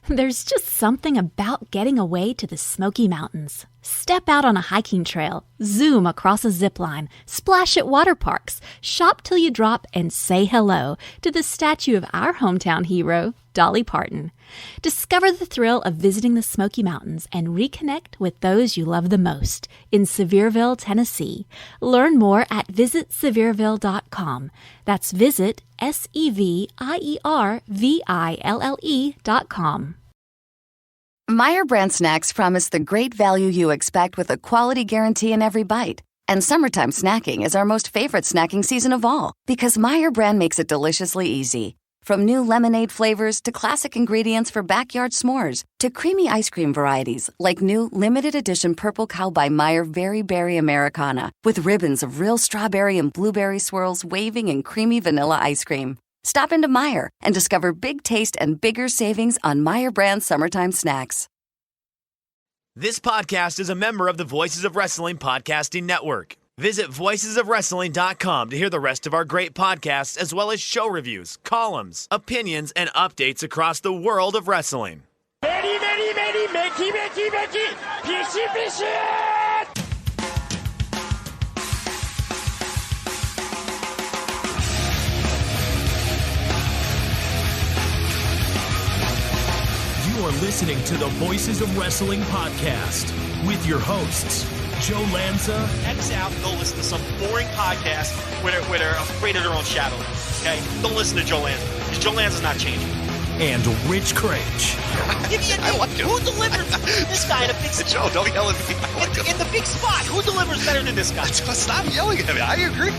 There's just something about getting away to the Smoky Mountains. Step out on a hiking trail, zoom across a zip line, splash at water parks, shop till you drop, and say hello to the statue of our hometown hero, Dolly Parton. Discover the thrill of visiting the Smoky Mountains and reconnect with those you love the most in Sevierville, Tennessee. Learn more at visitsevierville.com. That's visit SEVIERVILLE.com. Meyer brand snacks promise the great value you expect with a quality guarantee in every bite. And summertime snacking is our most favorite snacking season of all because Meyer brand makes it deliciously easy. From new lemonade flavors to classic ingredients for backyard s'mores to creamy ice cream varieties like new limited edition Purple Cow by Meyer Very Berry Americana with ribbons of real strawberry and blueberry swirls waving in creamy vanilla ice cream. Stop into Meyer and discover big taste and bigger savings on Meyer brand summertime snacks. This podcast is a member of the Voices of Wrestling Podcasting Network. Visit voicesofwrestling.com to hear the rest of our great podcasts, as well as show reviews, columns, opinions, and updates across the world of wrestling. Very, very, very, Mickey, Mickey, Mickey, Fishy, Fishy! You are listening to the Voices of Wrestling podcast with your hosts, Joe Lanza. X out and go listen to some boring podcast where they're afraid of their own shadow. Okay? Don't listen to Joe Lanza, because Joe Lanza's not changing. And Rich Craich. Give me a name. Like who delivers this guy in a big spot? Joe, don't yell at me. In the big spot, who delivers better than this guy? Stop yelling at me. I agree.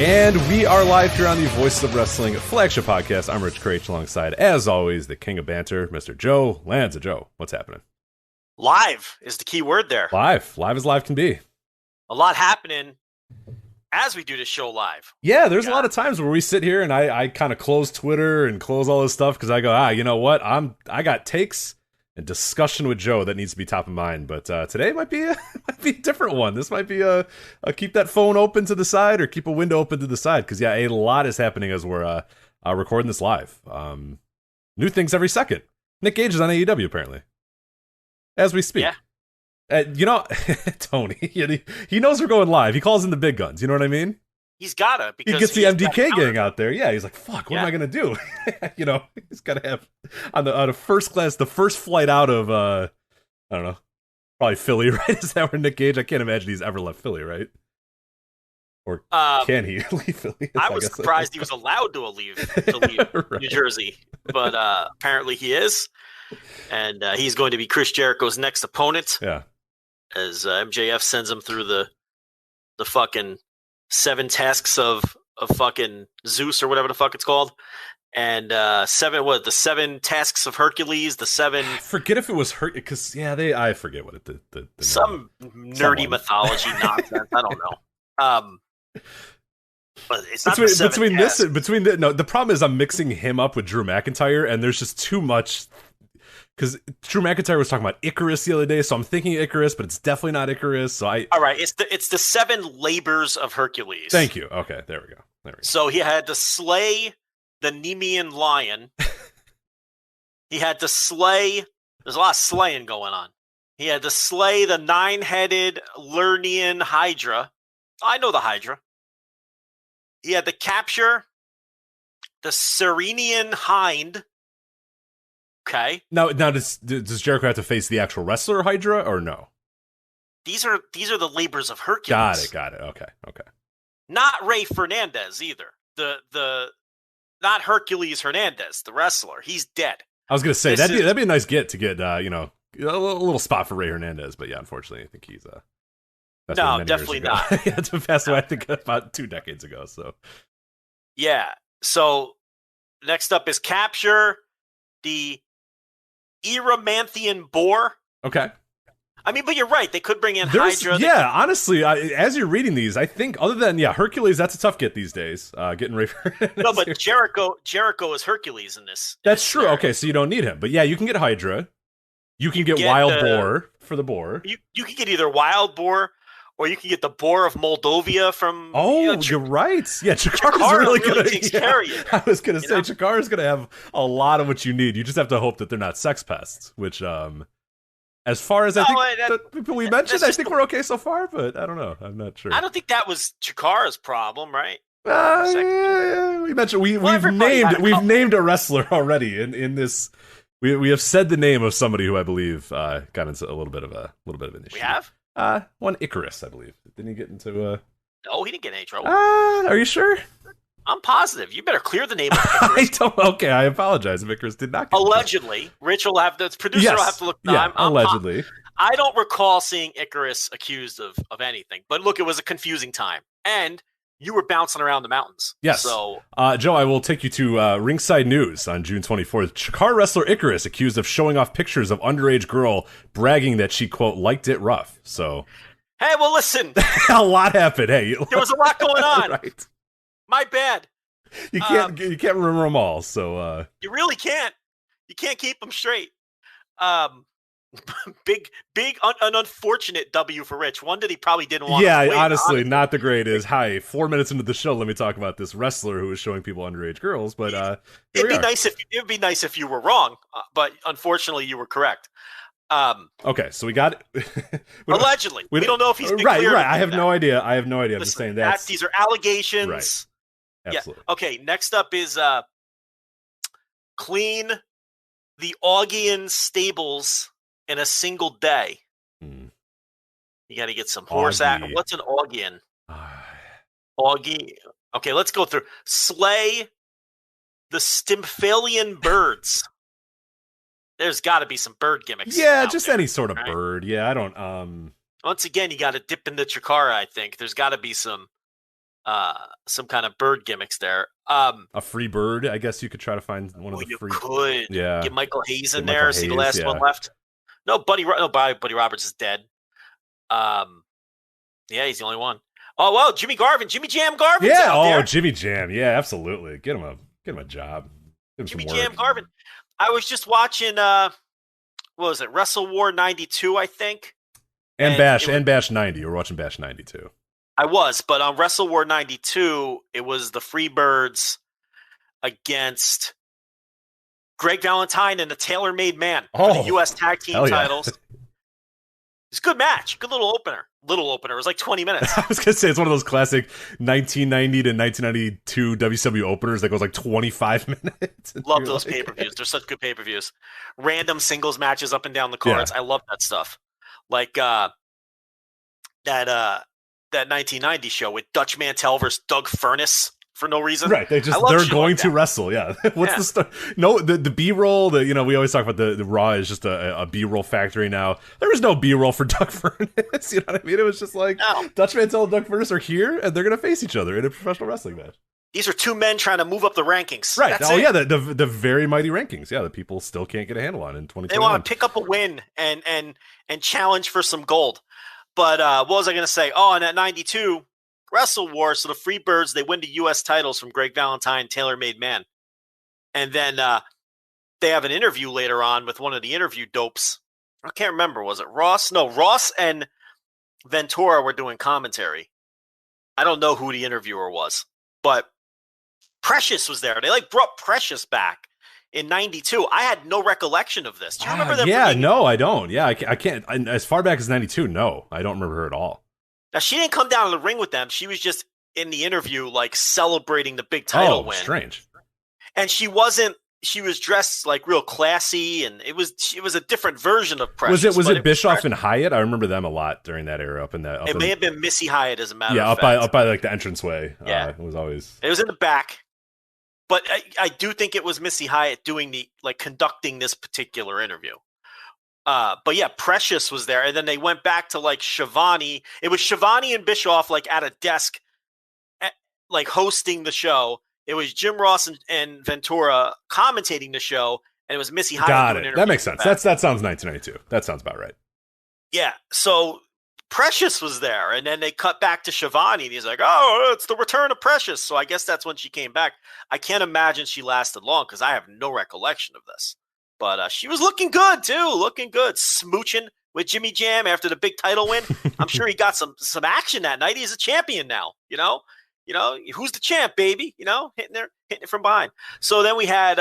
And we are live here on the Voices of Wrestling Flagship podcast. I'm Rich Craich alongside, as always, the king of banter, Mr. Joe Lanza. Joe, what's happening? Live is the key word there. Live as live can be. A lot happening as we do this show live. Yeah, there's a lot of times where we sit here and I kind of close Twitter and close all this stuff because I go, you know what? I got takes and discussion with Joe that needs to be top of mind. But today might be a different one. This might be a keep that phone open to the side or keep a window open to the side because a lot is happening as we're recording this live. New things every second. Nick Gage is on AEW apparently. As we speak. Yeah. Tony, he knows we're going live. He calls in the big guns. You know what I mean? He's gotta. Because he gets the MDK gang out there. Yeah, he's like, fuck, what am I going to do? He's got to have on the first class, the first flight out of, I don't know, probably Philly, right? Is that where Nick Gage? I can't imagine he's ever left Philly, right? Or can he leave Philly? I was surprised he was allowed to leave right. New Jersey, but apparently he is. And he's going to be Chris Jericho's next opponent. Yeah. As MJF sends him through the fucking 7 tasks of fucking Zeus or whatever the fuck it's called. And the 7 tasks of Hercules, the 7. I forget if it was because I forget what it the some nerdy mythology nonsense. I don't know. But it's not the problem is I'm mixing him up with Drew McIntyre, and there's just too much. Because Drew McIntyre was talking about Icarus the other day, so I'm thinking Icarus, but it's definitely not Icarus. All right, it's the 7 labors of Hercules. Thank you. Okay, there we go. So he had to slay the Nemean lion. He had to slay. There's a lot of slaying going on. He had to slay the 9-headed Lernian Hydra. I know the Hydra. He had to capture the Serenian Hind. Okay. Now does Jericho have to face the actual wrestler Hydra or no? These are the labors of Hercules. Got it. Okay. Not Ray Fernandez either. The not Hercules Hernandez, the wrestler. He's dead. I was gonna say that'd be a nice get a little spot for Ray Hernandez, but yeah, unfortunately, I think he's no, definitely not. Yeah, it's passed away I think about 2 decades ago. So yeah. So next up is capture the Erymanthian boar. Okay. I mean, but you're right. They could bring in Hydra. Yeah, honestly, as you're reading these, I think other than Hercules, that's a tough get these days. Getting Ray. No, but Jericho is Hercules in this. That's true. Okay, so you don't need him, but yeah, you can get Hydra. You can get Wild Boar for the boar. You can get either Wild Boar Or you can get the boar of Moldova from. Oh, you're right. Yeah, Chikara's really good. Takes care of you. I was gonna say Chikara's gonna have a lot of what you need. You just have to hope that they're not sex pests. Which, as far as I think the people we mentioned, I think we're okay so far. But I don't know. I'm not sure. I don't think that was Chikara's problem, right? Yeah, we mentioned we've named a wrestler already in this. We have said the name of somebody who I believe got into a little bit of an issue. We have. One Icarus, I believe. Didn't he get into No, he didn't get in any trouble. Are you sure? I'm positive. You better clear the name of Icarus. Okay, I apologize if Icarus did not get allegedly. Rich will have the producer will have to look. Yeah, allegedly. I don't recall seeing Icarus accused of anything. But look, it was a confusing time. And you were bouncing around the mountains. Yes. So, Joe, I will take you to Ringside News on June 24th. Chikara wrestler Icarus accused of showing off pictures of underage girl, bragging that she, quote, liked it rough. So, hey, well, listen. A lot happened. Hey, there was a lot going on. Right. My bad. You can't remember them all. So, you really can't. You can't keep them straight. An unfortunate W for Rich. One that he probably didn't want. Yeah, honestly, not the greatest. Hi, 4 minutes into the show, let me talk about this wrestler who was showing people underage girls. But it'd be nice if you were wrong, but unfortunately, you were correct. Okay, so we got allegedly. We don't know if he's been right. cleared. I have no idea. I'm just saying that these are allegations. Right. Absolutely. Yeah. Okay. Next up is clean the Augean stables in a single day. You got to get some horse act. What's an Augean? Augie. Okay, let's go through. Slay the Stymphalian birds. There's got to be some bird gimmicks. Yeah, just there, any sort of bird. Yeah, I don't. Once again, you got to dip into Chikara. I think there's got to be some kind of bird gimmicks there. A free bird. I guess you could try to find one of the free. You could. Yeah. Get Michael Hayes in there. See the last one left. No, Buddy Roberts is dead. Yeah, he's the only one. Oh, well, Jimmy Jam Garvin's out there. Jimmy Jam. Yeah, absolutely. Get him a job. Jimmy Jam Garvin. I was just watching, what was it, Wrestle War 92, I think. And Bash 90. We're watching Bash 92. I was, but on Wrestle War 92, it was the Freebirds against Greg Valentine and the Tailor Made Man for the U.S. Tag Team titles. It's a good match. Good little opener. It was like 20 minutes. I was going to say, it's one of those classic 1990 to 1992 WCW openers that goes like 25 minutes. Love those pay-per-views. They're such good pay-per-views. Random singles matches up and down the cards. Yeah. I love that stuff. Like that 1990 show with Dutch Mantel versus Doug Furnace for no reason. Right. They're going to wrestle. Yeah. What's the story? No, the B-roll, we always talk about the Raw is just a B-roll factory now. There was no B-roll for Doug Furnace. You know what I mean? It was just like Dutch Mantel and Doug Furnace are here and they're going to face each other in a professional wrestling match. These are two men trying to move up the rankings. Right. Yeah, the very mighty rankings. Yeah, the people still can't get a handle on in 2021. They want to pick up a win and challenge for some gold. But what was I going to say? Oh, and at 92, Wrestle War, so the Freebirds, they win the U.S. titles from Greg Valentine, Tailor Made Man. And then they have an interview later on with one of the interview dopes. I can't remember. Was it Ross? No, Ross and Ventura were doing commentary. I don't know who the interviewer was, but Precious was there. They brought Precious back in 92. I had no recollection of this. Do you remember them? Yeah, no, I don't. Yeah, I can't. As far back as 92, no, I don't remember her at all. Now, she didn't come down to the ring with them. She was just in the interview, celebrating the big title win. Strange. And she was dressed real classy, and it was a different version of Precious. Was it Bischoff and Hyatt? I remember them a lot during that era. It may have been Missy Hyatt, as a matter of fact. up by the entranceway. Yeah, it was in the back. But I do think it was Missy Hyatt doing conducting this particular interview. But yeah, Precious was there, and then they went back to Shivani. It was Shivani and Bischoff at a desk, hosting the show. It was Jim Ross and Ventura commentating the show, and it was Missy Hyatt. Got it. That makes sense. That sounds 1992. That sounds about right. Yeah. So Precious was there, and then they cut back to Shivani, and he's like, "Oh, it's the return of Precious." So I guess that's when she came back. I can't imagine she lasted long because I have no recollection of this. But she was looking good, too. Looking good. Smooching with Jimmy Jam after the big title win. I'm sure he got some action that night. He's a champion now, who's the champ, baby, hitting it from behind. So then we had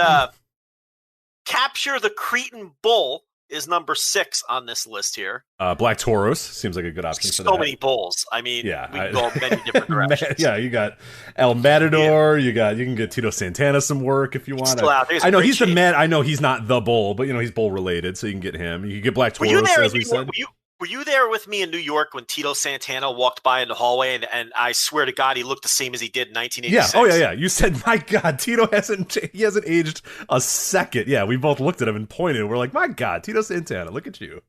Capture the Cretan Bull is number 6 on this list here. Black Tauros seems like a good option for that. So many bulls. I mean, we can go many different directions. You got El Matador. Yeah. You can get Tito Santana some work if you want. Still out. I know he's the man. I know he's not the bull, but he's bull related, so you can get him. You can get Black Tauros, as we said. Were you there with me in New York when Tito Santana walked by in the hallway, and I swear to God, he looked the same as he did in 1986? Yeah. Oh yeah. You said, my God, Tito hasn't aged a second. Yeah, we both looked at him and pointed. We're like, my God, Tito Santana, look at you.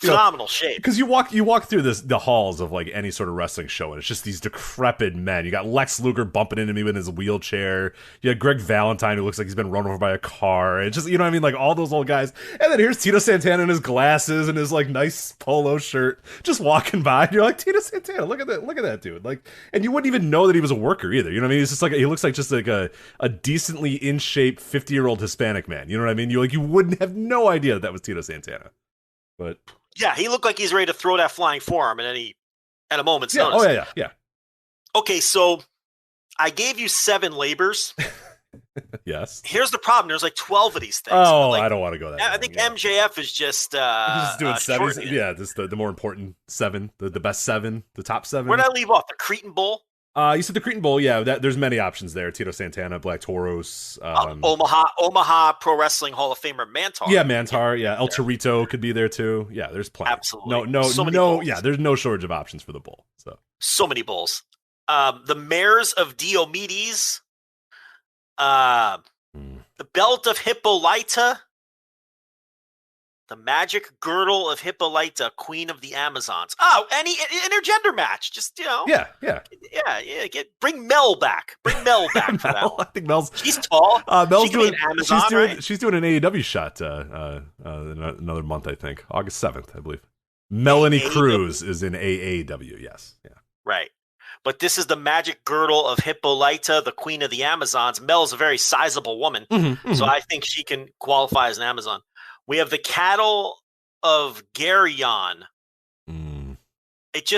Phenomenal shape. Because you walk through the halls of like any sort of wrestling show, and it's just these decrepit men. You got Lex Luger bumping into me with his wheelchair. You got Greg Valentine, who looks like he's been run over by a car. It's just, like all those old guys. And then here's Tito Santana in his glasses and his like nice polo shirt, just walking by. And you're like, Tito Santana, look at that dude. Like, and you wouldn't even know that he was a worker either. You know what I mean? He's just like, he looks like just like a decently in shape 50-year-old Hispanic man. You know what I mean? You wouldn't have no idea that was Tito Santana. But yeah, he looked like he's ready to throw that flying forearm at a moment's notice. Oh, yeah. Okay, so I gave you 7 labors. Yes. Here's the problem. There's like 12 of these things. Oh, I don't want to go that. I think MJF is just he's just doing 7. Yeah, just the more important 7, the best 7, the top 7. Where did I leave off? The Cretan Bull? You said the Cretan Bull, yeah. There's many options there. Tito Santana, Black Tauros, Omaha Pro Wrestling Hall of Famer Mantar. Yeah, Mantar. Yeah, El Torito could be there too. Yeah, there's plenty. Absolutely. No. Yeah, there's no shortage of options for the bull. So many bulls. The Mares of Diomedes. The Belt of Hippolyta. The Magic Girdle of Hippolyta, Queen of the Amazons. Oh, any intergender match. Just, Yeah. Bring Mel back. Bring Mel back for that one. I think Mel's... She's tall. Mel's doing... Amazon, she's doing an AEW shot another month, I think. August 7th, I believe. Melanie Cruz is in AAW, yes. Yeah. Right. But this is the Magic Girdle of Hippolyta, the Queen of the Amazons. Mel's a very sizable woman, so I think she can qualify as an Amazon. We have the Cattle of Karrion.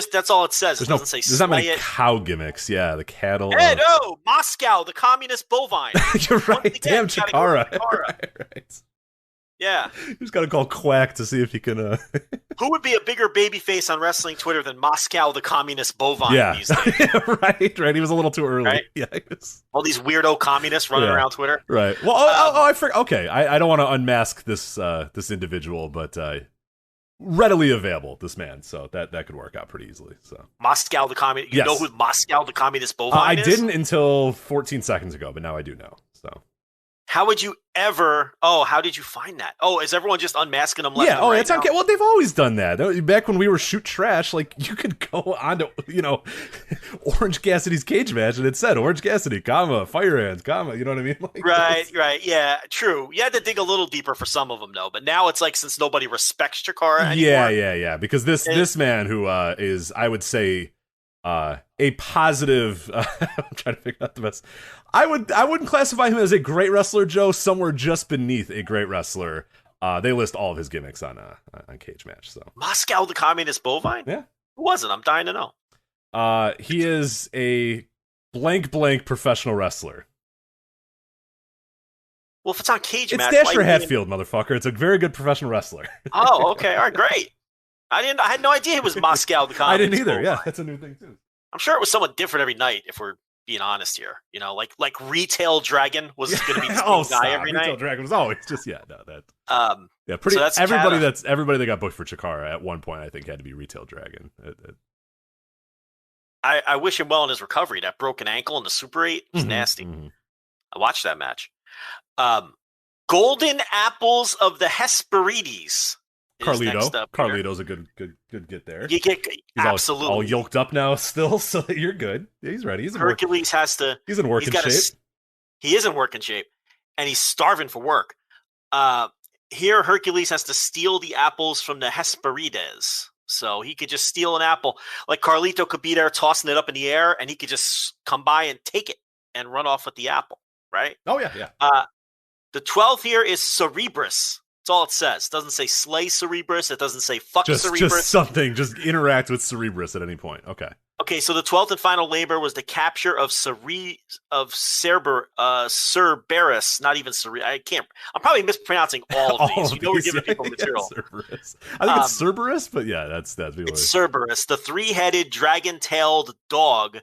That's all it says. There's not many cow gimmicks. Yeah, the cattle. Hey, no, Moscow, the communist bovine. You're right. Again, damn, Chikara. Right. Yeah. You just got to call Quack to see if he can... Who would be a bigger babyface on wrestling Twitter than Moscow, the communist bovine these days? Right. He was a little too early. Right? Yeah. All these weirdo communists running around Twitter. Right. Well, I forgot. Okay, I don't want to unmask this individual, but readily available, this man. So that could work out pretty easily. So Moscow, the communist... You know who Moscow, the communist bovine is? I didn't until 14 seconds ago, but now I do know. So... How would you ever? Oh, how did you find that? Oh, is everyone just unmasking them? Left Yeah. It's okay. Well, they've always done that. Back when we were Shoot Trash, like you could go on to Orange Cassidy's cage match, and it said Orange Cassidy, Fire Hands, you know what I mean? Like, right. Yeah, true. You had to dig a little deeper for some of them, though. But now it's like since nobody respects Chikara anymore. Yeah. Because this man who is, I would say, a positive. I'm trying to figure out the best. I wouldn't classify him as a great wrestler, Joe. Somewhere just beneath a great wrestler. They list all of his gimmicks on Cage Match. So Moscow, the communist bovine. Yeah, who was it? I'm dying to know. He is a blank professional wrestler. Well, if it's on Cage Match, it's Dasher Hatfield, motherfucker. It's a very good professional wrestler. Oh, okay, all right, great. I had no idea it was Moscow, the communist. I didn't either. bovine. Yeah, that's a new thing too. I'm sure it was someone different every night. If we're being honest here, like Retail Dragon was going to be the same guy every night. Retail Dragon was always just pretty. So that's everybody that got booked for Chikara at one point, I think, had to be Retail Dragon. I wish him well in his recovery. That broken ankle in the Super 8 was nasty. I watched that match. Golden Apples of the Hesperides. Carlito's a good get there. You get absolutely all yoked up now still, so you're good. He's ready. Hercules has to. He's in working shape. He is in working shape, and he's starving for work. Here, Hercules has to steal the apples from the Hesperides. So he could just steal an apple. Like Carlito could be there tossing it up in the air, and he could just come by and take it and run off with the apple, right? Oh, yeah. The 12th here is Cerebrus. It's all it says. It doesn't say slay Cerebrus. It doesn't say fuck Cerebrus. Just something. Just interact with Cerebrus at any point. Okay. Okay, so the 12th and final labor was the capture of Cerberus, not even Cerberus. I'm probably mispronouncing all of these. We're giving people material. Cerberus. I think it's Cerberus, but yeah, that's it's Cerberus, the 3-headed dragon-tailed dog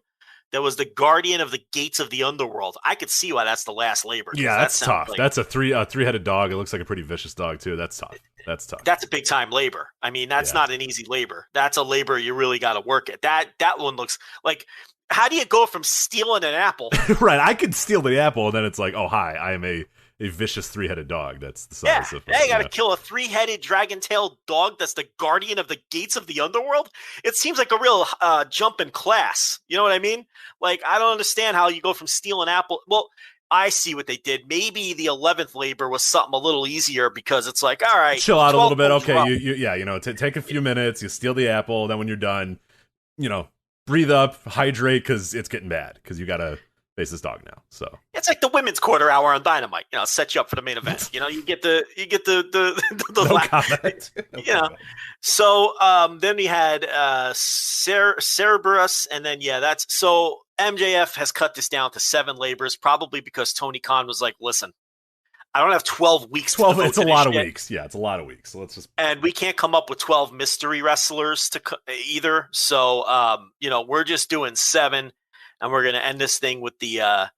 that was the guardian of the gates of the underworld. I could see why that's the last labor. Yeah, that's tough. That's a three-headed dog. It looks like a pretty vicious dog too. That's tough. That's a big time labor. I mean, that's not an easy labor. That's a labor you really got to work at. That one looks like, how do you go from stealing an apple? Right, I could steal the apple, and then it's like, oh hi, I am a vicious 3-headed dog. That's the size of. Yeah, you got to kill a 3-headed dragon-tailed dog that's the guardian of the gates of the underworld. It seems like a real jump in class. You know what I mean? Like, I don't understand how you go from stealing apple. Well, I see what they did. Maybe the 11th labor was something a little easier because it's like, all right, chill out a little bit. Okay, take a few minutes. You steal the apple. Then when you're done, breathe up, hydrate, because it's getting bad. Because you gotta face this dog now. So it's like the women's quarter hour on Dynamite. Set you up for the main event. You get the no comment. So then we had Cerberus, and then that's so. MJF has cut this down to 7 labors, probably because Tony Khan was like, listen, I don't have 12 weeks. 12, it's a lot of weeks. Yeah, it's a lot of weeks. So let's just. And we can't come up with 12 mystery wrestlers either. So, we're just doing 7, and we're going to end this thing with the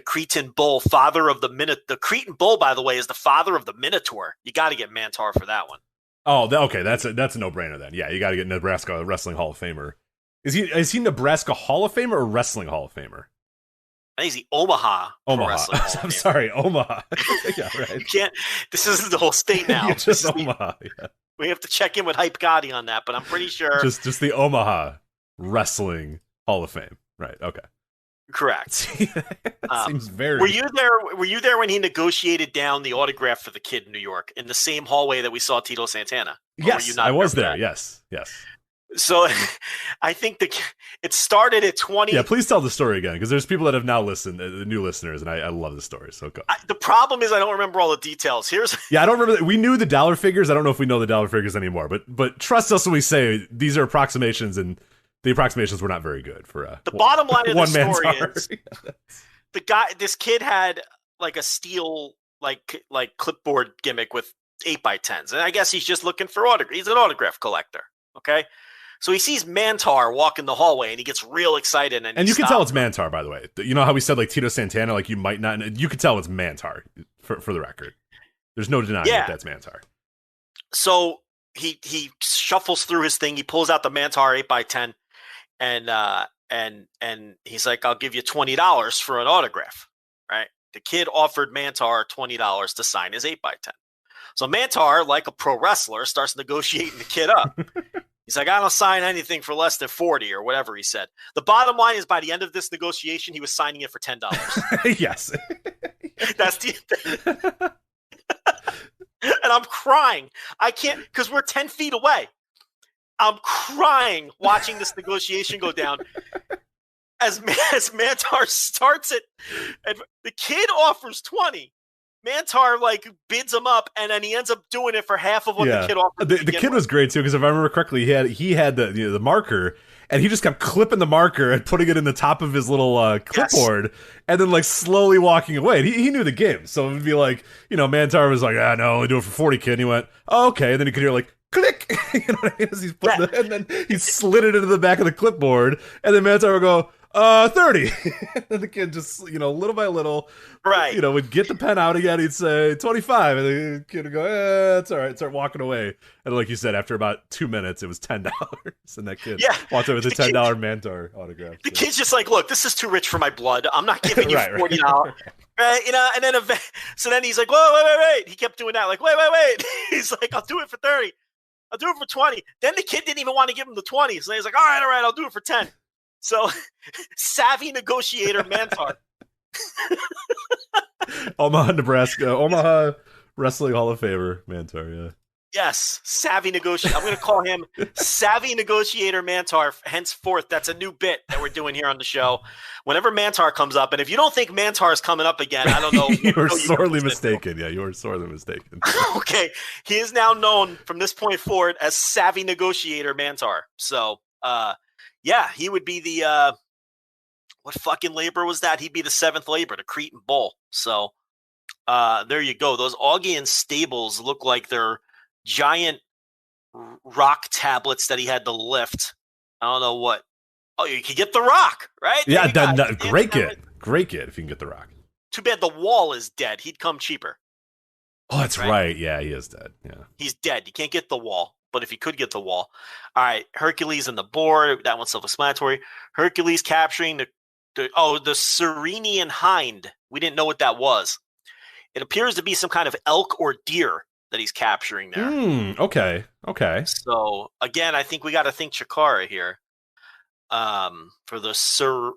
Cretan Bull, father of the Minotaur. The Cretan Bull, by the way, is the father of the Minotaur. You got to get Mantar for that one. Oh, okay. That's a no-brainer then. Yeah, you got to get Nebraska Wrestling Hall of Famer. Is he Nebraska Hall of Famer or Wrestling Hall of Famer? I think he's the Omaha. Wrestling Hall I'm sorry, Omaha. Yeah, right. You can't. This is the whole state now. Just Omaha. Yeah. We have to check in with Hype Gotti on that, but I'm pretty sure. Just the Omaha Wrestling Hall of Fame. Right. Okay. Correct. Seems very. Were you there when he negotiated down the autograph for the kid in New York in the same hallway that we saw Tito Santana? Yes, I was there. Yes. So I think it started at 20. Yeah, please tell the story again, because there's people that have now listened, the new listeners, and I love the story. So go. The problem is I don't remember all the details. I don't remember. We knew the dollar figures. I don't know if we know the dollar figures anymore, but trust us when we say these are approximations, and the approximations were not very good for the bottom line of the story is this kid had like a steel like clipboard gimmick with 8x10s, and I guess he's just looking for autograph. He's an autograph collector. Okay. So he sees Mantar walk in the hallway, and he gets real excited. And you can tell it's Mantar, by the way. You know how we said, like, Tito Santana, like, you might not... You can tell it's Mantar, for the record. There's no denying that that's Mantar. So he shuffles through his thing. He pulls out the Mantar 8x10, and he's like, I'll give you $20 for an autograph, right? The kid offered Mantar $20 to sign his 8x10. So Mantar, like a pro wrestler, starts negotiating the kid up. He's like, I don't sign anything for less than 40 or whatever he said. The bottom line is by the end of this negotiation, he was signing it for $10. Yes. That's the and I'm crying. I can't, because we're 10 feet away. I'm crying watching this negotiation go down. As Mantar starts it, and the kid offers 20. Mantar bids him up, and then he ends up doing it for half of what the kid offered. The kid was great too, because if I remember correctly, he had the marker, and he just kept clipping the marker and putting it in the top of his little clipboard, and then slowly walking away. And he knew the game, so it would be Mantar was like, no, only do it for 40, kid. And he went, oh, okay, and then you could hear click, you know what I mean? As he's putting and then he slid it into the back of the clipboard, and then Mantar would go, 30. And the kid just, little by little, right, would get the pen out again. He'd say 25, and the kid would go, that's all right, start walking away. And like you said, after about 2 minutes, it was $10, and that kid walked over with a $10 Mantar autograph. The kid's just like, look, this is too rich for my blood. I'm not giving you $40. Right, and then so then he's like, whoa, wait. He kept doing that, wait. He's like, I'll do it for 30. I'll do it for 20. Then the kid didn't even want to give him the 20, so he's like, all right, I'll do it for 10. So, savvy negotiator Mantar. Omaha, Nebraska. Omaha Wrestling Hall of Famer Mantar, yeah. Yes, savvy negotiator. I'm going to call him Savvy Negotiator Mantar. Henceforth, that's a new bit that we're doing here on the show. Whenever Mantar comes up, and if you don't think Mantar is coming up again, I don't know. You are sorely mistaken. Yeah, you are sorely mistaken. Okay, he is now known from this point forward as Savvy Negotiator Mantar. So, yeah, he would be the what fucking labor was that? He'd be the 7th labor, the Cretan Bull. So, there you go. Those Augean stables look like they're giant rock tablets that he had to lift. I don't know what. Oh, you could get the rock, right? Yeah, great kid. Great kid if you can get the rock. Too bad the wall is dead. He'd come cheaper. Oh, that's right. Yeah, he is dead. Yeah. He's dead. You can't get the wall. But if you could get the wall. All right, Hercules and the board. That one's self-explanatory. Hercules capturing the Serenian hind. We didn't know what that was. It appears to be some kind of elk or deer that he's capturing there. Okay. So, again, I think we got to think Chikara here for the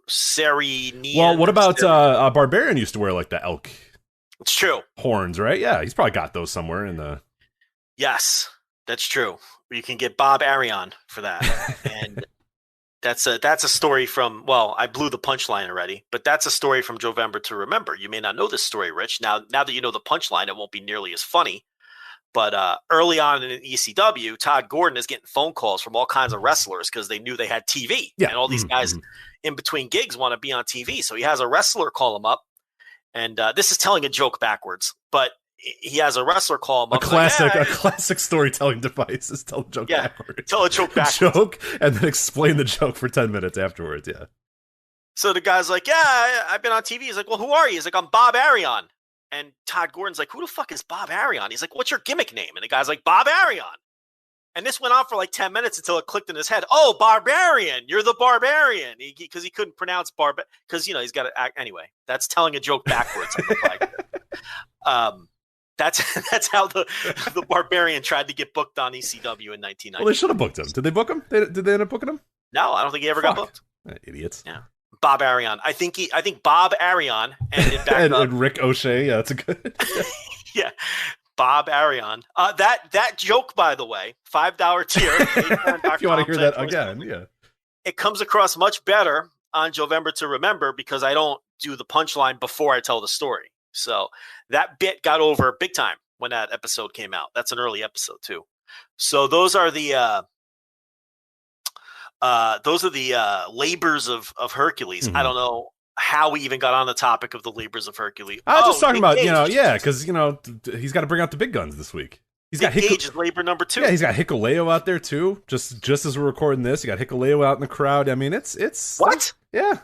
Serenian. Well, what about Barbarian used to wear like the elk? It's true. Horns, right? Yeah, he's probably got those somewhere in the... Yes, that's true. You can get Bob Arion for that. And that's a story from, well, I blew the punchline already, but that's a story from Jovember to Remember. You may not know this story, Rich. Now that you know the punchline, it won't be nearly as funny. But early on in ECW, Todd Gordon is getting phone calls from all kinds of wrestlers because they knew they had TV. Yeah. And all these guys in between gigs want to be on TV. So he has a wrestler call him up. And this is telling a joke backwards. But he has a wrestler call him up. A classic storytelling device is tell a joke backwards. Tell a joke backwards. And then explain the joke for 10 minutes afterwards, yeah. So the guy's like, yeah, I've been on TV. He's like, well, who are you? He's like, I'm Bob Arion. And Todd Gordon's like, who the fuck is Bob Arion? He's like, what's your gimmick name? And the guy's like, Bob Arion. And this went on for like 10 minutes until it clicked in his head. Oh, Barbarian. You're the Barbarian. Because he couldn't pronounce because, you know, he's got to act. Anyway, that's telling a joke backwards. That's how the Barbarian tried to get booked on ECW in 1990. Well, they should have booked him. Did they book him? Did they end up booking him? No, I don't think he ever got booked. Idiots. Yeah. Bob Arion. I think Bob Arion ended back and Rick O'Shea. Yeah, that's a good. Yeah. Bob Arion. That joke, by the way, $5 tier. If you want to hear that again, yeah. It comes across much better on Jovember to Remember because I don't do the punchline before I tell the story. So that bit got over big time when that episode came out. That's an early episode too. So those are the labors of Hercules. I don't know how we even got on the topic of the labors of Hercules. I was just talking about, because, he's got to bring out the big guns this week. He's got Gage is labor number 2. Yeah, he's got Hikuleo out there too. Just as we're recording this, you got Hikuleo out in the crowd. I mean, it's what? Yeah.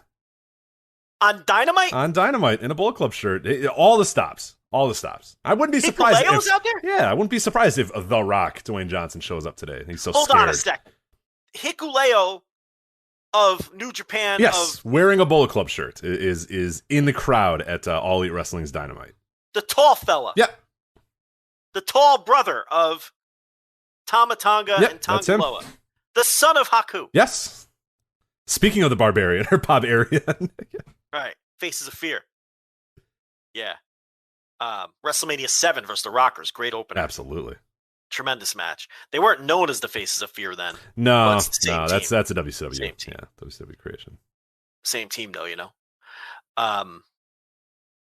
On Dynamite? On Dynamite in a Bullet Club shirt. All the stops. I wouldn't be surprised if out there? Yeah, I wouldn't be surprised if The Rock, Dwayne Johnson, shows up today. He's so Hold scared. on a sec. Hikuleo of New Japan. Yes, wearing a Bullet Club shirt is in the crowd at All Elite Wrestling's Dynamite. The tall fella. Yep. The tall brother of Tama Tonga and Tonga Loa. The son of Haku. Yes. Speaking of the Barbarian, or Bob Arion. Right. Faces of Fear. Yeah. WrestleMania 7 versus the Rockers. Great opener. Absolutely. Tremendous match. They weren't known as the Faces of Fear then. No, that's a WCW. Same team. Yeah, WCW creation. Same team, though,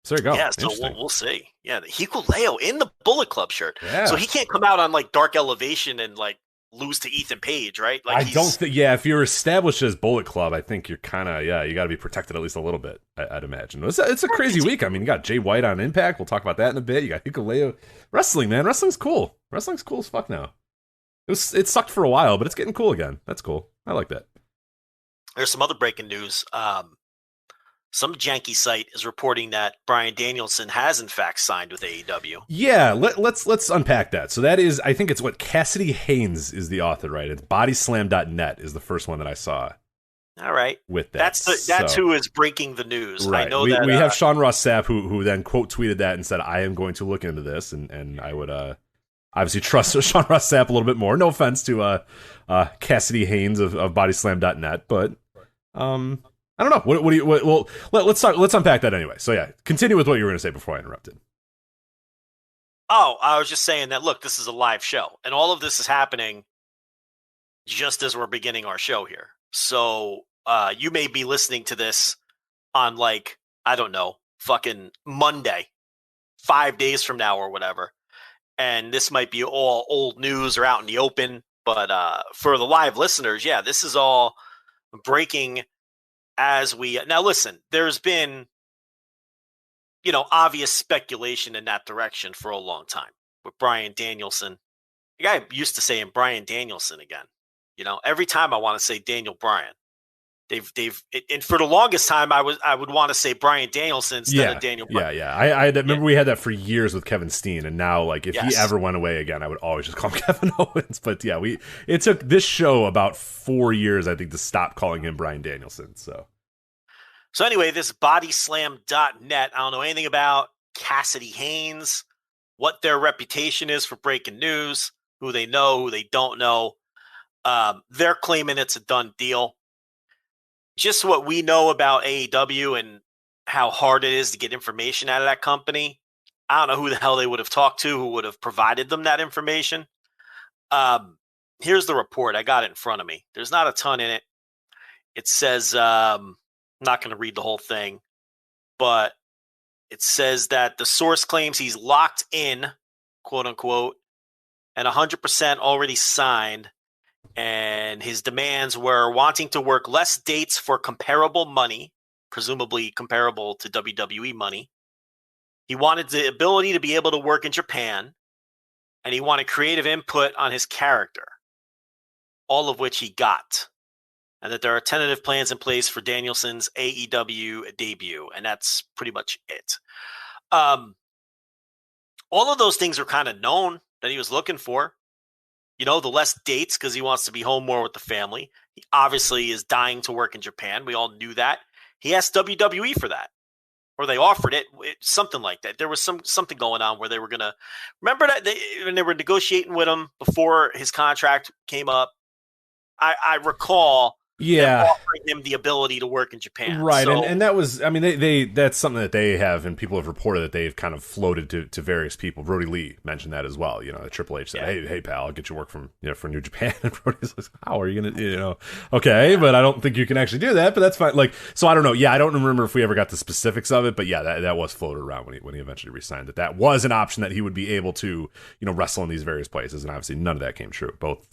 So there you go. Yeah, so we'll see. Yeah, the Hikuleo in the Bullet Club shirt. Yeah. So he can't come out on like Dark Elevation and like lose to Ethan Page, right? Like I don't think. Yeah, if you're established as Bullet Club, I think you're kind of you got to be protected at least a little bit. I'd imagine. It's a crazy week. I mean, you got Jay White on Impact. We'll talk about that in a bit. You got Hikuleo. Wrestling, man. Wrestling's cool. Wrestling's cool as fuck now. It sucked for a while, but it's getting cool again. That's cool. I like that. There's some other breaking news. Some janky site is reporting that Bryan Danielson has in fact signed with AEW. Yeah, let's unpack that. So that is, I think it's what Cassidy Haynes is the author, right? It's bodyslam.net is the first one that I saw. All right. With that. That's who is breaking the news. Right. I know we that we have Sean Ross Sapp who then quote tweeted that and said, I am going to look into this, and I would obviously trust Sean Ross Sapp a little bit more. No offense to Cassidy Haynes of bodyslam.net, but I don't know. What do you? Well, let's unpack that anyway. So yeah, continue with what you were going to say before I interrupted. Oh, I was just saying that, look, this is a live show, and all of this is happening just as we're beginning our show here. So you may be listening to this on, like, I don't know, fucking Monday, 5 days from now or whatever. And this might be all old news or out in the open. But for the live listeners, yeah, this is all breaking as we... Now, listen, there's been, obvious speculation in that direction for a long time with Bryan Danielson. The guy used to saying Bryan Danielson again. Every time I want to say Daniel Bryan, and for the longest time I would want to say Bryan Danielson instead of Daniel Bryan. Yeah. I remember we had that for years with Kevin Steen, and now, like, if he ever went away again, I would always just call him Kevin Owens. But yeah, it took this show about 4 years, I think, to stop calling him Bryan Danielson. So anyway, this bodyslam.net, I don't know anything about Cassidy Haynes, what their reputation is for breaking news, who they know, who they don't know. They're claiming it's a done deal. Just what we know about AEW and how hard it is to get information out of that company. I don't know who the hell they would have talked to, who would have provided them that information. Here's the report. I got it in front of me. There's not a ton in it. It says, I'm not going to read the whole thing, but it says that the source claims he's locked in, quote unquote, and 100% already signed. And his demands were wanting to work less dates for comparable money, presumably comparable to WWE Money. He wanted the ability to be able to work in Japan, and he wanted creative input on his character, all of which he got. And that there are tentative plans in place for Danielson's AEW debut, and that's pretty much it. All of those things are kind of known that he was looking for. The less dates because he wants to be home more with the family. He obviously is dying to work in Japan. We all knew that. He asked WWE for that, or they offered it, something like that. There was something going on where they were going to – remember that when they were negotiating with him before his contract came up? I recall – offering him the ability to work in Japan. Right, so, and that was, I mean, they that's something that they have, and people have reported that they've kind of floated to various people. Brody Lee mentioned that as well. Triple H said, hey, pal, I'll get you work from, for New Japan. And Brody's like, how are you going to, okay, but I don't think you can actually do that, but that's fine. Like, so I don't know. Yeah, I don't remember if we ever got the specifics of it, but yeah, that was floated around when he eventually resigned, that was an option that he would be able to, wrestle in these various places. And obviously none of that came true. Both,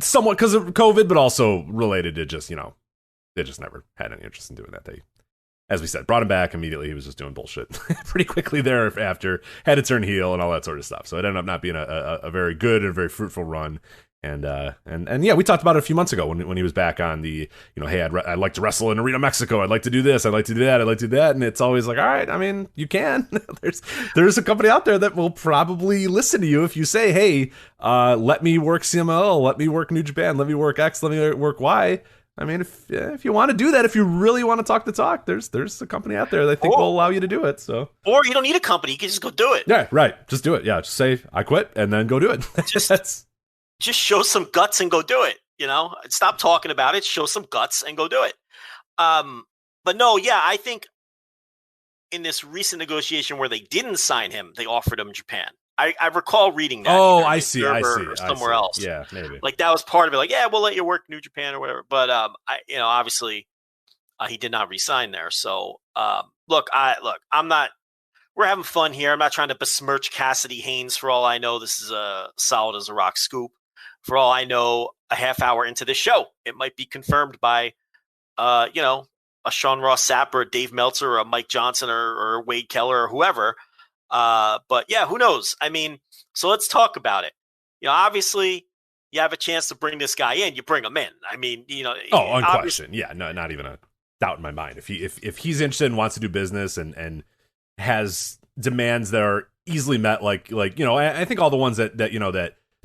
somewhat because of COVID, but also related to just, they just never had any interest in doing that. They, as we said, brought him back immediately. He was just doing bullshit pretty quickly thereafter, had to turn heel and all that sort of stuff. So it ended up not being a very good and very fruitful run. And yeah, we talked about it a few months ago when he was back on the, hey, I'd like to wrestle in Arena Mexico. I'd like to do this. I'd like to do that. I'd like to do that. And it's always like, all right, I mean, you can. There's a company out there that will probably listen to you if you say, hey, let me work CMLL, let me work New Japan, let me work X, let me work Y. I mean, if you want to do that, if you really want to talk the talk, there's a company out there that I think will allow you to do it. So, or you don't need a company, you can just go do it. Yeah, right. Just do it. Yeah, just say I quit and then go do it. Just show some guts and go do it. Stop talking about it. Show some guts and go do it. But no, yeah, I think in this recent negotiation where they didn't sign him, they offered him Japan. I recall reading that. Oh, I see. Or somewhere else. Yeah, maybe. Like that was part of it. Like, yeah, we'll let you work New Japan or whatever. But obviously, he did not resign there. So, I'm not. We're having fun here. I'm not trying to besmirch Cassidy Haynes. For all I know, this is a solid as a rock scoop. For all I know, a half hour into the show, it might be confirmed by, a Sean Ross Sapp or a Dave Meltzer or a Mike Johnson or Wade Keller or whoever. But yeah, who knows? I mean, so let's talk about it. Obviously, you have a chance to bring this guy in. You bring him in. I mean, unquestioned. Yeah, no, not even a doubt in my mind. If he's interested and wants to do business and has demands that are easily met, like I think all the ones that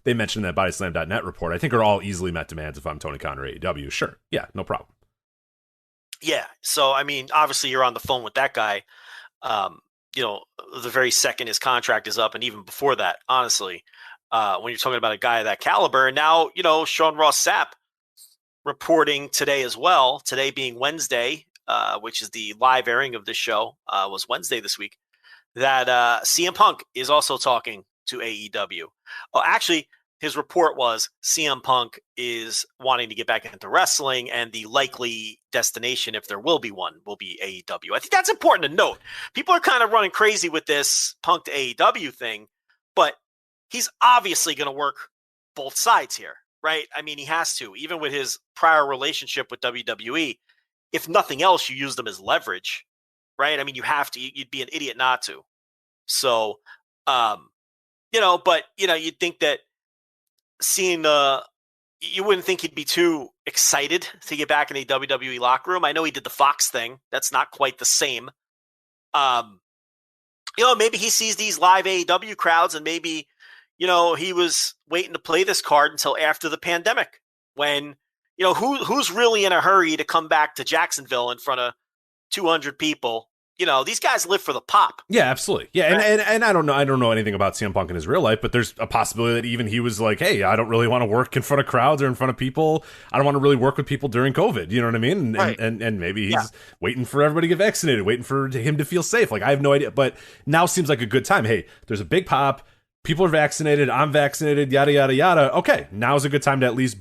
they mentioned in that bodyslam.net report, I think are all easily met demands if I'm Tony Khan or AEW. Sure. Yeah, no problem. Yeah. So, I mean, obviously you're on the phone with that guy, the very second his contract is up. And even before that, honestly, when you're talking about a guy of that caliber, and now, Sean Ross Sapp reporting today as well, today being Wednesday, which is the live airing of this show, was Wednesday this week. that CM Punk is also talking to AEW. Oh, actually, his report was CM Punk is wanting to get back into wrestling, and the likely destination, if there will be one, will be AEW. I think that's important to note. People are kind of running crazy with this Punk to AEW thing, but he's obviously going to work both sides here, right? I mean, he has to, even with his prior relationship with WWE. If nothing else, you use them as leverage, right? I mean, you have to. You'd be an idiot not to. So, but you'd think that seeing you wouldn't think he'd be too excited to get back in a WWE locker room. I know he did the Fox thing. That's not quite the same. Maybe he sees these live AEW crowds, and maybe, he was waiting to play this card until after the pandemic, when, who's really in a hurry to come back to Jacksonville in front of 200 people? These guys live for the pop. Yeah, absolutely. Yeah, and I don't know anything about CM Punk in his real life, but there's a possibility that even he was like, hey, I don't really want to work in front of crowds or in front of people. I don't want to really work with people during COVID. You know what I mean? And maybe he's waiting for everybody to get vaccinated, waiting for him to feel safe. Like, I have no idea. But now seems like a good time. Hey, there's a big pop. People are vaccinated. I'm vaccinated. Yada, yada, yada. Okay, now's a good time to at least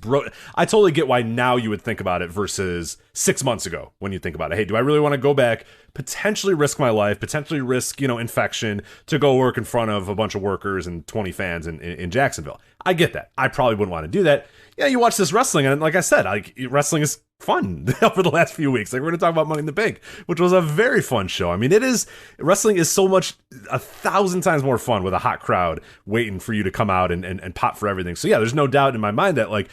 I totally get why now you would think about it versus 6 months ago when you think about it. Hey, do I really want to go back, potentially risk my life, potentially risk, infection to go work in front of a bunch of workers and 20 fans in Jacksonville? I get that. I probably wouldn't want to do that. Yeah, you watch this wrestling, and like I said, wrestling is fun over the last few weeks. Like, we're going to talk about Money in the Bank, which was a very fun show. I mean, wrestling is so much 1,000 times more fun with a hot crowd waiting for you to come out and pop for everything. So yeah, there's no doubt in my mind that, like,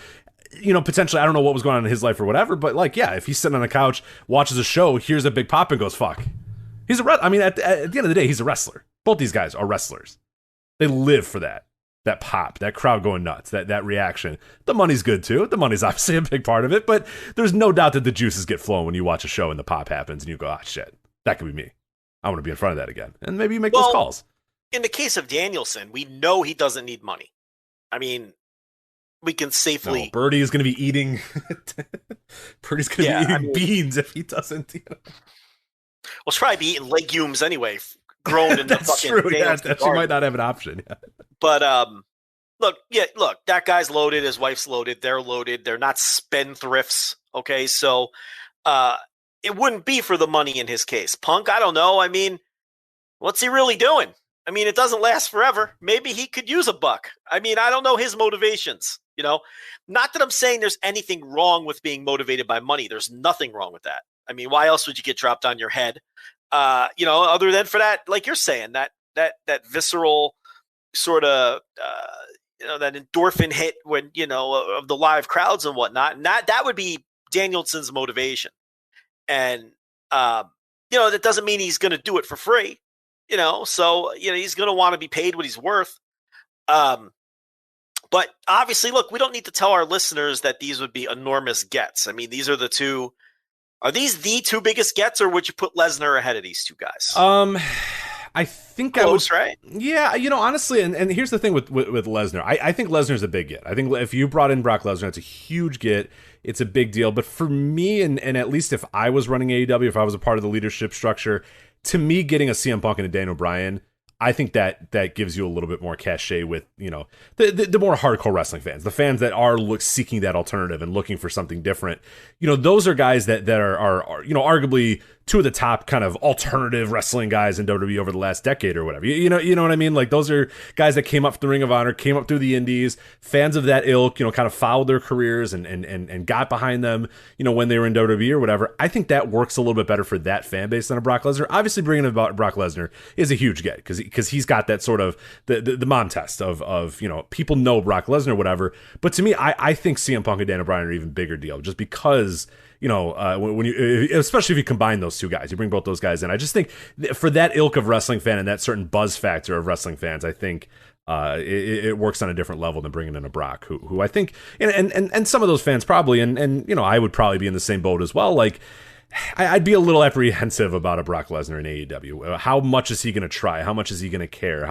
potentially, I don't know what was going on in his life or whatever, but like, yeah, if he's sitting on the couch, watches a show, hears a big pop and goes, fuck. He's at the end of the day, he's a wrestler. Both these guys are wrestlers. They live for that pop, that crowd going nuts, that reaction. The money's good too. The money's obviously a big part of it, but there's no doubt that the juices get flowing when you watch a show and the pop happens and you go, shit, that could be me. I want to be in front of that again. And maybe you make those calls. In the case of Danielson, we know he doesn't need money. I mean, we can safely... No, Birdie is going to be eating... Birdie's going to be eating beans if he doesn't. Well, he'll probably be eating legumes anyway, grown in the fucking... True, yeah, that she might not have an option. Yeah. But, look, that guy's loaded, his wife's loaded, they're loaded, they're not spendthrifts, okay? So, it wouldn't be for the money in his case. Punk, I don't know, I mean, what's he really doing? I mean, it doesn't last forever. Maybe he could use a buck. I mean, I don't know his motivations, Not that I'm saying there's anything wrong with being motivated by money. There's nothing wrong with that. I mean, why else would you get dropped on your head? Other than for that, like you're saying, that visceral sort of, that endorphin hit when, of the live crowds and whatnot. And that would be Danielson's motivation. And, that doesn't mean he's going to do it for free, so, he's going to want to be paid what he's worth. But obviously, look, we don't need to tell our listeners that these would be enormous gets. I mean, these are are these the two biggest gets, or would you put Lesnar ahead of these two guys? I think close, right? Yeah, honestly, and here's the thing with Lesnar. I think Lesnar's a big get. I think if you brought in Brock Lesnar, it's a huge get. It's a big deal. But for me, and at least if I was running AEW, if I was a part of the leadership structure, to me, getting a CM Punk and a Daniel Bryan, I think that gives you a little bit more cachet with, the more hardcore wrestling fans, the fans that are seeking that alternative and looking for something different. Those are guys that are arguably two of the top kind of alternative wrestling guys in WWE over the last decade or whatever. You know what I mean? Like, those are guys that came up the Ring of Honor, came up through the indies, fans of that ilk, kind of followed their careers and got behind them, when they were in WWE or whatever. I think that works a little bit better for that fan base than a Brock Lesnar. Obviously, bringing in Brock Lesnar is a huge get because he's got that sort of the mom test of people know Brock Lesnar or whatever. But to me, I think CM Punk and Daniel Bryan are an even bigger deal just because when you, especially if you combine those two guys, you bring both those guys in. I just think for that ilk of wrestling fan and that certain buzz factor of wrestling fans, I think it works on a different level than bringing in a Brock, who I think, and some of those fans probably, and I would probably be in the same boat as well. Like, I'd be a little apprehensive about a Brock Lesnar in AEW. How much is he going to try? How much is he going to care?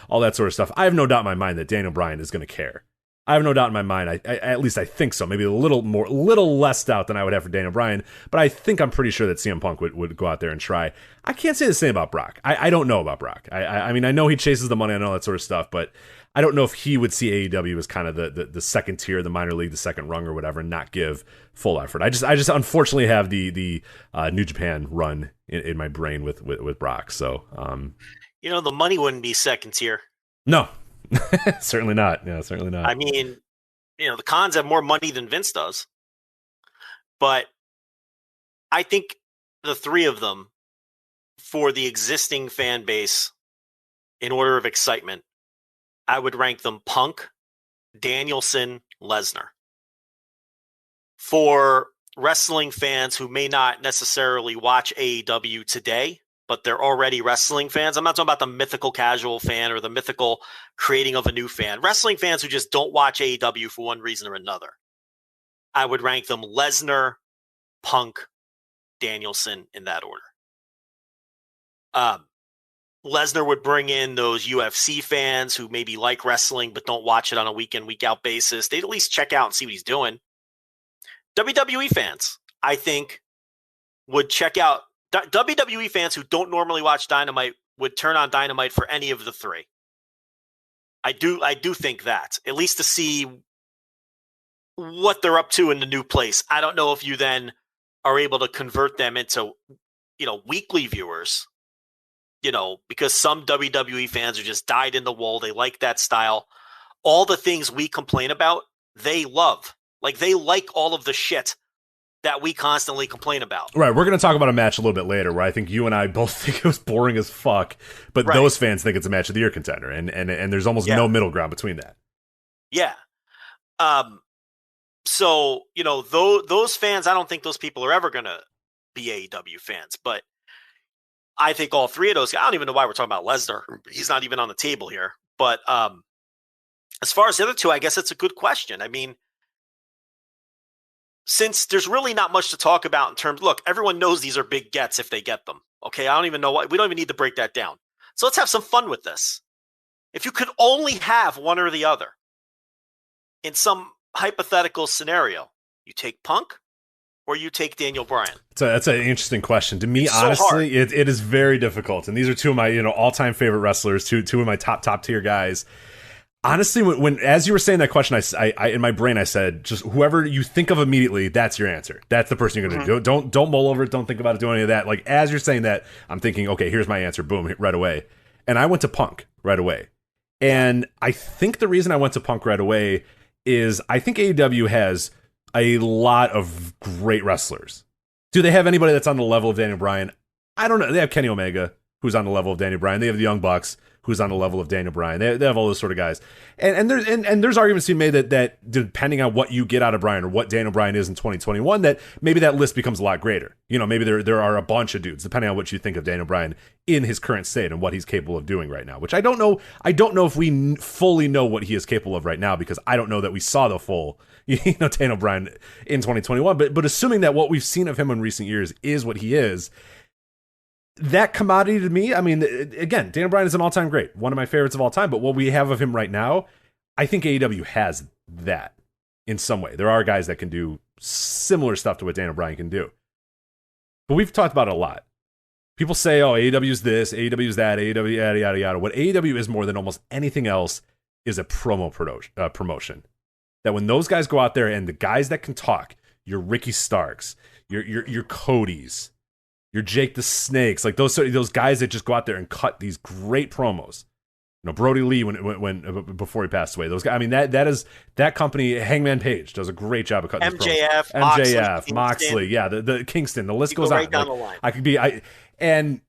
All that sort of stuff. I have no doubt in my mind that Daniel Bryan is going to care. I have no doubt in my mind. I at least I think so. Maybe a little less doubt than I would have for Daniel Bryan. But I think I'm pretty sure that CM Punk would go out there and try. I can't say the same about Brock. I don't know about Brock. I mean, I know he chases the money and all that sort of stuff, but I don't know if he would see AEW as kind of the second tier, the minor league, the second rung or whatever, and not give full effort. I just unfortunately have the New Japan run in my brain with Brock. So, the money wouldn't be second tier. No. Certainly not. Yeah, certainly not. I mean, the Khans have more money than Vince does. But I think the three of them, for the existing fan base, in order of excitement, I would rank them Punk, Danielson, Lesnar. For wrestling fans who may not necessarily watch AEW today, but they're already wrestling fans. I'm not talking about the mythical casual fan or the mythical creating of a new fan. Wrestling fans who just don't watch AEW for one reason or another. I would rank them Lesnar, Punk, Danielson in that order. Lesnar would bring in those UFC fans who maybe like wrestling but don't watch it on a week in, week out basis. They'd at least check out and see what he's doing. WWE fans, I think, would check out. WWE fans who don't normally watch Dynamite would turn on Dynamite for any of the three. I do think that, at least to see what they're up to in the new place. I don't know if you then are able to convert them into, weekly viewers, because some WWE fans are just dyed in the wool. They like that style. All the things we complain about, they love. Like, they like all of the shit that we constantly complain about. Right, we're going to talk about a match a little bit later where I think you and I both think it was boring as fuck, but those fans think it's a match of the year contender, and there's almost no middle ground between that. Yeah. So, those fans, I don't think those people are ever going to be AEW fans, but I think all three of those, I don't even know why we're talking about Lesnar. He's not even on the table here. But as far as the other two, I guess it's a good question. I mean, since there's really not much to talk about in terms, look, everyone knows these are big gets if they get them. Okay, I don't even know we don't even need to break that down. So let's have some fun with this. If you could only have one or the other in some hypothetical scenario, you take Punk or you take Daniel Bryan? That's an interesting question. To me, honestly, it is very difficult. And these are two of my all-time favorite wrestlers, two of my top tier guys. Honestly, when as you were saying that question, I in my brain I said, just whoever you think of immediately, that's your answer. That's the person you're going to do. Don't mull over it. Don't think about it. Do any of that. Like, as you're saying that, I'm thinking, okay, here's my answer. Boom, right away. And I went to Punk right away. And I think the reason I went to Punk right away is I think AEW has a lot of great wrestlers. Do they have anybody that's on the level of Daniel Bryan? I don't know. They have Kenny Omega, who's on the level of Daniel Bryan. They have the Young Bucks, who's on the level of Daniel Bryan. They have all those sort of guys. And there's arguments to be made that depending on what you get out of Bryan or what Daniel Bryan is in 2021, that maybe that list becomes a lot greater. Maybe there are a bunch of dudes, depending on what you think of Daniel Bryan in his current state and what he's capable of doing right now, which I don't know. I don't know if we fully know what he is capable of right now, because I don't know that we saw the full Daniel Bryan in 2021. But assuming that what we've seen of him in recent years is what he is, that commodity to me, I mean, again, Daniel Bryan is an all-time great, one of my favorites of all time, but what we have of him right now, I think AEW has that in some way. There are guys that can do similar stuff to what Daniel Bryan can do. But we've talked about it a lot. People say, oh, AEW's this, AEW's that, AEW, yada, yada, yada. What AEW is more than almost anything else is a promotion. That when those guys go out there and the guys that can talk, your Ricky Starks, your Codys, your Jake the Snakes, like those guys that just go out there and cut these great promos. Brody Lee when before he passed away. Those guys, I mean, that company. Hangman Page does a great job of cutting MJF, MJF, Moxley, yeah, the Kingston. The list goes on. Right down the line. And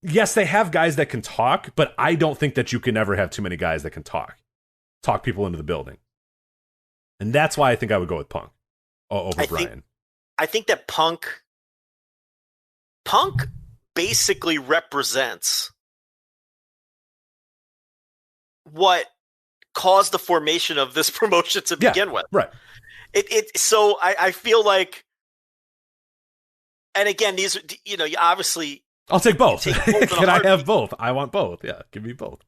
yes, they have guys that can talk, but I don't think that you can ever have too many guys that can talk people into the building. And that's why I think I would go with Punk over Bryan. I think that Punk basically represents what caused the formation of this promotion to begin with. Right. So I feel like, and again, these, obviously, I'll take both. Can I have both? I want both. Yeah, give me both.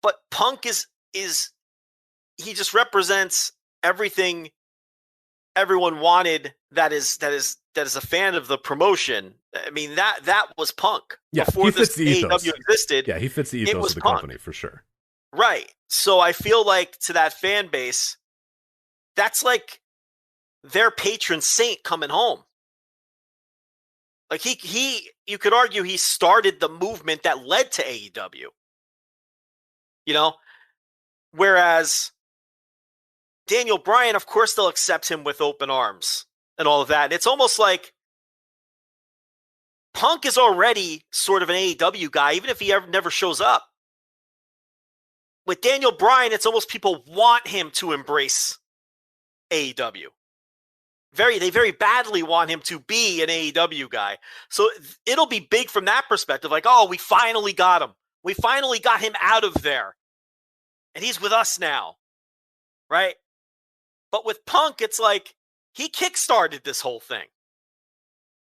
But Punk is he just represents everything everyone wanted that is a fan of the promotion. I mean, that was Punk. Yeah, before he fits this the ethos. AEW existed. Yeah, he fits the ethos of the Punk. company for sure. Right. So I feel like to that fan base, that's like their patron saint coming home. Like you could argue he started the movement that led to AEW. You know? Whereas Daniel Bryan, of course, they'll accept him with open arms and all of that. And it's almost like Punk is already sort of an AEW guy, even if he never shows up. With Daniel Bryan, it's almost people want him to embrace AEW. They very badly want him to be an AEW guy. So it'll be big from that perspective. Like, oh, we finally got him. We finally got him out of there. And he's with us now. Right? But with Punk, it's like he kickstarted this whole thing.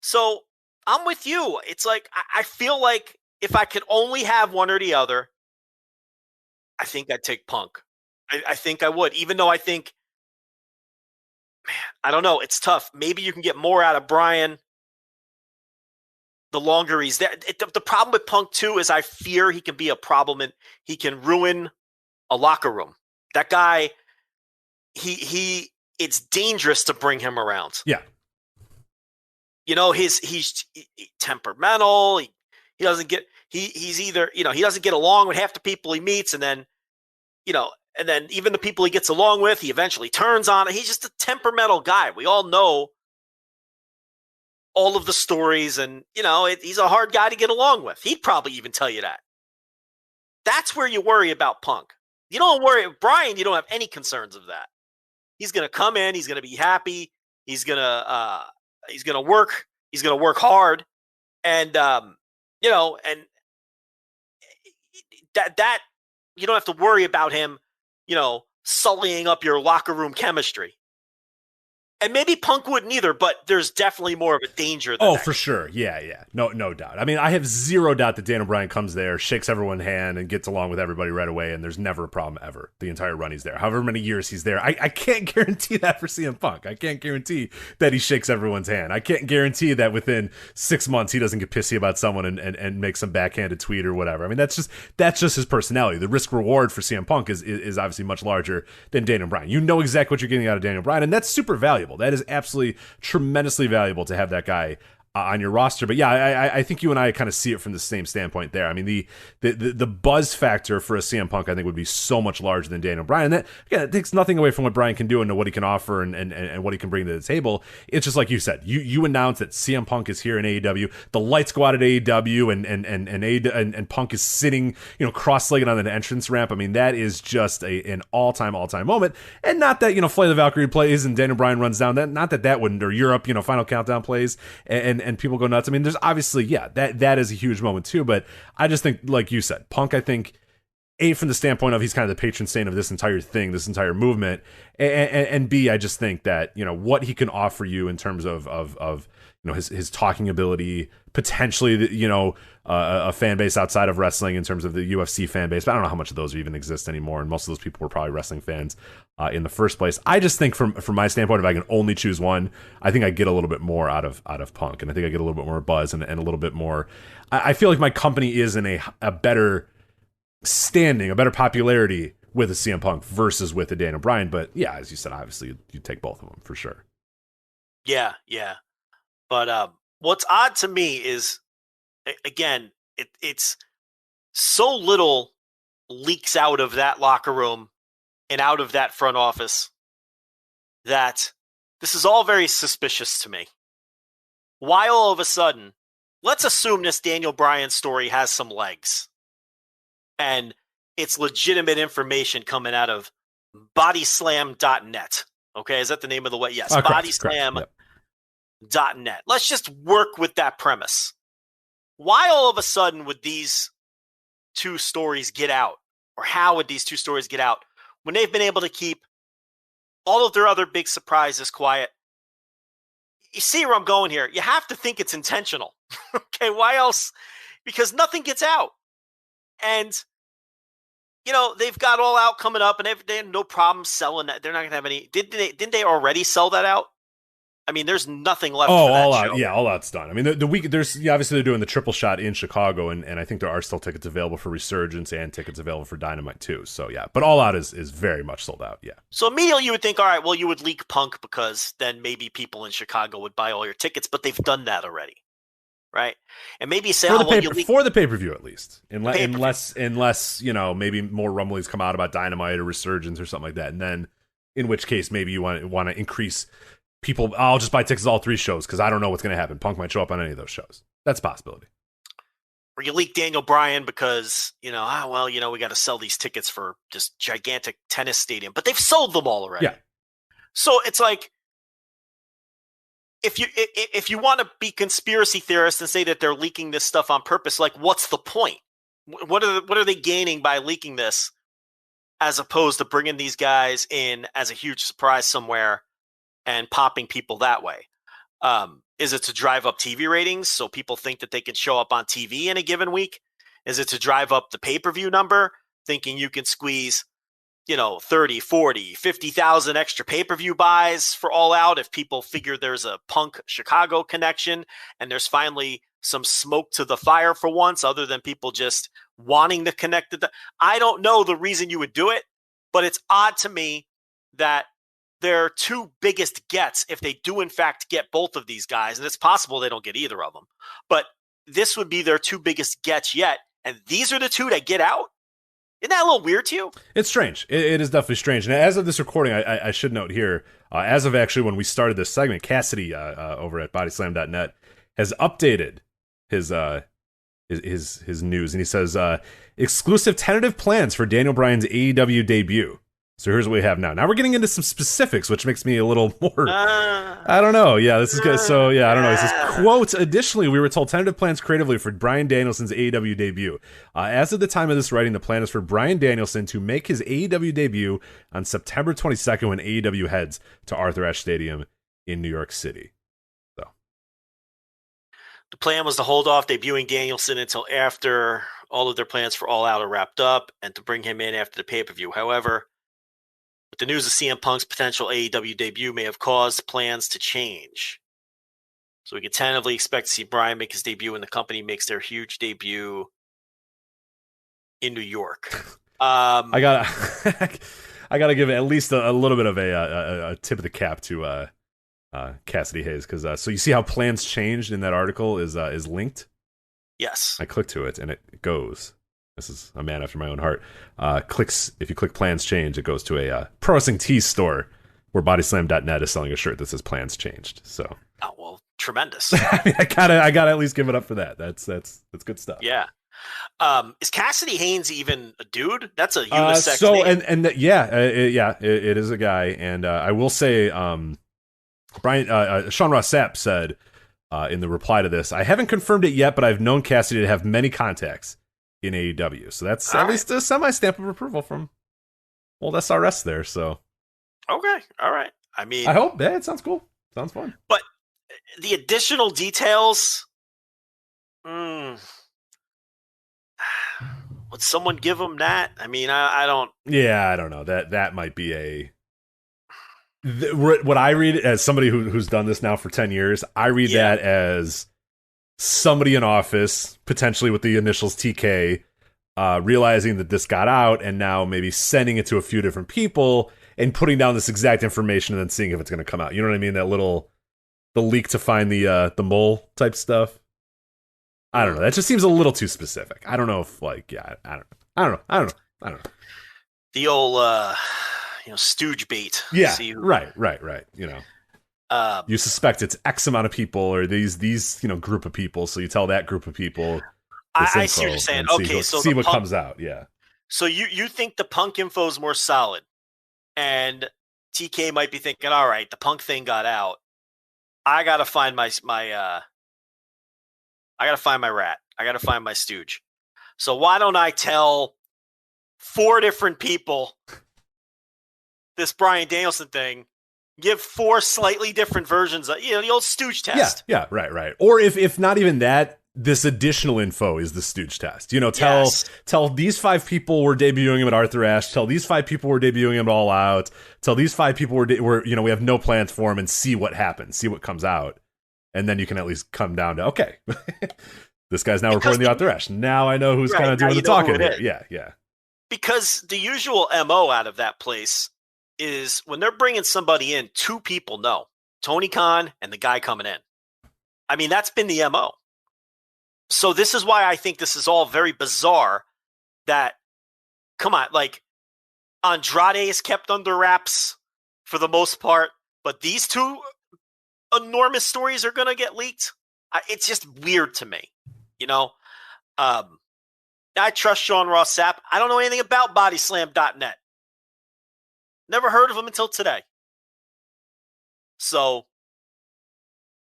So I'm with you. It's like, I feel like if I could only have one or the other, I think I'd take Punk. I think I would, even though I think, man, I don't know. It's tough. Maybe you can get more out of Bryan the longer he's there. The problem with Punk, too, is I fear he can be a problem and he can ruin a locker room. That guy, it's dangerous to bring him around. Yeah. You know, he's temperamental. He doesn't get, he's either, he doesn't get along with half the people he meets, and then, and then even the people he gets along with, he eventually turns on it. He's just a temperamental guy. We all know all of the stories, and, he's a hard guy to get along with. He'd probably even tell you that. That's where you worry about Punk. You don't worry. Bryan, you don't have any concerns of that. He's going to come in. He's going to be happy. He's going to work. He's going to work hard. And, and that you don't have to worry about him, sullying up your locker room chemistry. And maybe Punk wouldn't either, but there's definitely more of a danger than that. For sure. Yeah. No doubt. I mean, I have zero doubt that Daniel Bryan comes there, shakes everyone's hand, and gets along with everybody right away, and there's never a problem ever. The entire run he's there. However many years he's there. I can't guarantee that for CM Punk. I can't guarantee that he shakes everyone's hand. I can't guarantee that within 6 months he doesn't get pissy about someone and make some backhanded tweet or whatever. I mean, that's just his personality. The risk reward for CM Punk is obviously much larger than Daniel Bryan. You know exactly what you're getting out of Daniel Bryan, and that's super valuable. That is absolutely tremendously valuable to have that guy on your roster. But yeah, I think you and I kind of see it from the same standpoint there. I mean, the buzz factor for a CM Punk, I think, would be so much larger than Daniel Bryan. And that, again, it takes nothing away from what Bryan can do and what he can offer and what he can bring to the table. It's just like you said, you announce that CM Punk is here in AEW. The lights go out at AEW and Punk is sitting, cross-legged on the entrance ramp. I mean, that is just an all-time moment. And not that, Flight of the Valkyrie plays and Daniel Bryan runs down. Not that wouldn't, or Europe, Final Countdown plays and people go nuts. I mean, there's obviously, that is a huge moment too, but I just think, like you said, Punk, I think, A, from the standpoint of he's kind of the patron saint of this entire thing, this entire movement, and B, I just think that, what he can offer you in terms of his talking ability, potentially, a fan base outside of wrestling in terms of the UFC fan base, but I don't know how much of those even exist anymore, and most of those people were probably wrestling fans in the first place. I just think from my standpoint, if I can only choose one, I think I get a little bit more out of Punk, and I think I get a little bit more buzz and a little bit more. I feel like my company is in a better standing, a better popularity with a CM Punk versus with a Daniel Bryan. But yeah, as you said, obviously you take both of them for sure. Yeah. But what's odd to me is, again, it's so little leaks out of that locker room and out of that front office that this is all very suspicious to me. Why all of a sudden, let's assume this Daniel Bryan story has some legs and it's legitimate information coming out of bodyslam.net. Okay, is that the name of the way? Yes, bodyslam.net. Yep. Let's just work with that premise. Why all of a sudden would these two stories get out? Or how would these two stories get out when they've been able to keep all of their other big surprises quiet? You see where I'm going here. You have to think it's intentional. Okay, why else? Because nothing gets out. And, they've got All Out coming up, and they have no problem selling that. They're not going to have any. Didn't they already sell that out? I mean, there's nothing left. Oh, for that All show. Out, yeah, All Out's done. I mean, the week obviously they're doing the triple shot in Chicago, and I think there are still tickets available for Resurgence and tickets available for Dynamite too. So yeah, but All Out is very much sold out. Yeah. So immediately you would think, all right, well, you would leak Punk because then maybe people in Chicago would buy all your tickets, but they've done that already, right? And maybe you say, for the pay-per-view at least, unless maybe more rumblings come out about Dynamite or Resurgence or something like that, and then in which case maybe you want to increase. People, I'll just buy tickets to all 3 shows because I don't know what's going to happen. Punk might show up on any of those shows. That's a possibility. Or you leak Daniel Bryan because, we got to sell these tickets for this gigantic tennis stadium. But they've sold them all already. Yeah. So it's like, if you want to be conspiracy theorists and say that they're leaking this stuff on purpose, like, what's the point? What are they gaining by leaking this as opposed to bringing these guys in as a huge surprise somewhere and popping people that way? Is it to drive up TV ratings so people think that they can show up on TV in a given week? Is it to drive up the pay-per-view number, thinking you can squeeze, 30, 40, 50,000 extra pay-per-view buys for All Out if people figure there's a Punk Chicago connection and there's finally some smoke to the fire for once, other than people just wanting to connect to I don't know the reason you would do it, but it's odd to me that their 2 biggest gets, if they do in fact get both of these guys, and it's possible they don't get either of them, but this would be their 2 biggest gets yet, and these are the 2 that get out? Isn't that a little weird to you? It's strange. It is definitely strange. And as of this recording, I should note here, as of actually when we started this segment, Cassidy over at bodyslam.net has updated his news, and he says, exclusive tentative plans for Daniel Bryan's AEW debut. So here's what we have now. Now we're getting into some specifics, which makes me a little more, I don't know. Yeah, this is good. So yeah, I don't know. It says, quote, additionally, we were told tentative plans creatively for Bryan Danielson's AEW debut. As of the time of this writing, the plan is for Bryan Danielson to make his AEW debut on September 22nd when AEW heads to Arthur Ashe Stadium in New York City. So the plan was to hold off debuting Danielson until after all of their plans for All Out are wrapped up and to bring him in after the pay-per-view. However, but the news of CM Punk's potential AEW debut may have caused plans to change. So we can tentatively expect to see Bryan make his debut when the company makes their huge debut in New York. I gotta give at least a little bit of a tip of the cap to Cassidy Hayes, because so you see how plans changed in that article is linked. Yes, I click to it and it goes. This is a man after my own heart. If you click plans change, it goes to a Pro Wrestling Tees store where bodyslam.net is selling a shirt that says plans changed. So, oh well, tremendous. I mean, I gotta at least give it up for that. That's good stuff. Yeah. Is Cassidy Haynes even a dude? That's a unisex name. It is a guy. And I will say, Sean Ross Sapp said in the reply to this, I haven't confirmed it yet, but I've known Cassidy to have many contacts in AEW. So that's at least a semi-stamp of approval from old SRS there. So okay, all right. I mean, I hope it sounds cool. Sounds fun. But the additional details, would someone give them that? I mean, I don't. Yeah, I don't know. That might be what I read as somebody who's done this now for 10 years. I read that as somebody in office, potentially with the initials TK, realizing that this got out and now maybe sending it to a few different people and putting down this exact information and then seeing if it's going to come out. You know what I mean? The leak to find the mole type stuff. I don't know. That just seems a little too specific. I don't know if I don't know. The old stooge bait. Yeah. Right. You know. You suspect it's X amount of people or these group of people, so you tell that group of people. I see what you're saying. Okay, so see what comes out. Yeah. So you think the Punk info is more solid, and TK might be thinking, all right, the Punk thing got out. I gotta find my rat. I gotta find my stooge. So why don't I tell 4 different people this Bryan Danielson thing? Give 4 slightly different versions of the old stooge test. Yeah, right. Or if not even that, this additional info is the Stooge test. Tell these 5 people we're debuting him at Arthur Ashe. Tell these 5 people we're debuting him at All Out. Tell these 5 people we have no plans for him, and see what happens, see what comes out. And then you can at least come down to, okay, this guy's now reporting the Arthur Ashe. Now I know who's kind of doing the talking here. Yeah. Because the usual MO out of that place is when they're bringing somebody in, 2 people know. Tony Khan and the guy coming in. I mean, that's been the MO. So this is why I think this is all very bizarre that, come on, like Andrade is kept under wraps for the most part, but these 2 enormous stories are going to get leaked. It's just weird to me, I trust Sean Ross Sapp. I don't know anything about bodyslam.net. Never heard of him until today. So,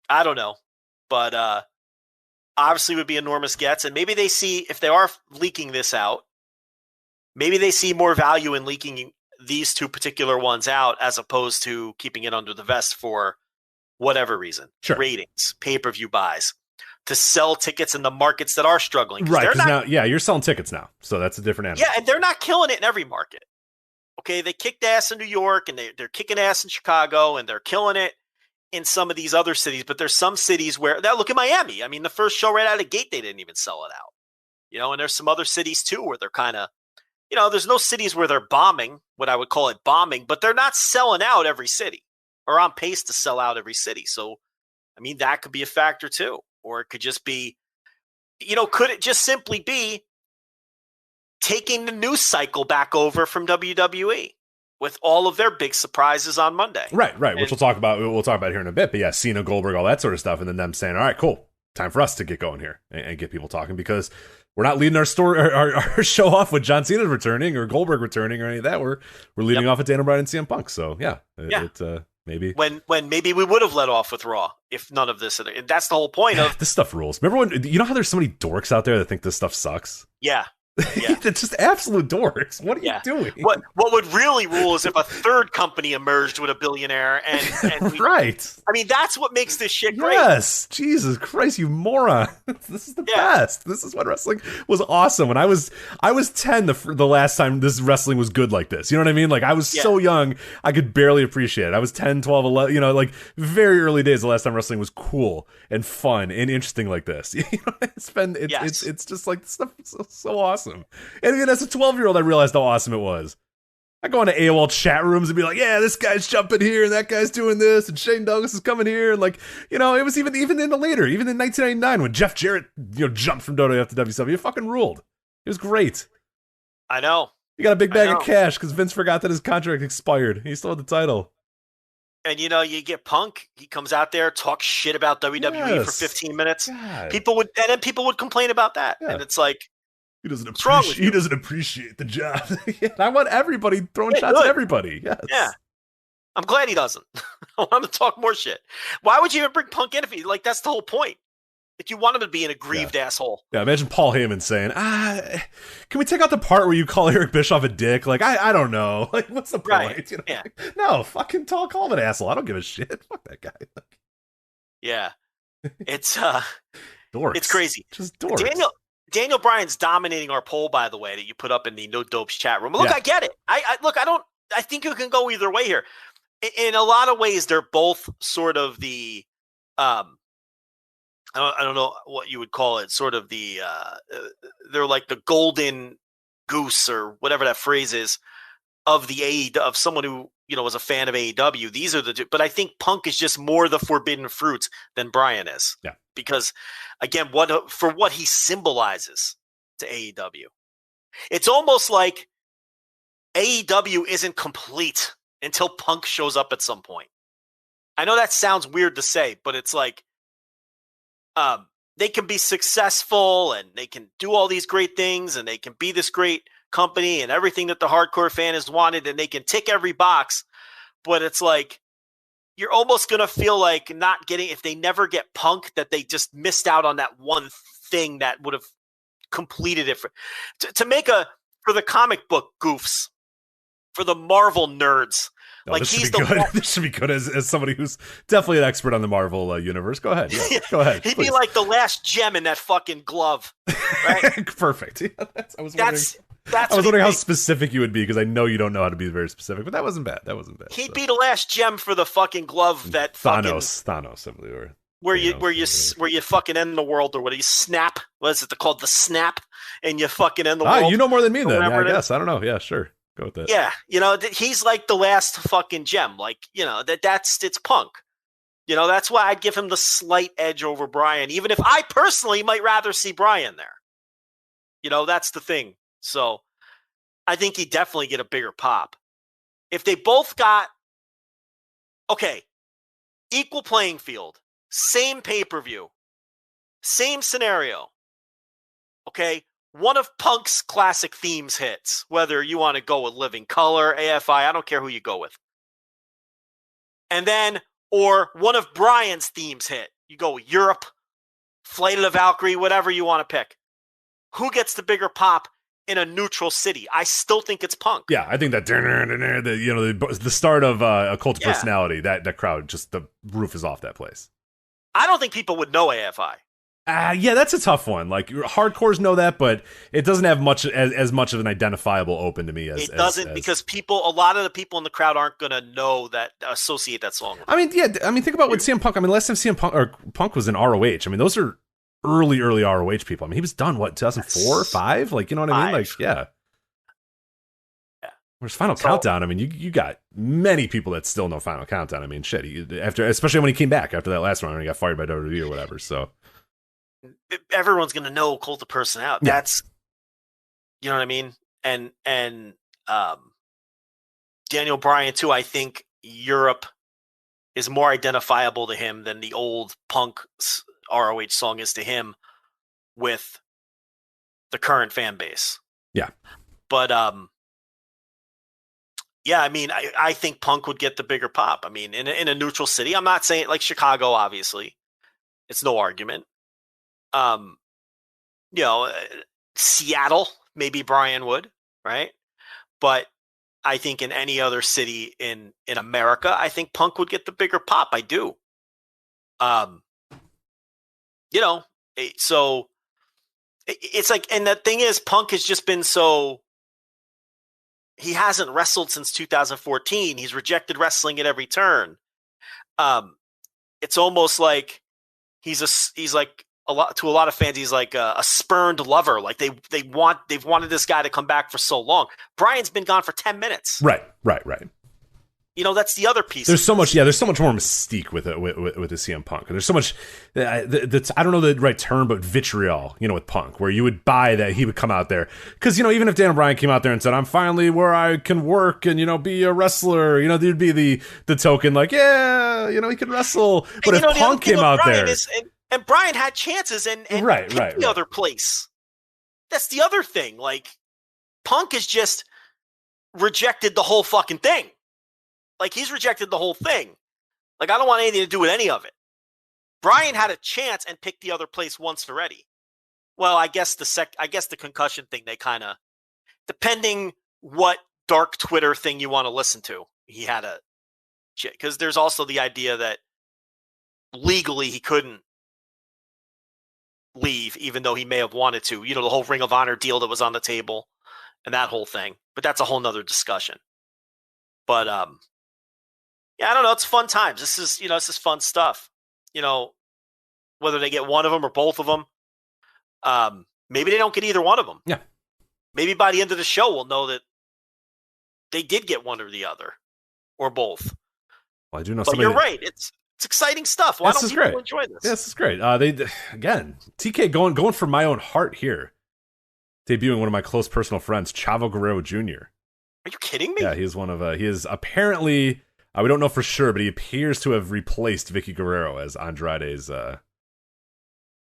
I don't know. But obviously would be enormous gets. And maybe they see, if they are leaking this out, maybe they see more value in leaking these 2 particular ones out as opposed to keeping it under the vest for whatever reason. Sure. Ratings, pay-per-view buys, to sell tickets in the markets that are struggling. Right, because now, you're selling tickets now. So that's a different animal. Yeah, and they're not killing it in every market. Okay, they kicked ass in New York, and they're kicking ass in Chicago, and they're killing it in some of these other cities. But there's some cities where, now look at Miami. I mean, the first show right out of the gate, they didn't even sell it out. And there's some other cities too where they're kind of, there's no cities where they're bombing, what I would call it bombing, but they're not selling out every city or on pace to sell out every city. So, I mean, that could be a factor too. Or it could just be, could it just simply be taking the news cycle back over from WWE with all of their big surprises on Monday? Right. Which we'll talk about here in a bit. But yeah, Cena, Goldberg, all that sort of stuff. And then them saying, all right, cool. Time for us to get going here and get people talking, because we're not leading our show off with John Cena returning or Goldberg returning or any of that. We're leading off with Daniel Bryan and CM Punk. So maybe when maybe we would have led off with Raw if none of this. And that's the whole point of this stuff rules. Remember when how there's so many dorks out there that think this stuff sucks? Yeah. It's just absolute dorks. What are you doing? What would really rule is if a third company emerged with a billionaire and right. I mean, that's what makes this shit great. Yes. Jesus Christ, you moron. This is the best. This is what wrestling was awesome. When I was 10 the last time this wrestling was good like this. You know what I mean? Like, I was so young, I could barely appreciate it. I was 10, 12, 11, like very early days the last time wrestling was cool and fun and interesting like this. It's just like this stuff is so awesome. And even as a 12-year-old, I realized how awesome it was. I go into AOL chat rooms and be like, yeah, this guy's jumping here and that guy's doing this and Shane Douglas is coming here. And like, it was even in the later, even in 1999 when Jeff Jarrett, jumped from WWF to WCW, it fucking ruled. It was great. I know. He got a big bag of cash because Vince forgot that his contract expired. He still had the title. And, you get Punk. He comes out there, talks shit about WWE for 15 minutes. God. People would complain about that. Yeah. And it's like, he doesn't appreciate the job. I want everybody throwing shots at everybody. Yes. Yeah. I'm glad he doesn't. I want him to talk more shit. Why would you even bring Punk in if that's the whole point? Like, you want him to be an aggrieved asshole. Yeah, imagine Paul Heyman saying, can we take out the part where you call Eric Bischoff a dick? Like, I don't know. Like, what's the point? Right. Yeah. Like, no, fucking call him an asshole. I don't give a shit. Fuck that guy. Yeah. It's dorks. It's crazy. Just dorks. Daniel Bryan's dominating our poll, by the way, that you put up in the No Dopes chat room. Look, I get it. I think you can go either way here. In a lot of ways, they're both sort of the, I don't know what you would call it, sort of the, they're like the golden goose or whatever that phrase is of the AEW, of someone who, was a fan of AEW. These are the two, but I think Punk is just more the forbidden fruit than Bryan is. Yeah. Because again, for what he symbolizes to AEW, it's almost like AEW isn't complete until Punk shows up at some point. I know that sounds weird to say, but it's like, they can be successful and they can do all these great things and they can be this great company and everything that the hardcore fan has wanted and they can tick every box. But it's like, you're almost going to feel like not getting, if they never get Punk, that they just missed out on that one thing that would have completed it for the comic book goofs, for the Marvel nerds. No, like he's the good. This should be good as somebody who's definitely an expert on the Marvel universe. Go ahead. Yeah, go ahead. He'd be like the last gem in that fucking glove. Right? Perfect. Yeah, I was wondering how specific you would be because I know you don't know how to be very specific, but that wasn't bad. He'd be the last gem for the fucking glove that Thanos simply where you fucking end the world or what you snap. What is it called? The snap, and you fucking end the world. You know more than me then. Yeah, I guess. I don't know. Yeah, sure. Go with that. Yeah, he's like the last fucking gem. Like, it's Punk. That's why I'd give him the slight edge over Bryan, even if I personally might rather see Bryan there. That's the thing. So I think he'd definitely get a bigger pop. If they both got, equal playing field, same pay-per-view, same scenario, one of Punk's classic themes hits, whether you want to go with Living Color, AFI, I don't care who you go with. And then, or one of Bryan's themes hit. You go with Europe, Flight of the Valkyrie, whatever you want to pick. Who gets the bigger pop in a neutral city? I still think it's Punk. Yeah, I think that the start of a Cult of Personality, that crowd, just the roof is off that place. I don't think people would know AFI. Yeah, that's a tough one. Like hardcores know that, but it doesn't have much as much of an identifiable open to me as it doesn't because a lot of the people in the crowd aren't going to know that, associate that song. Think about what CM Punk. Last time CM Punk was in ROH. Those are early ROH people. He was done 2004 or 5. Like, you know what I mean? Like, yeah. Whereas Final Countdown, you got many people that still know Final Countdown. Especially when he came back after that last round and he got fired by WWE or whatever. So everyone's gonna know Cult of Personality. Yeah. That's, you know what I mean? And Daniel Bryan too. I think Europe is more identifiable to him than the old Punk ROH song is to him with the current fan base. Yeah, but I think Punk would get the bigger pop. In a neutral city. I'm not saying like Chicago. Obviously, it's no argument. Seattle, maybe Bryan would, right? But I think in any other city in America, I think Punk would get the bigger pop. I do. So it's like, and the thing is, Punk has just been he hasn't wrestled since 2014. He's rejected wrestling at every turn. It's almost like he's like a lot of fans. He's like a spurned lover. Like they've wanted this guy to come back for so long. Bryan's been gone for 10 minutes. Right. That's the other piece. There's so much more mystique with the CM Punk. There's so much, I don't know the right term, but vitriol, with Punk, where you would buy that he would come out there. Because, even if Daniel Bryan came out there and said, I'm finally where I can work and, be a wrestler, there'd be the token like, yeah, he could wrestle. But if Punk came out there. And Bryan had chances and right. the other place. That's the other thing. Like, Punk has just rejected the whole fucking thing. Like, he's rejected the whole thing. Like, I don't want anything to do with any of it. Bryan had a chance and picked the other place once already. Well, I guess the concussion thing, they kind of, depending what dark Twitter thing you want to listen to, he had a shit. Because there's also the idea that legally he couldn't leave, even though he may have wanted to. The whole Ring of Honor deal that was on the table and that whole thing. But that's a whole nother discussion. But, I don't know. It's fun times. This is fun stuff. Whether they get one of them or both of them. Maybe they don't get either one of them. Yeah. Maybe by the end of the show, we'll know that they did get one or the other or both. Well, I do know. But you're right. It's exciting stuff. Why don't people enjoy this? Yeah, this is great. TK going for my own heart here. Debuting one of my close personal friends, Chavo Guerrero Jr. Are you kidding me? Yeah, he is apparently. We don't know for sure, but he appears to have replaced Vicky Guerrero as Andrade's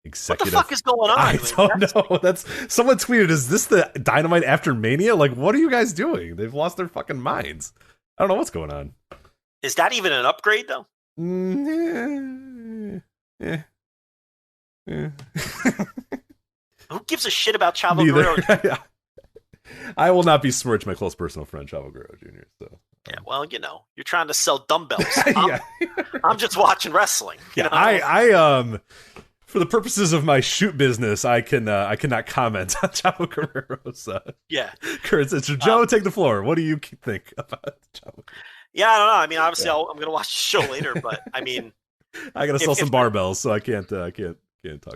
executive. What the fuck is going on? I don't know. That's someone tweeted, "Is this the Dynamite after Mania? Like, what are you guys doing? They've lost their fucking minds." I don't know what's going on. Is that even an upgrade though? Yeah. Who gives a shit about Chavo Guerrero? I will not besmirch my close personal friend Chavo Guerrero Jr. So yeah, well, you're trying to sell dumbbells. Yeah. I'm just watching wrestling. Yeah, I for the purposes of my shoot business, I cannot comment on Chavo Guerrero's. Current. So Joe, take the floor. What do you think about Chavo? Yeah, I don't know. I mean, obviously, I'm going to watch the show later, but I mean, I got to sell some barbells, so I can't talk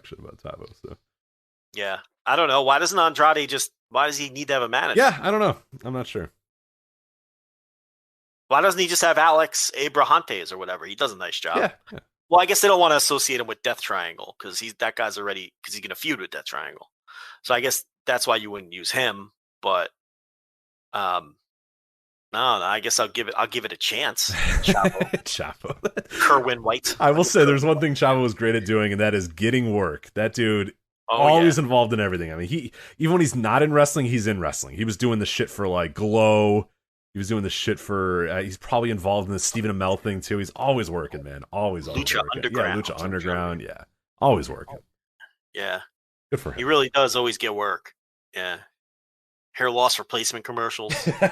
shit about Chavo. So yeah, I don't know. Why doesn't Andrade why does he need to have a manager? Yeah, I don't know. I'm not sure. Why doesn't he just have Alex Abrahantes or whatever? He does a nice job. Yeah. Well, I guess they don't want to associate him with Death Triangle because he's going to feud with Death Triangle. So I guess that's why you wouldn't use him. But no, I guess I'll give it a chance. Chavo. Kerwin White. I will say there's one thing Chavo was great at doing, and that is getting work. That dude always involved in everything. I mean, even when he's not in wrestling, he's in wrestling. He was doing the shit for like Glow. He was doing the shit for. He's probably involved in the Stephen Amell thing too. He's always working, man. Always Lucha working. Underground. Yeah, Lucha Underground. Yeah, always working. Yeah, good for him. He really does always get work. Yeah, hair loss replacement commercials. Right.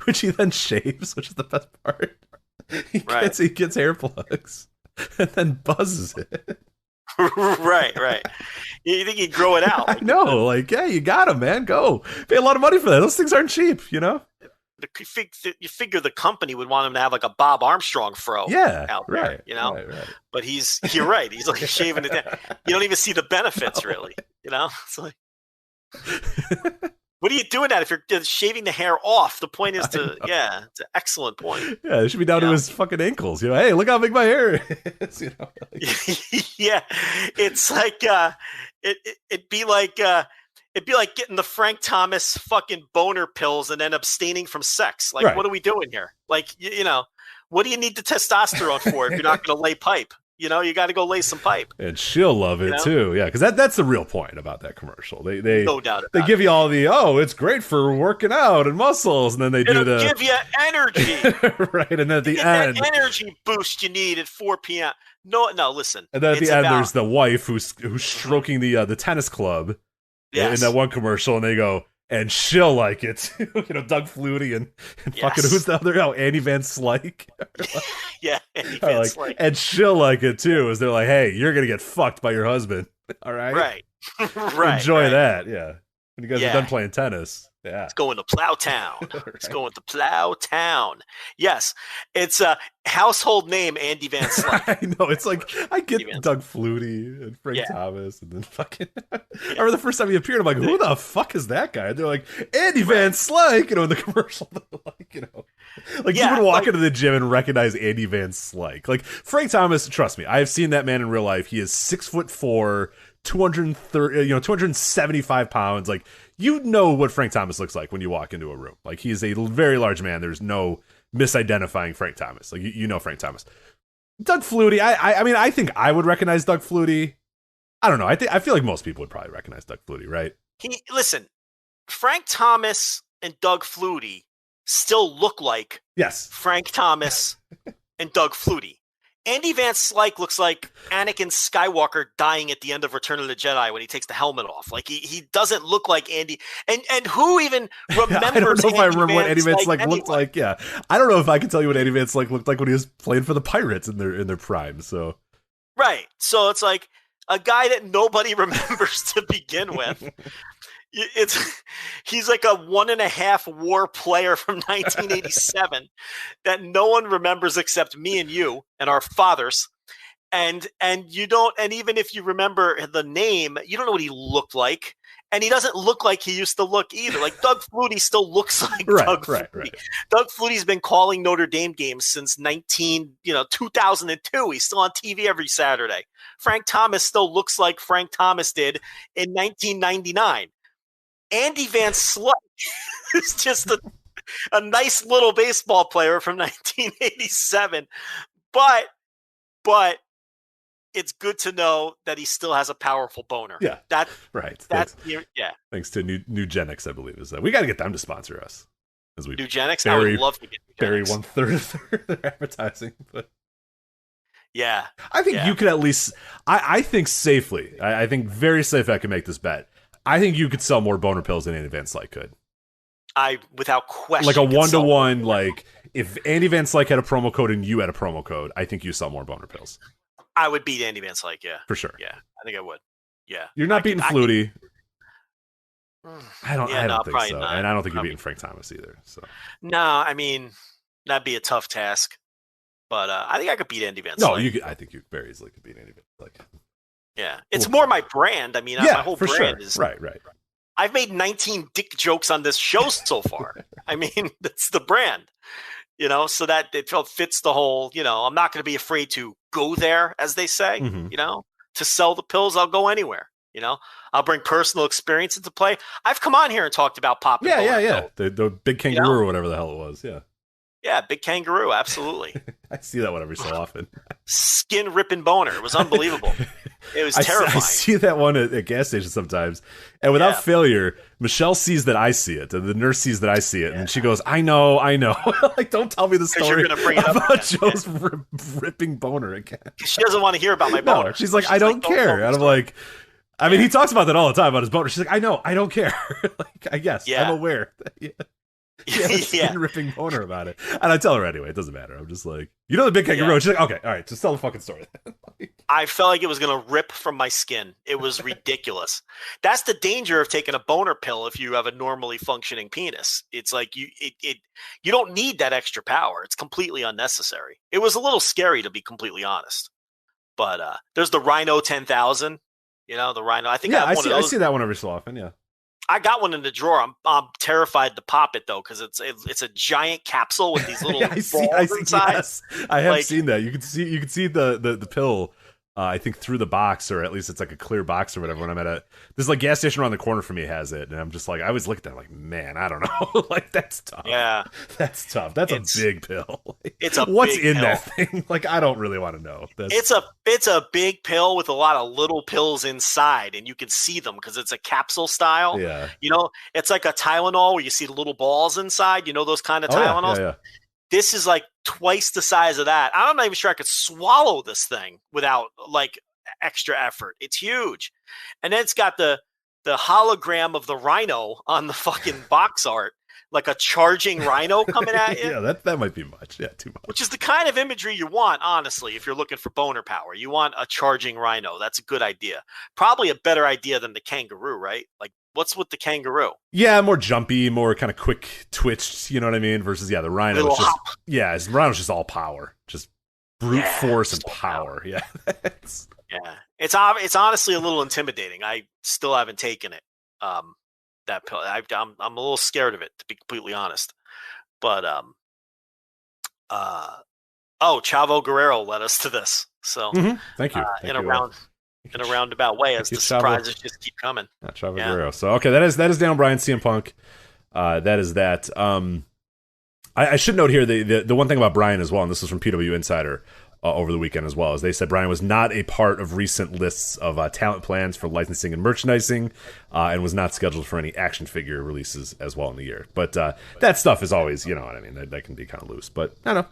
Which he then shaves, which is the best part. He gets hair plugs and then buzzes it. right. You think he'd grow it out? I know, like, yeah, you got him, man. Go pay a lot of money for that. Those things aren't cheap, you know. You figure the company would want him to have like a Bob Armstrong fro, out there, right, you know. Right. But you're right. He's like shaving it down. You don't even see the benefits, really. You know, it's like, what are you doing that if you're shaving the hair off? The point is it's an excellent point. Yeah, it should be down to his fucking ankles. You know, hey, look how big my hair is. You know, yeah, it's like it'd be like getting the Frank Thomas fucking boner pills and then abstaining from sex. Like, What are we doing here? Like, you know, what do you need the testosterone for if you're not going to lay pipe? You know, you got to go lay some pipe. And she'll love it too. Yeah, because that's the real point about that commercial. They no doubt they give you all the it's great for working out and muscles, and then It'll give you energy, right? And then at the end, that energy boost you need at 4 p.m. No, listen. And then at the end, there's the wife who's stroking the tennis club in that one commercial, and they go, and she'll like it. You know, Doug Flutie and fucking who's the other? Andy Van Slyke. Yeah, Andy Van Slyke. And she'll like it too. Is they're like, hey, you're gonna get fucked by your husband. All right, right. Enjoy that. Yeah, when you guys are done playing tennis. Yeah, it's going to Plowtown. Right. It's going to Plowtown. Yes, it's a household name, Andy Van Slyke. I know. It's like I get Doug Flutie and Frank Thomas, and then fucking. I remember the first time he appeared, I'm like, who the fuck is that guy? And they're like, Andy Van Slyke. You know, in the commercial, like, you know, like you would walk into the gym and recognize Andy Van Slyke. Like Frank Thomas, trust me, I have seen that man in real life. He is 6'4", 275 pounds. Like, you know what Frank Thomas looks like when you walk into a room. Like, he's a very large man. There's no misidentifying Frank Thomas. Like, you know Frank Thomas. Doug Flutie, I mean, I think I would recognize Doug Flutie. I don't know. I feel like most people would probably recognize Doug Flutie, right? Listen, Frank Thomas and Doug Flutie still look like Frank Thomas and Doug Flutie. Andy Van Slyke looks like Anakin Skywalker dying at the end of Return of the Jedi when he takes the helmet off. Like, he doesn't look like Andy. And who even remembers? I don't know if I remember what Andy Van Slyke looked like. Yeah, I don't know if I can tell you what Andy Van Slyke looked like when he was playing for the Pirates in their prime. So right. So it's like a guy that nobody remembers to begin with. He's like a 1.5 war player from 1987 that no one remembers except me and you and our fathers. And you don't, and even if you remember the name, you don't know what he looked like. And he doesn't look like he used to look either. Like, Doug Flutie still looks like Doug Flutie. Right. Doug Flutie's been calling Notre Dame games since 2002. He's still on TV every Saturday. Frank Thomas still looks like Frank Thomas did in 1999. Andy Van Slyke is just a nice little baseball player from 1987. But it's good to know that he still has a powerful boner. Yeah. That's Thanks to Nugenics, I believe, is that we got to get them to sponsor us. As we Nugenics? I would love to get Nugenics. Bury 1/3 of their advertising. But yeah. I think you could at least, I think safely, I think very safe I can make this bet. I think you could sell more boner pills than Andy Van Slyke could. Without question, like a 1-to-1. Like if Andy Van Slyke had a promo code and you had a promo code, I think you sell more boner pills. I would beat Andy Van Slyke, yeah, for sure. Yeah, I think I would. Yeah, you're not beating Flutie. I don't think so, not. And I don't think you're beating Frank Thomas either. So no, I mean that'd be a tough task, but I think I could beat Andy Van Slyke. No, you could. I think you very easily could beat Andy Van Slyke. Yeah, it's more my brand. I mean, my whole brand is right. I've made 19 dick jokes on this show so far. I mean, that's the brand, so that it fits the whole, I'm not going to be afraid to go there, as they say, to sell the pills. I'll go anywhere, I'll bring personal experience into play. I've come on here and talked about popping. Yeah. The big kangaroo or whatever the hell it was. Yeah. Yeah, big kangaroo, absolutely. I see that one every so often. Skin ripping boner. It was unbelievable. It was terrifying. I see that one at gas stations sometimes. And without failure, Michelle sees that I see it. And the nurse sees that I see it. And she goes, I know. Like, don't tell me the story you're gonna bring it up about Joe's ripping boner again. She doesn't want to hear about my boner. No, she's like, I don't care. And I'm like, I mean, he talks about that all the time about his boner. She's like, I know. I don't care. Like, I guess. Yeah. I'm aware. Yeah, ripping boner about it, and I tell her anyway. It doesn't matter. I'm just like, the big kangaroo. She's like, okay, all right, just tell the fucking story. I felt like it was gonna rip from my skin. It was ridiculous. That's the danger of taking a boner pill if you have a normally functioning penis. It's like you don't need that extra power. It's completely unnecessary. It was a little scary, to be completely honest. But there's the Rhino 10,000. The Rhino. I think I see that one every so often. Yeah. I got one in the drawer. I'm terrified to pop it though, because it's a giant capsule with these little balls inside. Yes, I have seen that. You can see the pill. I think through the box, or at least it's like a clear box or whatever. When I'm at this like gas station around the corner from me has it, and I'm just like, I always look at that like, man, I don't know, like that's tough. Yeah, that's tough. That's a big pill. What's in pill. That thing? Like, I don't really want to know. It's a big pill with a lot of little pills inside, and you can see them because it's a capsule style. Yeah, it's like a Tylenol where you see the little balls inside. Those kind of Tylenols. Yeah. This is like twice the size of that. I'm not even sure I could swallow this thing without like extra effort. It's huge. And then it's got the hologram of the rhino on the fucking box art, like a charging rhino coming at you. Yeah, that might be much. Yeah, too much. Which is the kind of imagery you want, honestly, if you're looking for boner power. You want a charging rhino. That's a good idea. Probably a better idea than the kangaroo, right? Like, what's with the kangaroo? Yeah, more jumpy, more kind of quick twitched, you know what I mean? Versus, the rhino is just, the rhino's just all power. Just brute force and power. Yeah. It's honestly a little intimidating. I still haven't taken it. That pill. I'm a little scared of it, to be completely honest. But Chavo Guerrero led us to this. So thank you. In a roundabout way, as the surprises just keep coming. Chavo Guerrero. So okay, that is Daniel Bryan, CM Punk. That is that. I should note here the one thing about Bryan as well, and this is from PW Insider over the weekend as well, is they said Bryan was not a part of recent lists of talent plans for licensing and merchandising, and was not scheduled for any action figure releases as well in the year. But that stuff is always, you know what I mean, that can be kind of loose. But I don't know.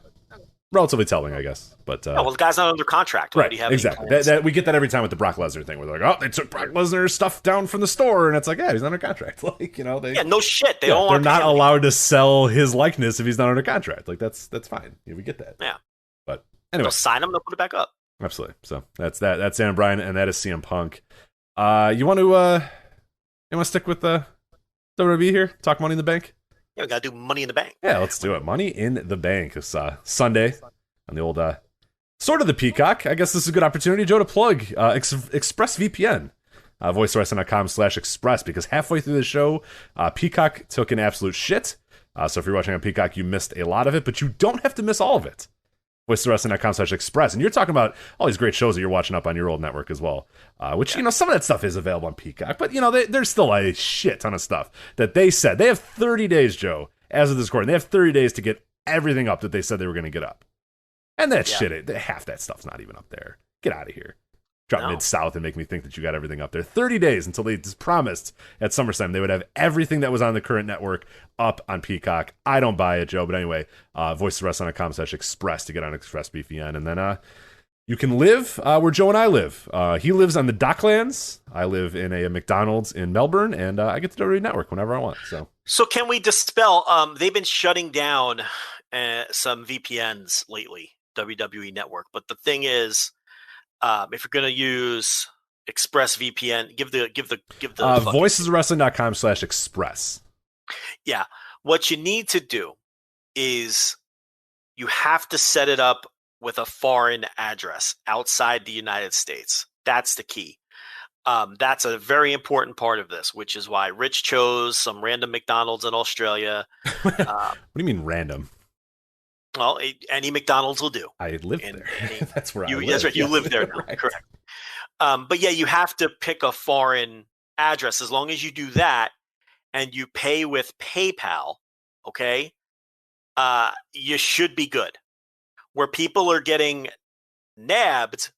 Relatively telling, I guess. But the guy's not under contract. Right, exactly. We get that every time with the Brock Lesnar thing, where they're like, oh, they took Brock Lesnar's stuff down from the store, and it's like, yeah, he's under contract. Like, no shit. They're not allowed to sell his likeness if he's not under contract. Like, that's fine. Yeah, we get that. Yeah. But anyway, they'll sign him, they'll put it back up. Absolutely. So that's that. That's Daniel Bryan, and that is CM Punk. You want to stick with the WWE here? Talk Money in the Bank. Yeah, we gotta do Money in the Bank. Yeah, let's do it. Money in the Bank. It's Sunday on the old sort of the Peacock. I guess this is a good opportunity, Joe, to plug ExpressVPN. VoiceOfWrestling.com/express, because halfway through the show, Peacock took an absolute shit. So if you're watching on Peacock, you missed a lot of it, but you don't have to miss all of it. VoiceOfWrestling.com/express. And you're talking about all these great shows that you're watching up on your old network as well. Which, some of that stuff is available on Peacock, but, there's still a shit ton of stuff that they said. They have 30 days, Joe, as of this recording. They have 30 days to get everything up that they said they were going to get up. And that shit, half that stuff's not even up there. Get out of here. Drop Mid-South and make me think that you got everything up there. 30 days until they just promised at SummerSlam they would have everything that was on the current network up on Peacock. I don't buy it, Joe. But anyway, VoiceOfWrestling.com/express to get on ExpressVPN. And then You can live where Joe and I live. He lives on the Docklands. I live in a McDonald's in Melbourne, and I get the WWE Network whenever I want. So can we dispel? They've been shutting down some VPNs lately, WWE Network. But the thing is, if you're going to use ExpressVPN, give the voicesofwrestling.com/express. Yeah, what you need to do is you have to set it up with a foreign address outside the United States. That's the key. That's a very important part of this, which is why Rich chose some random McDonald's in Australia. What do you mean random? Well, any McDonald's will do. I live there. That's where I live. That's right. You live there now. Right. Correct. But yeah, you have to pick a foreign address. As long as you do that and you pay with PayPal, okay, you should be good. Where people are getting nabbed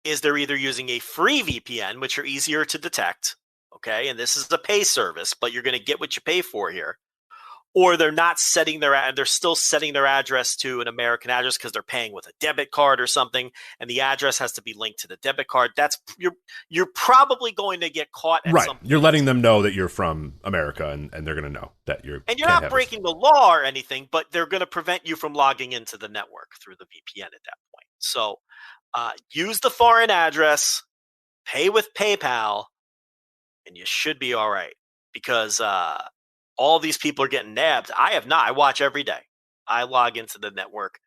is they're either using a free VPN, which are easier to detect, okay, and this is a pay service, but you're going to get what you pay for here, or they're not setting they're still setting their address to an American address because they're paying with a debit card or something, and the address has to be linked to the debit card. That's you're probably going to get caught at right. some point. You're letting them know that you're from America, and they're going to know that you're. And you're not breaking the law or anything, but they're going to prevent you from logging into the network through the VPN at that point. So use the foreign address, pay with PayPal, and you should be all right because. All these people are getting nabbed. I have not. I watch every day. I log into the network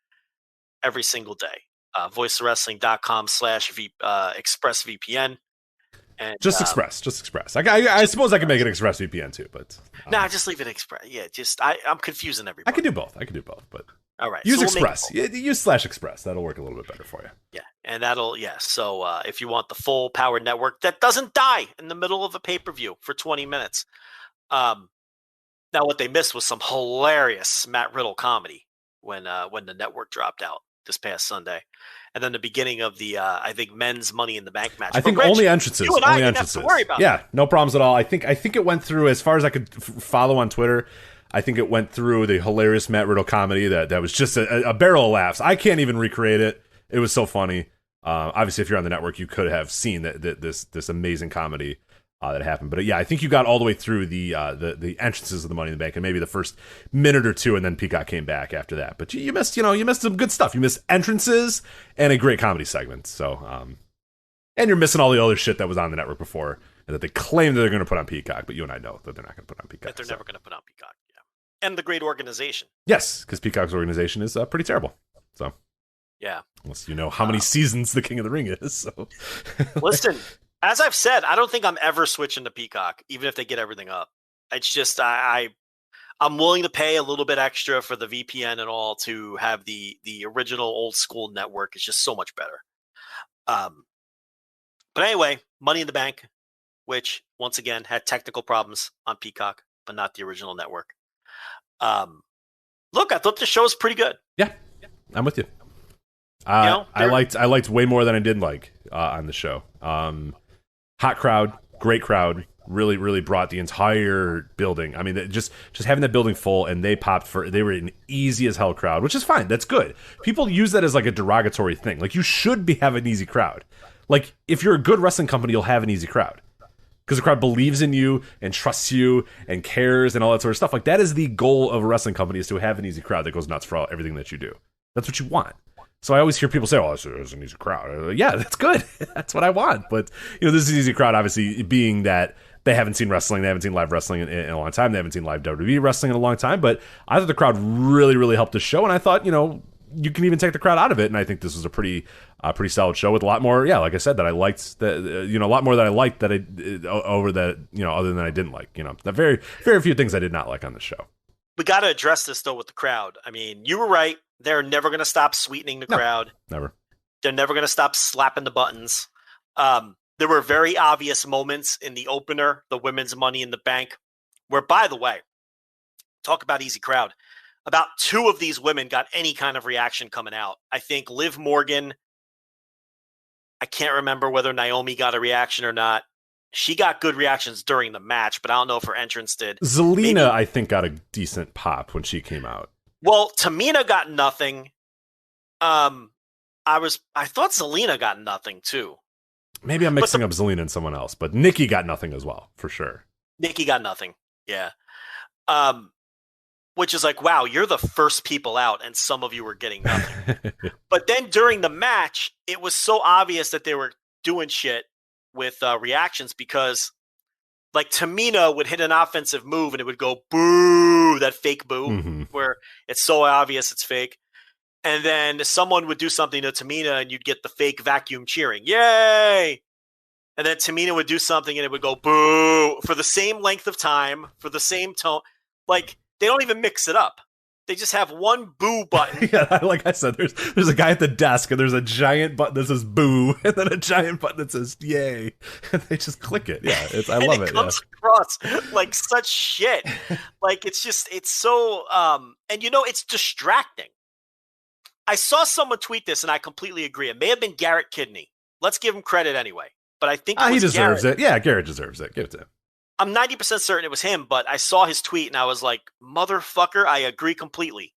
every single day. voicewrestling.com/expressvpn. And just Express. I suppose I can make it ExpressVPN too, but just leave it Express. Yeah, I'm confusing everybody. I can do both, but all right. Use Express. Use /Express. That'll work a little bit better for you. Yeah, and So if you want the full powered network that doesn't die in the middle of a pay-per-view for 20 minutes. Now, what they missed was some hilarious Matt Riddle comedy when the network dropped out this past Sunday, and then the beginning of the I think men's Money in the Bank match. I think only entrances. You and I didn't have to worry about. Yeah, no problems at all. I think it went through as far as I could follow on Twitter. I think it went through the hilarious Matt Riddle comedy that was just a barrel of laughs. I can't even recreate it. It was so funny. Obviously, if you're on the network, you could have seen this amazing comedy. That happened, but yeah, I think you got all the way through the entrances of the Money in the Bank, and maybe the first minute or two, and then Peacock came back after that. But you missed some good stuff. You missed entrances and a great comedy segment. So, and you're missing all the other shit that was on the network before, and that they claim that they're going to put on Peacock, but you and I know that they're not going to put on Peacock. That they're never going to put on Peacock. Yeah, and the great organization. Yes, because Peacock's organization is pretty terrible. So, yeah, unless you know how many seasons the King of the Ring is. So, listen. As I've said, I don't think I'm ever switching to Peacock, even if they get everything up. It's just I'm willing to pay a little bit extra for the VPN and all to have the original old school network. It's just so much better. But anyway, Money in the Bank, which once again had technical problems on Peacock, but not the original network. Look, I thought the show was pretty good. Yeah, I'm with you. I liked way more than I did like on the show. Hot crowd, great crowd, really brought the entire building. I mean, just having that building full, and they were an easy as hell crowd, which is fine. That's good. People use that as like a derogatory thing. Like, you should have an easy crowd. Like, if you're a good wrestling company, you'll have an easy crowd. Because the crowd believes in you and trusts you and cares and all that sort of stuff. Like, that is the goal of a wrestling company, is to have an easy crowd that goes nuts for everything that you do. That's what you want. So I always hear people say, "Oh, it's an easy crowd." Like, yeah, that's good. That's what I want. But this is an easy crowd, obviously, being that they haven't seen wrestling, they haven't seen live wrestling in a long time, they haven't seen live WWE wrestling in a long time. But I thought the crowd really helped the show, and I thought, you can even take the crowd out of it, and I think this was a pretty solid show with a lot more. Yeah, like I said, that I liked that. A lot more that I liked that over that. Other than I didn't like. The very few things I did not like on the show. We got to address this though with the crowd. I mean, you were right. They're never going to stop sweetening the crowd. Never. They're never going to stop slapping the buttons. There were very obvious moments in the opener, the women's Money in the Bank, where, by the way, talk about easy crowd. About 2 of these women got any kind of reaction coming out. I think Liv Morgan, I can't remember whether Naomi got a reaction or not. She got good reactions during the match, but I don't know if her entrance did. Zelina, I think, got a decent pop when she came out. Well, Tamina got nothing. I I thought Zelina got nothing too. Maybe I'm mixing up Zelina and someone else, but Nikki got nothing as well, for sure. Nikki got nothing. Yeah. Which is like, wow, you're the first people out and some of you were getting nothing. But then during the match, it was so obvious that they were doing shit with reactions because like Tamina would hit an offensive move and it would go boo, that fake boo, where it's so obvious it's fake. And then someone would do something to Tamina and you'd get the fake vacuum cheering. Yay! And then Tamina would do something and it would go boo for the same length of time, for the same tone. Like, they don't even mix it up. They just have one boo button. Yeah, like I said, there's a guy at the desk and there's a giant button that says boo and then a giant button that says yay. And they just click it. Yeah, I love it. It comes across like such shit. Like, it's so, and it's distracting. I saw someone tweet this and I completely agree. It may have been Garrett Kidney. Let's give him credit anyway. But I think he deserves it. Yeah, Garrett deserves it. Give it to him. I'm 90% certain it was him, but I saw his tweet and I was like, motherfucker, I agree completely.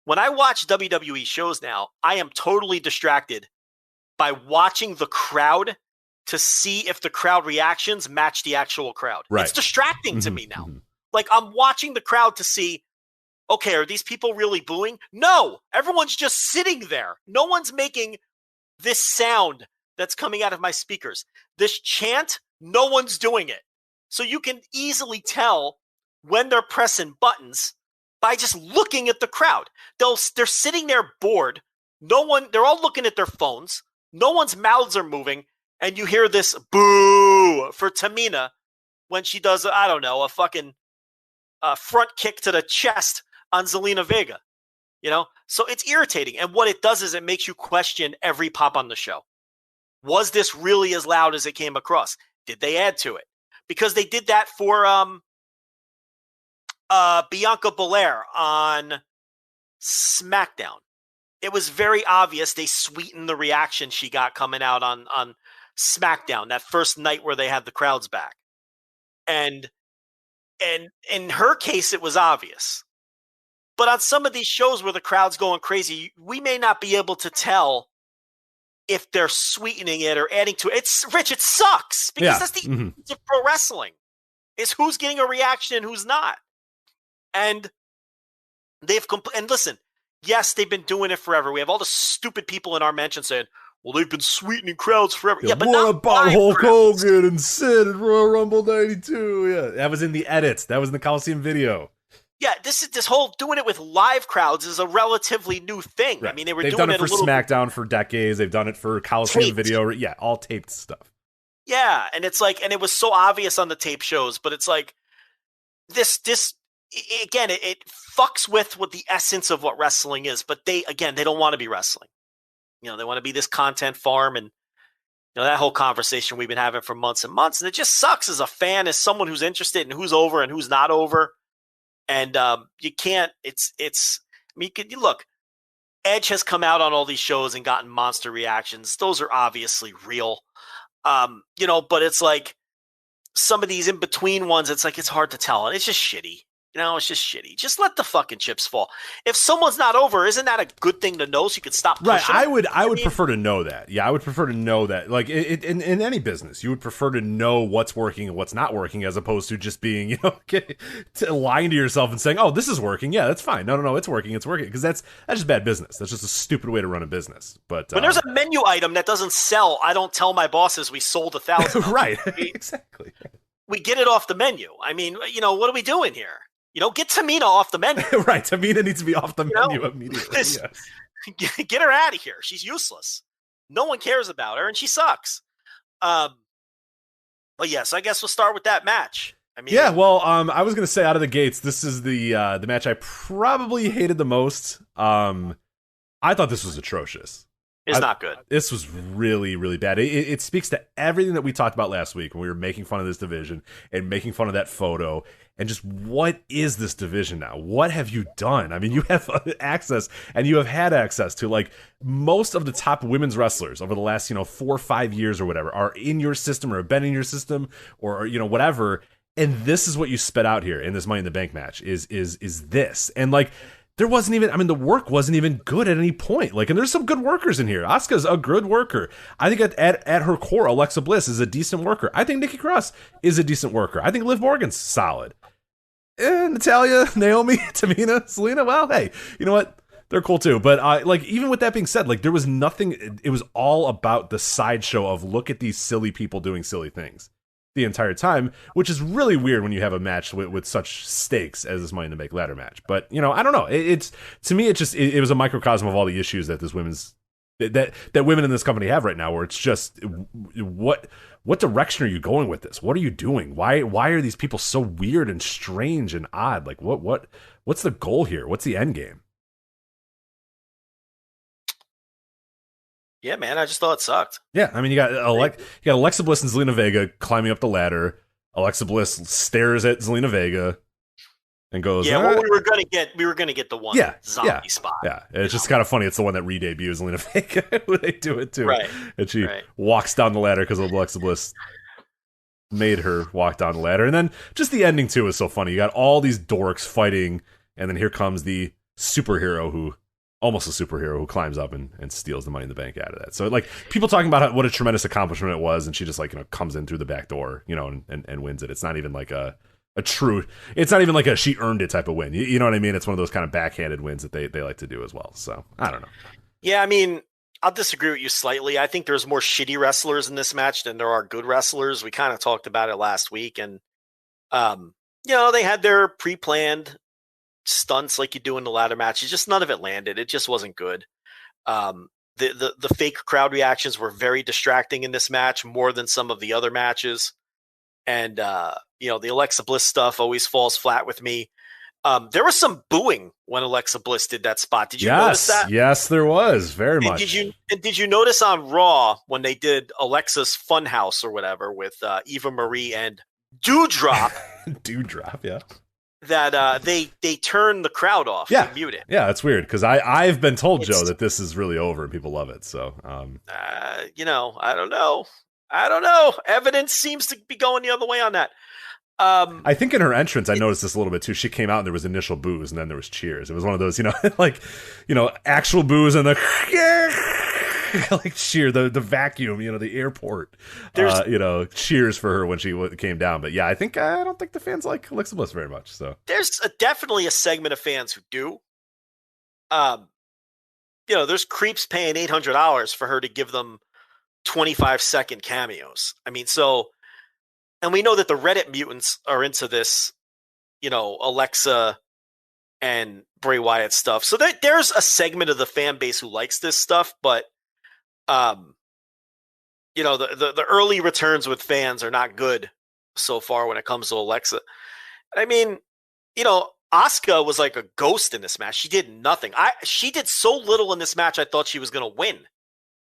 When I watch WWE shows now, I am totally distracted by watching the crowd to see if the crowd reactions match the actual crowd. Right. It's distracting to me now. Like, I'm watching the crowd to see, okay, are these people really booing? No, everyone's just sitting there. No one's making this sound that's coming out of my speakers. This chant, no one's doing it. So you can easily tell when they're pressing buttons by just looking at the crowd. They're sitting there bored. They're all looking at their phones. No one's mouths are moving. And you hear this boo for Tamina when she does, I don't know, a fucking front kick to the chest on Zelina Vega. So it's irritating. And what it does is it makes you question every pop on the show. Was this really as loud as it came across? Did they add to it? Because they did that for Bianca Belair on SmackDown. It was very obvious they sweetened the reaction she got coming out on SmackDown, that first night where they had the crowds back. And in her case, it was obvious. But on some of these shows where the crowd's going crazy, we may not be able to tell if they're sweetening it or adding to it. It sucks because that's the essence of pro wrestling is who's getting a reaction and who's not. And and listen, yes, they've been doing it forever. We have all the stupid people in our mention saying, well, they've been sweetening crowds forever. Yeah, but what about Hulk Hogan and Sid at Royal Rumble 92? Yeah, that was in the edits. That was in the Coliseum video. Yeah, this whole doing it with live crowds is a relatively new thing. Right. I mean, they've done it for SmackDown for decades. They've done it for Coliseum video. Yeah, all taped stuff. Yeah, and it's like, and it was so obvious on the tape shows, but it's like this again, it fucks with what the essence of what wrestling is. But they don't want to be wrestling. They want to be this content farm, and that whole conversation we've been having for months and months, and it just sucks as a fan, as someone who's interested in who's over and who's not over. And you can't. You look. Edge has come out on all these shows and gotten monster reactions. Those are obviously real, But it's like some of these in between ones. It's like it's hard to tell, and it's just shitty. It's just shitty. Just let the fucking chips fall. If someone's not over, isn't that a good thing to know so you can stop pushing? Right. I would prefer to know that. Yeah, I would prefer to know that. Like in any business, you would prefer to know what's working and what's not working, as opposed to just being, lying to yourself and saying, "Oh, this is working. Yeah, that's fine. No, it's working. It's working." Because that's just bad business. That's just a stupid way to run a business. But when there's a menu item that doesn't sell, I don't tell my bosses we sold 1,000. Right. Exactly. We get it off the menu. I mean, what are we doing here? Get Tamina off the menu. Right, Tamina needs to be off the menu immediately. Yes. Get her out of here. She's useless. No one cares about her, and she sucks. But yes, I guess we'll start with that match. I mean, yeah. Well, I was gonna say out of the gates, this is the match I probably hated the most. I thought this was atrocious. It's not good. This was really, really bad. It speaks to everything that we talked about last week when we were making fun of this division and making fun of that photo. And just, what is this division now? What have you done? I mean, you have access, and you have had access to, like, most of the top women's wrestlers over the last, 4 or 5 years or whatever are in your system or have been in your system or whatever. And this is what you spit out here in this Money in the Bank match is this. And, like, there wasn't even, I mean, the work wasn't even good at any point. Like, and there's some good workers in here. Asuka's a good worker. I think at her core, Alexa Bliss is a decent worker. I think Nikki Cross is a decent worker. I think Liv Morgan's solid. Natalya, Naomi, Tamina, Selena, well, hey, you know what? They're cool too. But like, even with that being said, like, there was nothing, it was all about the sideshow of look at these silly people doing silly things the entire time, which is really weird when you have a match with such stakes as this Money in the Bank ladder match. But, you know, I don't know. It's to me, it was a microcosm of all the issues that that women in this company have right now, where it's just, what direction are you going with this? What are you doing? Why are these people so weird and strange and odd? Like, what's the goal here? What's the end game? Yeah, man, I just thought it sucked. Yeah, I mean, you got Alexa Bliss and Zelina Vega climbing up the ladder. Alexa Bliss stares at Zelina Vega and goes, "Yeah, well, we were gonna get the one zombie spot." Yeah, it's just kind of funny. It's the one that re-debuts Zelina Vega when they do it too, right? And she walks down the ladder because Alexa Bliss made her walk down the ladder, and then just the ending too is so funny. You got all these dorks fighting, and then here comes the superhero almost a superhero who climbs up and steals the Money in the Bank out of that. So, like, people talking about what a tremendous accomplishment it was, and she just, like, you know, comes in through the back door, you know, and wins it. It's not even like it's not even like a she earned it type of win. You know what I mean? It's one of those kind of backhanded wins that they like to do as well. So, I don't know. Yeah, I mean, I'll disagree with you slightly. I think there's more shitty wrestlers in this match than there are good wrestlers. We kind of talked about it last week, and you know, they had their pre-planned stunts like you do in the ladder matches. Just none of it landed. It just wasn't good. The fake crowd reactions were very distracting in this match, more than some of the other matches. And you know, the Alexa Bliss stuff always falls flat with me. There was some booing when Alexa Bliss did that spot. Did you notice that? Yes, there was very much. Did you notice on Raw when they did Alexa's Funhouse or whatever with Eva Marie and Doudrop? Doudrop, yeah. That they turn the crowd off. Yeah, they mute it. Yeah, that's weird because I've been told, Joe, that this is really over and people love it. So, you know, I don't know. Evidence seems to be going the other way on that. I think in her entrance, I noticed this a little bit too. She came out and there was initial boos and then there was cheers. It was one of those, you know, like, you know, actual boos and the like cheer, the vacuum, you know, the airport, you know, cheers for her when she came down. But yeah, I don't think the fans like Alexa Bliss very much. So there's definitely a segment of fans who do. You know, there's creeps paying $800 for her to give them 25-second cameos. I mean, so, and we know that the Reddit mutants are into this, you know, Alexa and Bray Wyatt stuff. So there's a segment of the fan base who likes this stuff, but you know, the early returns with fans are not good so far when it comes to Alexa. I mean, you know, Asuka was like a ghost in this match. She did nothing. She did so little in this match. I thought she was going to win,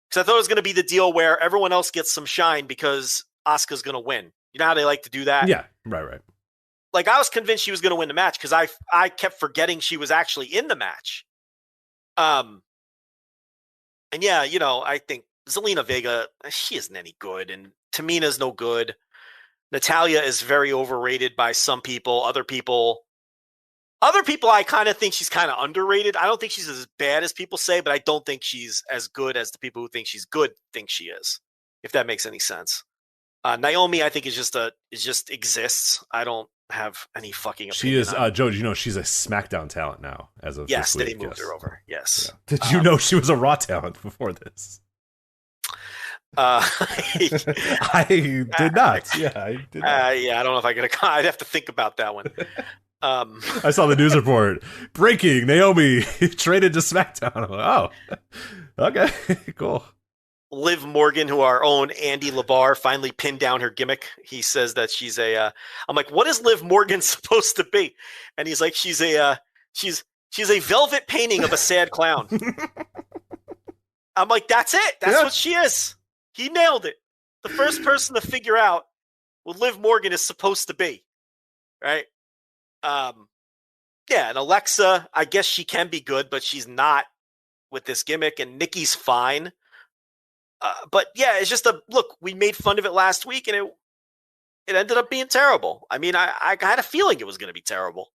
because I thought it was going to be the deal where everyone else gets some shine because Asuka's going to win. You know how they like to do that? Yeah, right. Like, I was convinced she was going to win the match because I kept forgetting she was actually in the match. And yeah, you know, I think Zelina Vega, she isn't any good, and Tamina's no good. Natalya is very overrated by some people. Other people, I kind of think she's kind of underrated. I don't think she's as bad as people say, but I don't think she's as good as the people who think she's good think she is, if that makes any sense. Naomi, I think, is just exists. I don't have any fucking opinion. She is, Joe, did you know she's a SmackDown talent now as of yes, this week? They moved her over. Yes. Yeah. Did you know she was a Raw talent before this? I did not. Yeah, I did not. Yeah, I don't know if I'd have to think about that one. I saw the news report. Breaking, Naomi traded to SmackDown. I'm like, oh, okay, cool. Liv Morgan, who our own Andy Labar finally pinned down her gimmick. He says that she's I'm like, what is Liv Morgan supposed to be? And he's like, she's a velvet painting of a sad clown. I'm like, that's it. That's what she is. He nailed it. The first person to figure out what Liv Morgan is supposed to be. Right. Yeah. And Alexa, I guess she can be good, but she's not with this gimmick, and Nikki's fine. But yeah, it's just look, we made fun of it last week and it ended up being terrible. I mean, I had a feeling it was going to be terrible.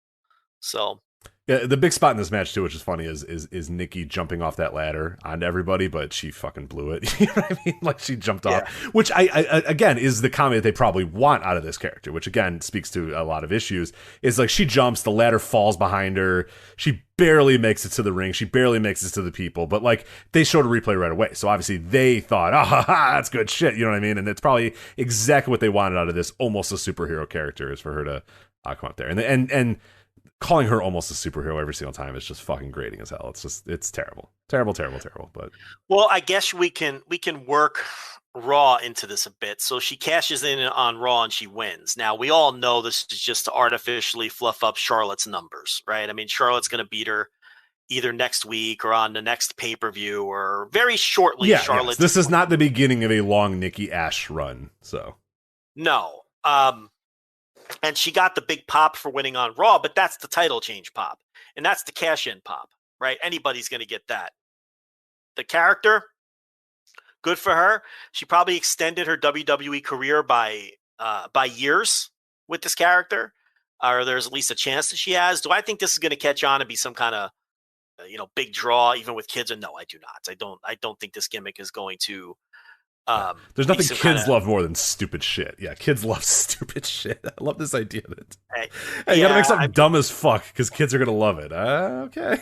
So Yeah, the big spot in this match too, which is funny, is Nikki jumping off that ladder onto everybody, but she fucking blew it. You know what I mean? Like she jumped off, which I again is the comment they probably want out of this character, which again speaks to a lot of issues. Is like she jumps, the ladder falls behind her, she barely makes it to the ring, she barely makes it to the people, but like they showed a replay right away, so obviously they thought, that's good shit. You know what I mean? And it's probably exactly what they wanted out of this almost a superhero character, is for her to come up there and. Calling her almost a superhero every single time is just fucking grating as hell. It's terrible. But well, I guess we can work Raw into this a bit. So she cashes in on Raw and she wins. Now we all know this is just to artificially fluff up Charlotte's numbers, right? I mean, Charlotte's going to beat her either next week or on the next pay-per-view or very shortly. Yeah, Charlotte. Yes. This is not the beginning of a long Nikki Ash run. So no. And she got the big pop for winning on Raw, but that's the title change pop. And that's the cash-in pop, right? Anybody's going to get that. The character, good for her. She probably extended her WWE career by years with this character, or there's at least a chance that she has. Do I think this is going to catch on and be some kind of big draw, even with kids? Or no, I do not. I don't think this gimmick is going to. There's nothing kids love more than stupid shit. Yeah, kids love stupid shit. I love this idea that you gotta make something dumb as fuck because kids are gonna love it. Okay.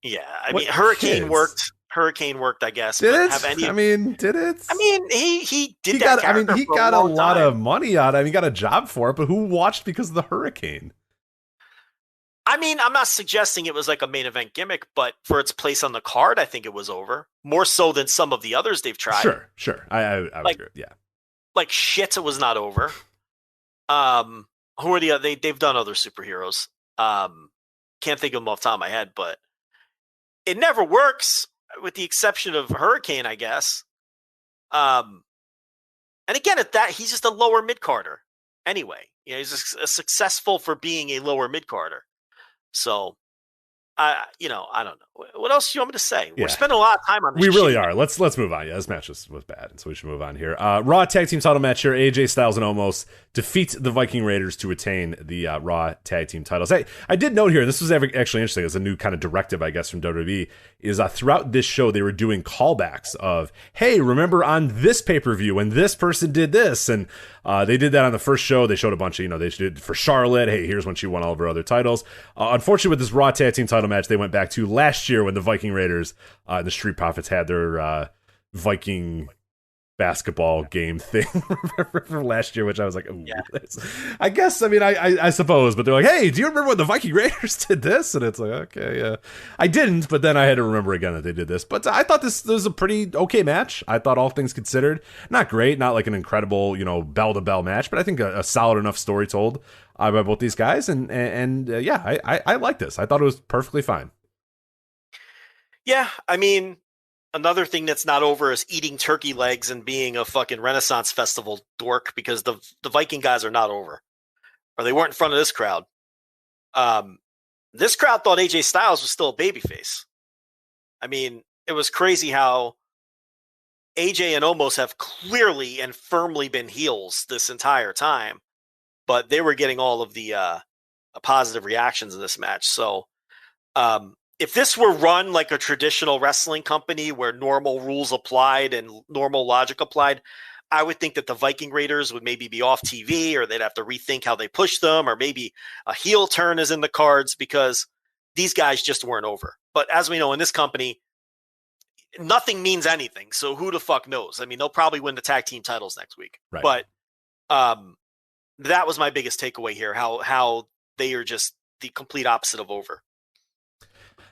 I mean, Hurricane worked. Hurricane worked, I guess. Did it? Did it? I mean, he did he that. He got a lot of money out of it. He got a job for it, but who watched because of the Hurricane? I mean, I'm not suggesting it was like a main event gimmick, but for its place on the card, I think it was over. More so than some of the others they've tried. Sure. I would agree. Yeah. Like shit, it was not over. Who are the other? They've done other superheroes. Can't think of them off the top of my head, but it never works with the exception of Hurricane, I guess. And again, at that, he's just a lower mid-carder. Anyway, he's a successful for being a lower mid-carder. So, I don't know. What else do you want me to say? Yeah. We're spending a lot of time on this. We really are. Let's move on. Yeah, this match was bad, so we should move on here. Raw Tag Team title match here. AJ Styles and Omos defeat the Viking Raiders to retain the Raw Tag Team titles. I did note here, this was actually interesting. It's a new kind of directive, I guess, from WWE, is throughout this show, they were doing callbacks of, hey, remember on this pay-per-view when this person did this? And they did that on the first show. They showed a bunch of, they did for Charlotte. Hey, here's when she won all of her other titles. Unfortunately, with this Raw Tag Team title match, they went back to last year when the Viking Raiders and the Street Profits had their Viking basketball game thing from last year, which I was like, I guess, I suppose, but they're like, hey, do you remember when the Viking Raiders did this? And it's like, okay, yeah. I didn't, but then I had to remember again that they did this. But I thought this was a pretty okay match. I thought all things considered, not great, not like an incredible, bell-to-bell match, but I think a solid enough story told by both these guys. And I like this. I thought it was perfectly fine. Yeah, another thing that's not over is eating turkey legs and being a fucking Renaissance Festival dork, because the Viking guys are not over, or they weren't in front of this crowd. This crowd thought AJ Styles was still a babyface. It was crazy how AJ and Omos have clearly and firmly been heels this entire time, but they were getting all of the positive reactions in this match. So, if this were run like a traditional wrestling company where normal rules applied and normal logic applied, I would think that the Viking Raiders would maybe be off TV, or they'd have to rethink how they push them, or maybe a heel turn is in the cards, because these guys just weren't over. But as we know, in this company, nothing means anything. So who the fuck knows? They'll probably win the tag team titles next week. Right. But that was my biggest takeaway here, how they are just the complete opposite of over.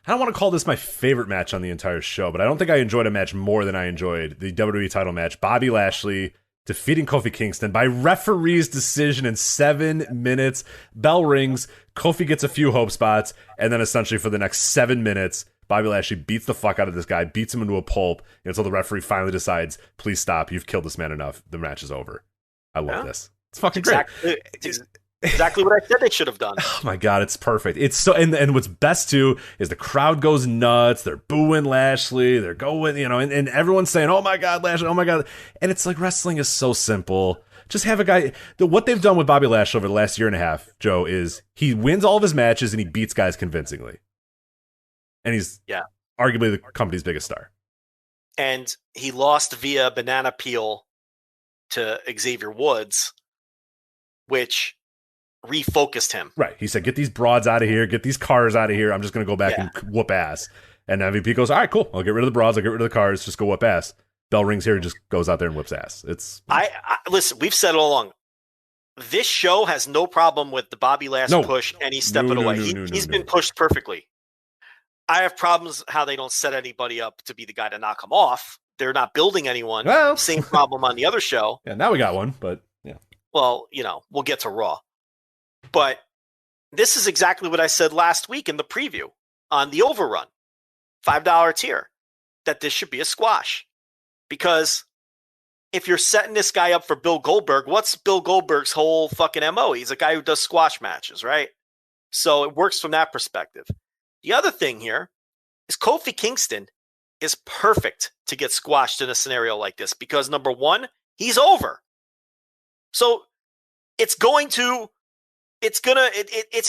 I don't want to call this my favorite match on the entire show, but I don't think I enjoyed a match more than I enjoyed the WWE title match. Bobby Lashley defeating Kofi Kingston by referee's decision in 7 minutes. Bell rings, Kofi gets a few hope spots, and then essentially for the next 7 minutes, Bobby Lashley beats the fuck out of this guy, beats him into a pulp, until the referee finally decides, please stop, you've killed this man enough, the match is over. I love this. It's fucking great. Exactly what I said they should have done. Oh my god, it's perfect. It's so, and what's best too is the crowd goes nuts. They're booing Lashley. They're going, and everyone's saying, "Oh my god, Lashley! Oh my god!" And it's like, wrestling is so simple. Just have a guy. What they've done with Bobby Lashley over the last year and a half, Joe, is he wins all of his matches and he beats guys convincingly. And he's arguably the company's biggest star. And he lost via banana peel to Xavier Woods, which refocused him. Right. He said, get these broads out of here. Get these cars out of here. I'm just going to go back and whoop ass. And MVP goes, all right, cool. I'll get rid of the broads. I'll get rid of the cars. Just go whoop ass. Bell rings here and just goes out there and whips ass. I listen, we've said it all along. This show has no problem with the Bobby Lashley push and he's stepping away. He's been pushed perfectly. I have problems how they don't set anybody up to be the guy to knock him off. They're not building anyone. Well, same problem on the other show. Yeah, now we got one, but yeah. Well, we'll get to Raw. But this is exactly what I said last week in the preview on the Overrun, $5 tier, that this should be a squash. Because if you're setting this guy up for Bill Goldberg, what's Bill Goldberg's whole fucking MO? He's a guy who does squash matches, right? So it works from that perspective. The other thing here is Kofi Kingston is perfect to get squashed in a scenario like this because, number one, he's over. So it's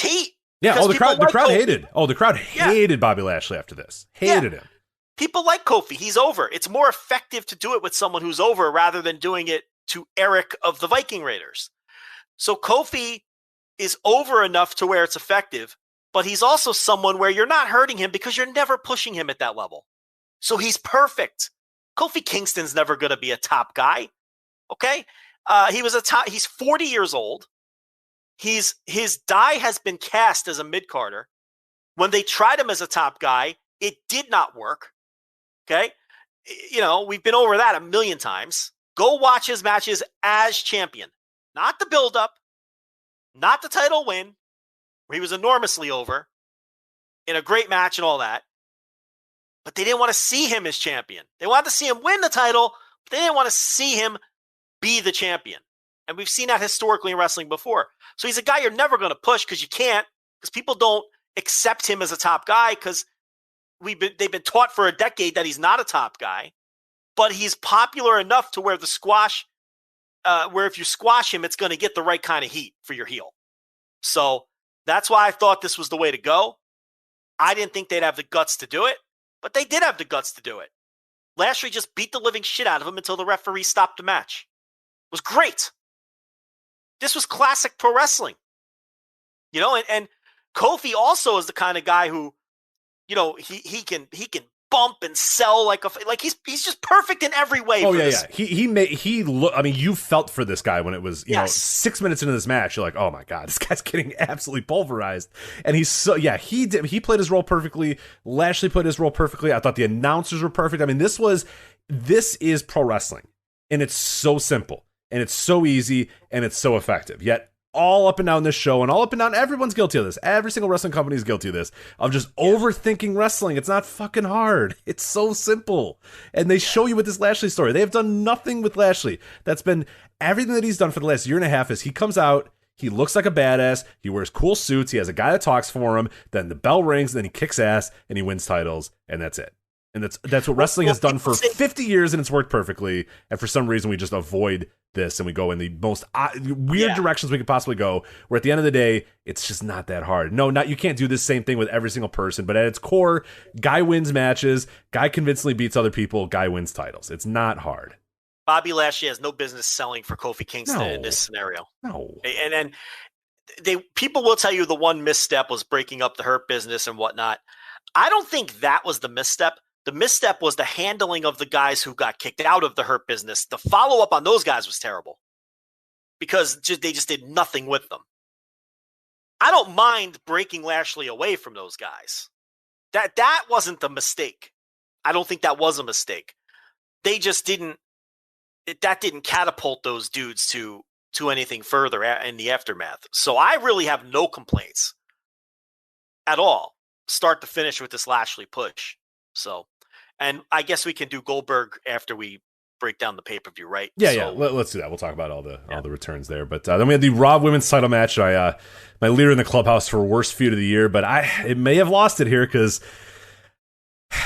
heat. Yeah, the crowd hated. Oh, the crowd hated Bobby Lashley after this. Hated him. People like Kofi. He's over. It's more effective to do it with someone who's over rather than doing it to Eric of the Viking Raiders. So Kofi is over enough to where it's effective, but he's also someone where you're not hurting him because you're never pushing him at that level. So he's perfect. Kofi Kingston's never going to be a top guy. Okay? He's 40 years old. His die has been cast as a mid-carder. When they tried him as a top guy, it did not work. Okay? We've been over that a million times. Go watch his matches as champion. Not the build-up, not the title win, where he was enormously over in a great match and all that. But they didn't want to see him as champion. They wanted to see him win the title, but they didn't want to see him be the champion. And we've seen that historically in wrestling before. So he's a guy you're never going to push because you can't, because people don't accept him as a top guy because they've been taught for a decade that he's not a top guy. But he's popular enough to where the squash, where if you squash him, it's going to get the right kind of heat for your heel. So that's why I thought this was the way to go. I didn't think they'd have the guts to do it, but they did have the guts to do it. Lashley just beat the living shit out of him until the referee stopped the match. It was great. This was classic pro wrestling. And Kofi also is the kind of guy who, he can bump and sell like he's just perfect in every way. Oh yeah. You felt for this guy when it was 6 minutes into this match. You're like, oh my god, this guy's getting absolutely pulverized. And he played his role perfectly. Lashley played his role perfectly. I thought the announcers were perfect. I mean, this is pro wrestling, and it's so simple, and it's so easy, and it's so effective. Yet all up and down this show, and all up and down, everyone's guilty of this. Every single wrestling company is guilty of this, of just overthinking wrestling. It's not fucking hard. It's so simple. And they show you with this Lashley story. They have done nothing with Lashley. That's been everything that he's done for the last year and a half is he comes out, he looks like a badass, he wears cool suits, he has a guy that talks for him, then the bell rings, then he kicks ass, and he wins titles, and that's it. And that's what wrestling has done for 50 years, and it's worked perfectly. And for some reason, we just avoid this, and we go in the most weird directions we could possibly go, where at the end of the day, it's just not that hard. No, you can't do this same thing with every single person, but at its core, guy wins matches, guy convincingly beats other people, guy wins titles. It's not hard. Bobby Lashley has no business selling for Kofi Kingston in this scenario. No. And people will tell you the one misstep was breaking up the Hurt Business and whatnot. I don't think that was the misstep. The misstep was the handling of the guys who got kicked out of the Hurt Business. The follow-up on those guys was terrible because they just did nothing with them. I don't mind breaking Lashley away from those guys. That wasn't the mistake. I don't think that was a mistake. They just didn't catapult those dudes to anything further in the aftermath. So I really have no complaints at all, start to finish, with this Lashley push. So, and I guess we can do Goldberg after we break down the pay-per-view, right? Yeah. Let's do that. We'll talk about all the returns there. But then we had the Raw Women's title match. My leader in the clubhouse for worst feud of the year, but it may have lost it here because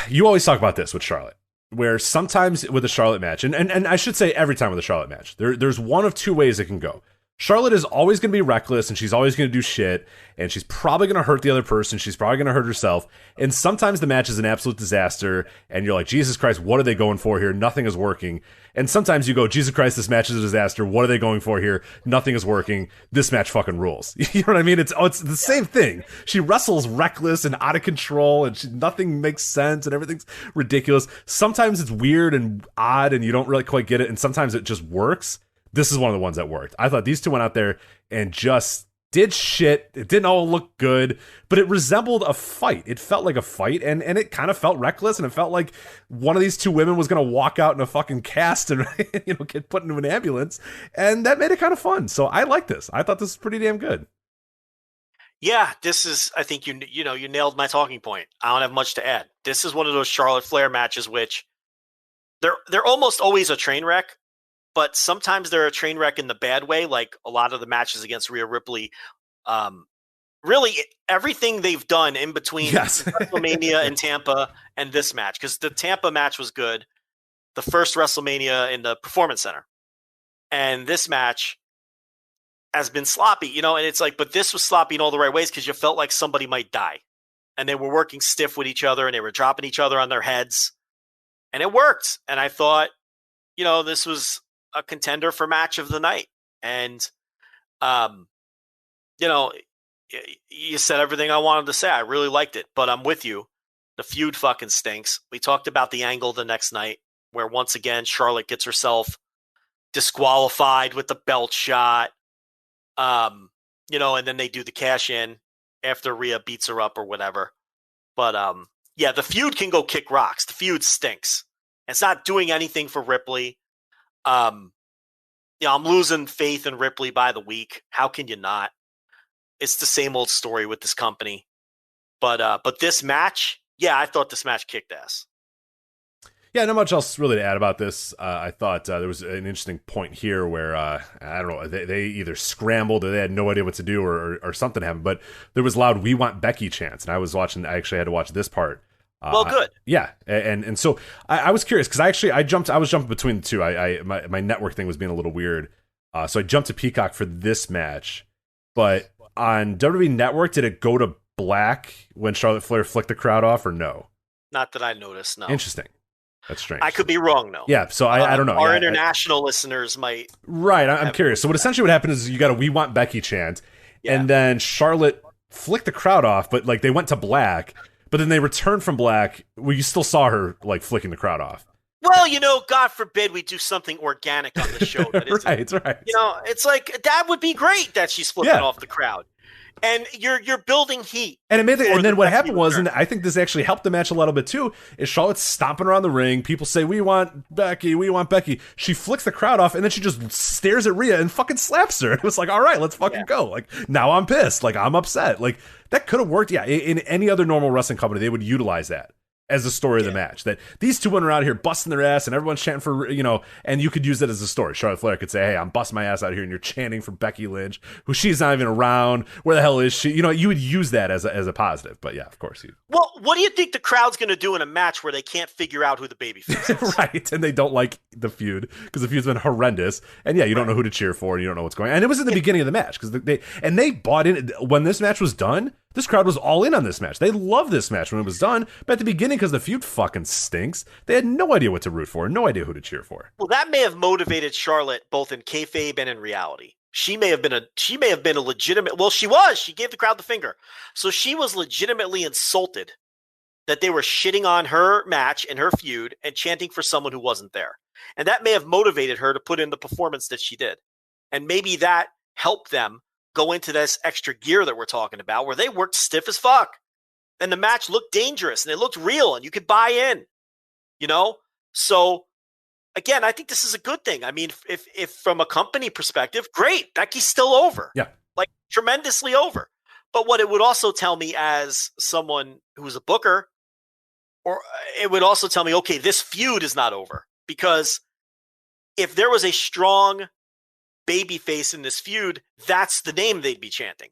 you always talk about this with Charlotte. where sometimes with a Charlotte match, and I should say every time with a Charlotte match, there's one of two ways it can go. Charlotte is always going to be reckless, and she's always going to do shit, and she's probably going to hurt the other person. She's probably going to hurt herself. And sometimes the match is an absolute disaster, and you're like, Jesus Christ, what are they going for here? Nothing is working. And sometimes you go, Jesus Christ, this match is a disaster. What are they going for here? Nothing is working. This match fucking rules. You know what I mean? It's the same thing. She wrestles reckless and out of control, and nothing makes sense, and everything's ridiculous. Sometimes it's weird and odd, and you don't really quite get it, and sometimes it just works. This is one of the ones that worked. I thought these two went out there and just did shit. It didn't all look good, but it resembled a fight. It felt like a fight, and it kind of felt reckless, and it felt like one of these two women was going to walk out in a fucking cast and get put into an ambulance, and that made it kind of fun. So I like this. I thought this was pretty damn good. Yeah, this is, I think you nailed my talking point. I don't have much to add. This is one of those Charlotte Flair matches which they're almost always a train wreck. But sometimes they're a train wreck in the bad way, like a lot of the matches against Rhea Ripley. Really, everything they've done in between WrestleMania and Tampa and this match, because the Tampa match was good, the first WrestleMania in the Performance Center. And this match has been sloppy, and it's like, but this was sloppy in all the right ways because you felt like somebody might die. And they were working stiff with each other, and they were dropping each other on their heads. And it worked. And I thought, this was a contender for match of the night. And, you said everything I wanted to say. I really liked it, but I'm with you. The feud fucking stinks. We talked about the angle the next night where once again, Charlotte gets herself disqualified with the belt shot. And then they do the cash in after Rhea beats her up or whatever. But, the feud can go kick rocks. The feud stinks. It's not doing anything for Ripley. I'm losing faith in Ripley by the week. How can you not? It's the same old story with this company. But this match, I thought this match kicked ass. Yeah, not much else really to add about this. I thought there was an interesting point here where, I don't know, they either scrambled or they had no idea what to do or something happened, but there was loud "We Want Becky" chants, and I actually had to watch this part. Well, good. And so I was curious because I was jumping between the two. My network thing was being a little weird, so I jumped to Peacock for this match. But on WWE Network, did it go to black when Charlotte Flair flicked the crowd off, or no? Not that I noticed. No. Interesting. That's strange. I could be wrong, though. Yeah, so I don't know. Our international listeners might. Right, I'm curious. So what happened is you got a "We Want Becky" chant, and then Charlotte flicked the crowd off, but like they went to black. But then they returned from black. Well, you still saw her like flicking the crowd off. Well, God forbid we do something organic on the show. That right. It's like that would be great that she's flipping off the crowd, and you're building heat. And it made and then what happened was, and I think this actually helped the match a little bit too, is Charlotte's stomping around the ring. People say, "We want Becky, we want Becky." She flicks the crowd off, and then she just stares at Rhea and fucking slaps her. It was like, all right, let's fucking go. Like now I'm pissed. Like I'm upset. Like that could have worked. Yeah, in any other normal wrestling company, they would utilize that as the story of the match. That these two went around here busting their ass and everyone's chanting for, and you could use that as a story. Charlotte Flair could say, "Hey, I'm busting my ass out here and you're chanting for Becky Lynch, who she's not even around. Where the hell is she?" You would use that as a positive. But yeah, of course. Well, what do you think the crowd's going to do in a match where they can't figure out who the babyface is? Right, and they don't like the feud because the feud's been horrendous. And you don't know who to cheer for and you don't know what's going on. And it was in the beginning of the match because they bought in. When this match was done, this crowd was all in on this match. They loved this match when it was done. But at the beginning, because the feud fucking stinks, they had no idea what to root for, no idea who to cheer for. Well, that may have motivated Charlotte both in kayfabe and in reality. She may have been a legitimate. Well, she was. She gave the crowd the finger, so she was legitimately insulted that they were shitting on her match and her feud and chanting for someone who wasn't there, and that may have motivated her to put in the performance that she did, and maybe that helped them go into this extra gear that we're talking about, where they worked stiff as fuck, and the match looked dangerous and it looked real, and you could buy in. So. Again, I think this is a good thing. I mean, if from a company perspective, great. Becky's still over. Yeah. Like tremendously over. But what it would also tell me as someone who's a booker, or it would also tell me, okay, this feud is not over. Because if there was a strong babyface in this feud, that's the name they'd be chanting.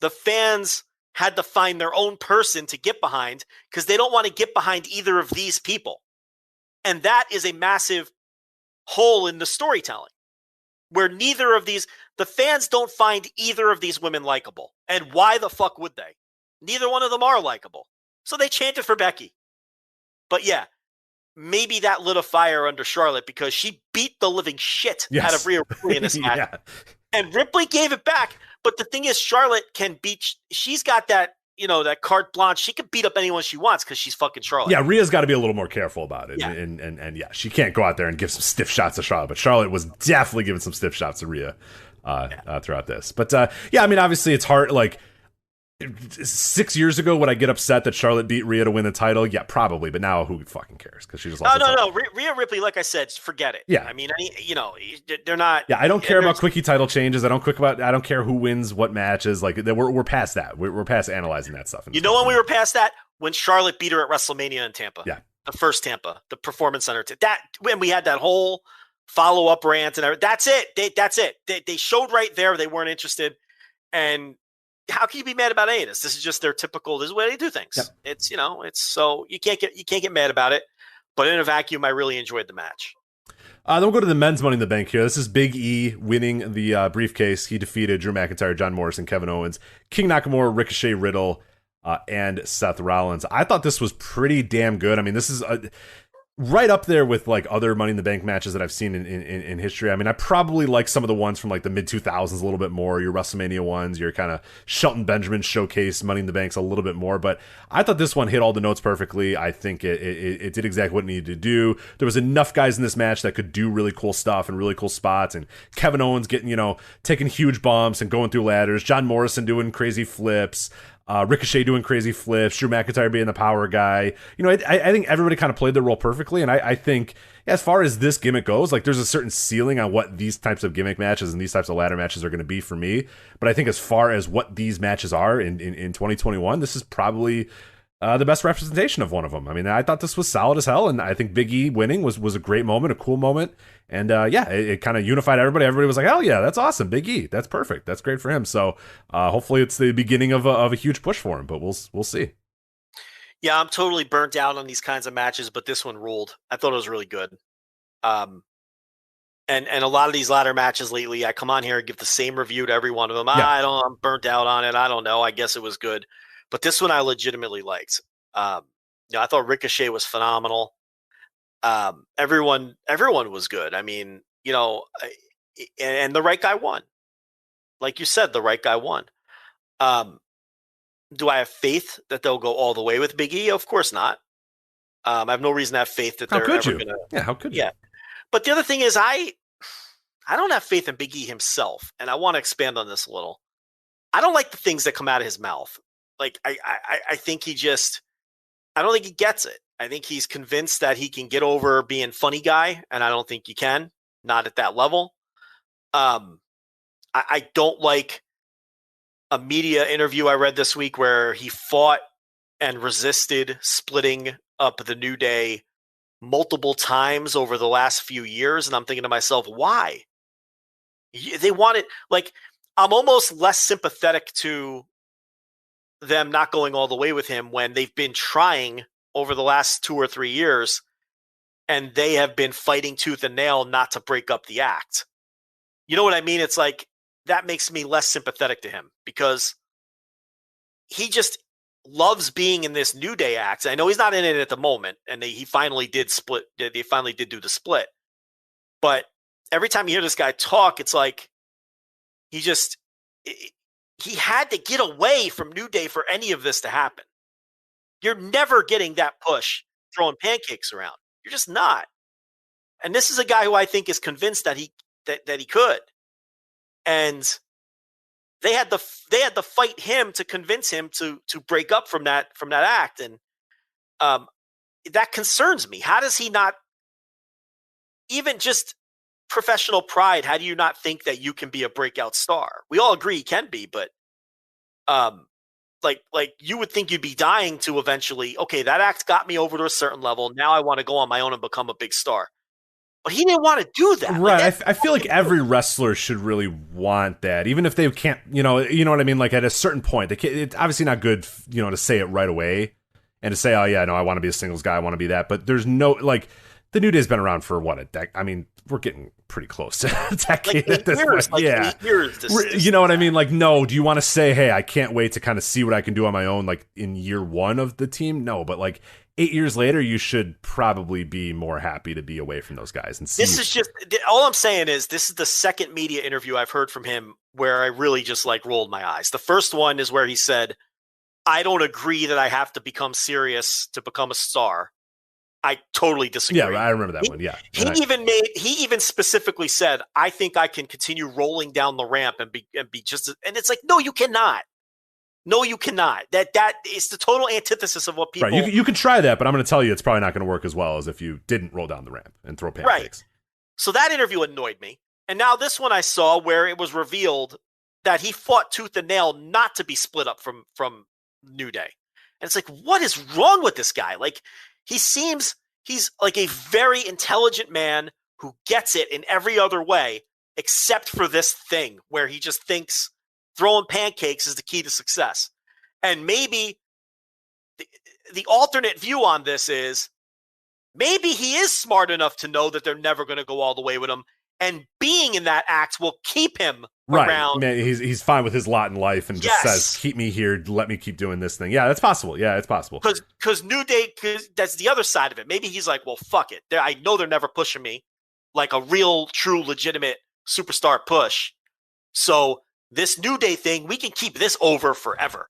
The fans had to find their own person to get behind because they don't want to get behind either of these people. And that is a massive hole in the storytelling where neither of these, the fans don't find either of these women likable. And why the fuck would they? Neither one of them are likable. So they chanted for Becky. But yeah, maybe that lit a fire under Charlotte because she beat the living shit out of Rhea Ripley in this match. Yeah. And Ripley gave it back. But the thing is, Charlotte can beat, she's got that, that carte blanche. She can beat up anyone she wants because she's fucking Charlotte. Yeah, Rhea's got to be a little more careful about it. Yeah. And yeah, she can't go out there and give some stiff shots to Charlotte. But Charlotte was definitely giving some stiff shots to Rhea throughout this. But yeah, I mean, obviously it's hard. Like, 6 years ago, would I get upset that Charlotte beat Rhea to win the title? Yeah, probably. But now, who fucking cares? Because she just lost. No. Rhea Ripley, like I said, forget it. Yeah. I mean, they're not. Yeah, I don't care about quickie title changes. I don't care who wins what matches. Like, we're past that. We're past analyzing that stuff. When we were past that? When Charlotte beat her at WrestleMania in Tampa. Yeah. The first Tampa, the Performance Center. When we had that whole follow-up rant and everything. That's it. That's it. They showed right there they weren't interested. And how can you be mad about any of this? This is just their typical. This is the way they do things. Yep. It's so you can't get mad about it. But in a vacuum, I really enjoyed the match. Then we'll go to the men's Money in the Bank here. This is Big E winning the briefcase. He defeated Drew McIntyre, John Morrison, Kevin Owens, King Nakamura, Ricochet, Riddle, and Seth Rollins. I thought this was pretty damn good. I mean, this is right up there with like other Money in the Bank matches that I've seen in history. I mean, I probably like some of the ones from like the mid 2000s a little bit more. Your WrestleMania ones, your kind of Shelton Benjamin showcase Money in the Banks a little bit more. But I thought this one hit all the notes perfectly. I think it did exactly what it needed to do. There was enough guys in this match that could do really cool stuff and really cool spots. And Kevin Owens getting, taking huge bumps and going through ladders. John Morrison doing crazy flips. Ricochet doing crazy flips, Drew McIntyre being the power guy. I think everybody kind of played their role perfectly, and I think as far as this gimmick goes, like there's a certain ceiling on what these types of gimmick matches and these types of ladder matches are going to be for me. But I think as far as what these matches are in 2021, this is probably the best representation of one of them. I mean, I thought this was solid as hell, and I think Big E winning was a great moment, a cool moment, and it kind of unified everybody. Everybody was like, hell yeah, that's awesome, Big E, that's perfect, that's great for him. So hopefully it's the beginning of a huge push for him, but we'll see. Yeah, I'm totally burnt out on these kinds of matches, but this one ruled. I thought it was really good. And a lot of these ladder matches lately, I come on here and give the same review to every one of them. Yeah. I'm burnt out on it. I don't know. I guess it was good. But this one I legitimately liked. I thought Ricochet was phenomenal. Everyone was good. I mean, and the right guy won. Like you said, the right guy won. Do I have faith that they'll go all the way with Big E? Of course not. I have no reason to have faith that they're ever going to. Yeah, how could you? Yeah. But the other thing is, I don't have faith in Big E himself, and I want to expand on this a little. I don't like the things that come out of his mouth. Like, I think I don't think he gets it. I think he's convinced that he can get over being funny guy, and I don't think you can. Not at that level. I don't like a media interview I read this week where he fought and resisted splitting up the New Day multiple times over the last few years, and I'm thinking to myself, why? They wanted, like, I'm almost less sympathetic to them not going all the way with him when they've been trying over the last 2 or 3 years, and they have been fighting tooth and nail not to break up the act. You know what I mean? It's like, that makes me less sympathetic to him because he just loves being in this New Day act. I know he's not in it at the moment, and he finally did split. They finally did do the split. But every time you hear this guy talk, it's like he had to get away from New Day for any of this to happen. You're never getting that push throwing pancakes around. You're just not. And this is a guy who I think is convinced that he could. And they had to fight him to convince him to break up from that act, and that concerns me. How does he not, even just professional pride? How do you not think that you can be a breakout star? We all agree he can be, but like you would think you'd be dying to eventually. Okay, that act got me over to a certain level. Now I want to go on my own and become a big star. But he didn't want to do that. Right. Like, I feel like every wrestler should really want that, even if they can't, you know what I mean? Like at a certain point, it's obviously not good, to say it right away and to say, oh yeah, no, I want to be a singles guy. I want to be that. But there's no, like, the New Day's been around for what, a decade? I mean, we're getting pretty close to a decade at this point. Like 8 years. You know what I mean? Like, no, do you want to say, hey, I can't wait to kind of see what I can do on my own, like in year one of the team? No, but like 8 years later, you should probably be more happy to be away from those guys. And see. This is just, all I'm saying is this is the second media interview I've heard from him where I really just like rolled my eyes. The first one is where he said, I don't agree that I have to become serious to become a star. I totally disagree. Yeah, I remember that one. Yeah. He even specifically said, I think I can continue rolling down the ramp and be just, and it's like, no, you cannot. No, you cannot. That is the total antithesis of what people. Right. You can try that, but I'm going to tell you, it's probably not going to work as well as if you didn't roll down the ramp and throw pancakes. Right. So that interview annoyed me. And now this one I saw where it was revealed that he fought tooth and nail not to be split up from New Day. And it's like, what is wrong with this guy? Like, he's like a very intelligent man who gets it in every other way, except for this thing where he just thinks throwing pancakes is the key to success. And maybe the alternate view on this is maybe he is smart enough to know that they're never going to go all the way with him. And being in that act will keep him around. Man, he's fine with his lot in life and just says, keep me here. Let me keep doing this thing. Yeah, that's possible. Yeah, it's possible. Because New Day, that's the other side of it. Maybe he's like, well, fuck it. I know they're never pushing me like a real, true, legitimate superstar push. So this New Day thing, we can keep this over forever.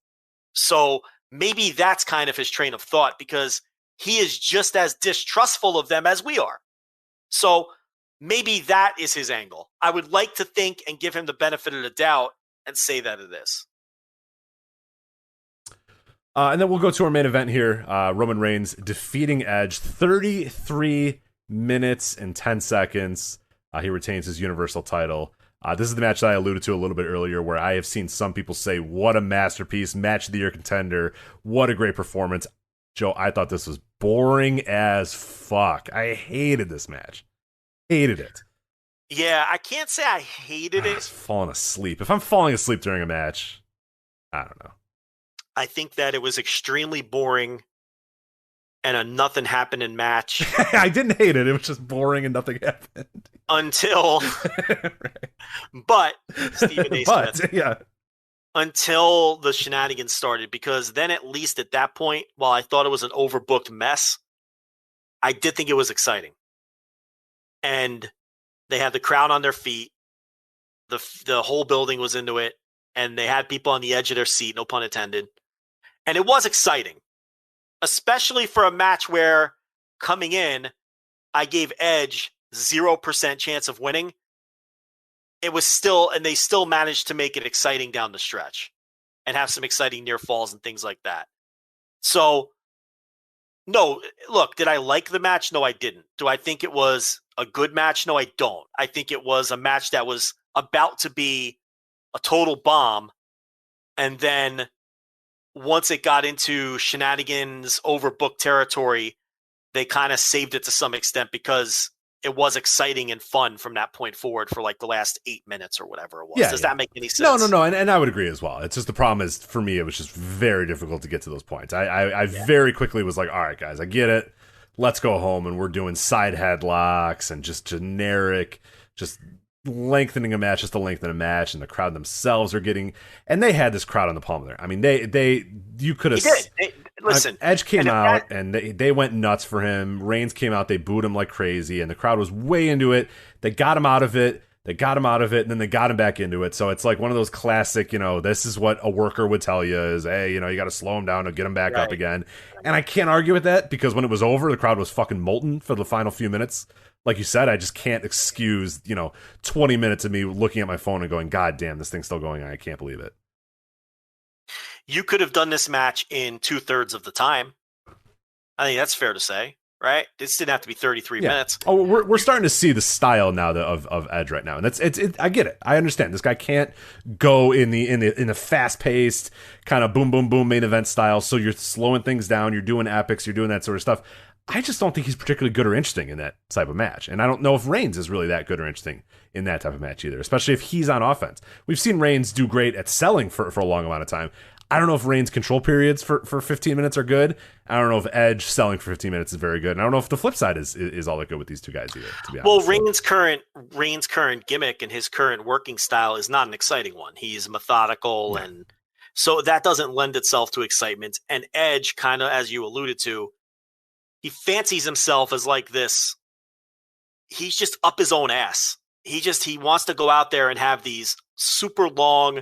So maybe that's kind of his train of thought because he is just as distrustful of them as we are. So maybe that is his angle. I would like to think and give him the benefit of the doubt and say that it is. And then we'll go to our main event here. Roman Reigns defeating Edge 33 minutes and 10 seconds. He retains his Universal title. This is the match that I alluded to a little bit earlier where I have seen some people say, what a masterpiece, match of the year contender. What a great performance. Joe, I thought this was boring as fuck. I hated this match. Hated it. Yeah, I can't say I hated it. I was falling asleep. If I'm falling asleep during a match, I don't know. I think that it was extremely boring and a nothing happening match. I didn't hate it. It was just boring and nothing happened. Until, but Stephen A. Smith, yeah. Until the shenanigans started, because then at least at that point, while I thought it was an overbooked mess, I did think it was exciting. And they had the crowd on their feet. The whole building was into it. And they had people on the edge of their seat, no pun intended. And it was exciting, especially for a match where coming in, I gave Edge 0% chance of winning. It was still, and they still managed to make it exciting down the stretch and have some exciting near falls and things like that. So, no, look, did I like the match? No, I didn't. Do I think it was a good match? No, I don't. I think it was a match that was about to be a total bomb. And then once it got into shenanigans, overbooked territory, they kind of saved it to some extent because it was exciting and fun from that point forward for like the last 8 minutes or whatever it was. Yeah, Does that make any sense? No. And I would agree as well. It's just the problem is for me, it was just very difficult to get to those points. I very quickly was like, all right, guys, I get it. Let's go home. And we're doing side headlocks and just generic, just lengthening a match just to lengthen a match, and the crowd themselves are getting, and they had this crowd on the palm of their, I mean, you could have, listen, Edge came out and they went nuts for him. Reigns came out, they booed him like crazy, and the crowd was way into it. They got him out of it, and then they got him back into it. So it's like one of those classic, this is what a worker would tell you is, hey, you got to slow him down and get him back up again. And I can't argue with that because when it was over, the crowd was fucking molten for the final few minutes. Like you said, I just can't excuse, 20 minutes of me looking at my phone and going, God damn, this thing's still going on. I can't believe it. You could have done this match in 2/3 of the time. I think that's fair to say, right? This didn't have to be 33 minutes. Oh, we're starting to see the style now of Edge right now, and it's I get it. I understand this guy can't go in the fast paced kind of boom boom boom main event style. So you're slowing things down. You're doing epics. You're doing that sort of stuff. I just don't think he's particularly good or interesting in that type of match. And I don't know if Reigns is really that good or interesting in that type of match either, especially if he's on offense. We've seen Reigns do great at selling for a long amount of time. I don't know if Reigns' control periods for 15 minutes are good. I don't know if Edge selling for 15 minutes is very good. And I don't know if the flip side is all that good with these two guys either, to be honest. Well, Reigns' current gimmick and his current working style is not an exciting one. He's methodical, and so that doesn't lend itself to excitement. And Edge, kind of as you alluded to, he fancies himself as like this. He's just up his own ass. He wants to go out there and have these super long,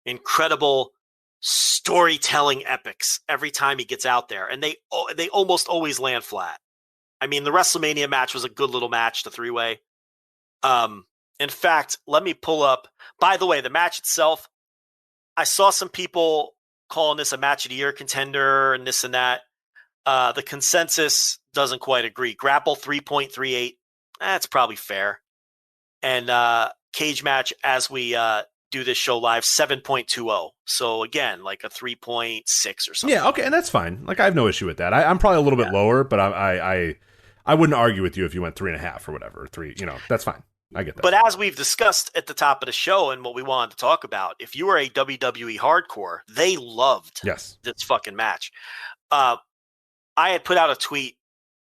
incredible storytelling epics every time he gets out there, and they almost always land flat. I mean, the WrestleMania match was a good little match, the 3-way. In fact, let me pull up. By the way, the match itself, I saw some people calling this a match of the year contender and this and that. The consensus doesn't quite agree. Grapple 3.38. That's probably fair. And cage match, as we do this show live, 7.20. So again, like a 3.6 or something. Yeah, okay, and that's fine. Like, I have no issue with that. I'm probably a little bit lower, but I wouldn't argue with you if you went 3.5 or whatever, or 3. That's fine. I get that. But as we've discussed at the top of the show and what we wanted to talk about, if you were a WWE hardcore, they loved this fucking match. I had put out a tweet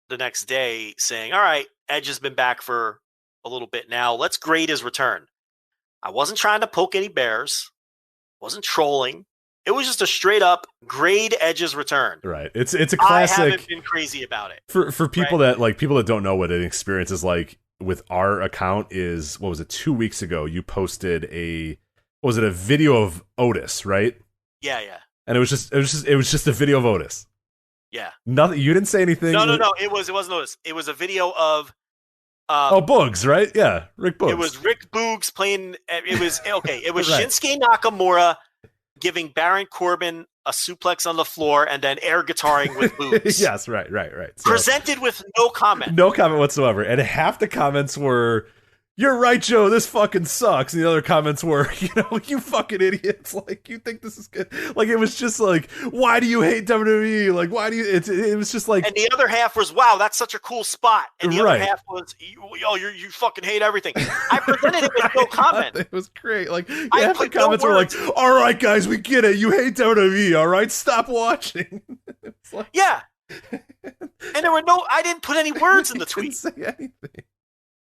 the next day saying, all right, Edge has been back for a little bit now. Let's grade his return. I wasn't trying to poke any bears. Wasn't trolling. It was just a straight up grade Edge's return. Right. It's a classic. I haven't been crazy about it. For people that don't know what an experience is like with our account is, what was it, 2 weeks ago, you posted a video of Otis, right? Yeah. And it was just a video of Otis. Yeah. Nothing. You didn't say anything. No. It wasn't Otis. It was a video of. Boogs, right? Yeah, Rick Boogs. It was Rick Boogs playing. It was okay. It was right. Shinsuke Nakamura giving Baron Corbin a suplex on the floor and then air guitaring with Boogs. Yes, right. So, presented with no comment. No comment whatsoever. And half the comments were, "You're right, Joe, this fucking sucks." And the other comments were, "You fucking idiots. Like, you think this is good." Like, it was just like, why do you hate WWE? Like, why do you, it was just like. And the other half was, wow, that's such a cool spot. And the other half was, you fucking hate everything. I presented it with no comment. It was great. Like, half the comments were like, all right, guys, we get it. You hate WWE, all right? Stop watching. Like, yeah. And I didn't put any words in the tweet. Didn't say anything.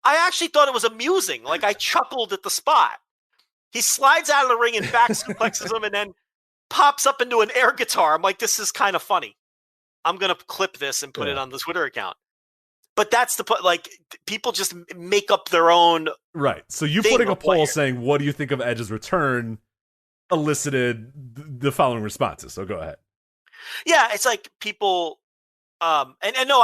I actually thought it was amusing. Like, I chuckled at the spot. He slides out of the ring and back suplexes him and then pops up into an air guitar. I'm like, this is kind of funny. I'm going to clip this and put it on the Twitter account. But that's like, people just make up their own. Right. So you putting a poll saying, what do you think of Edge's return, elicited the following responses. So go ahead. Yeah, it's like people, and no,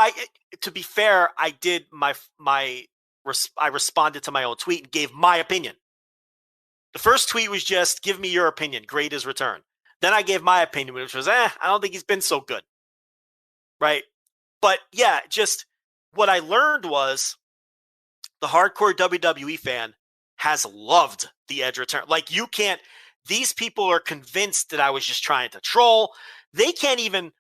to be fair, I did I responded to my own tweet and gave my opinion. The first tweet was just, give me your opinion. Grade his return. Then I gave my opinion, which was, I don't think he's been so good. Right. But yeah, just what I learned was the hardcore WWE fan has loved the Edge return. Like, these people are convinced that I was just trying to troll. They can't even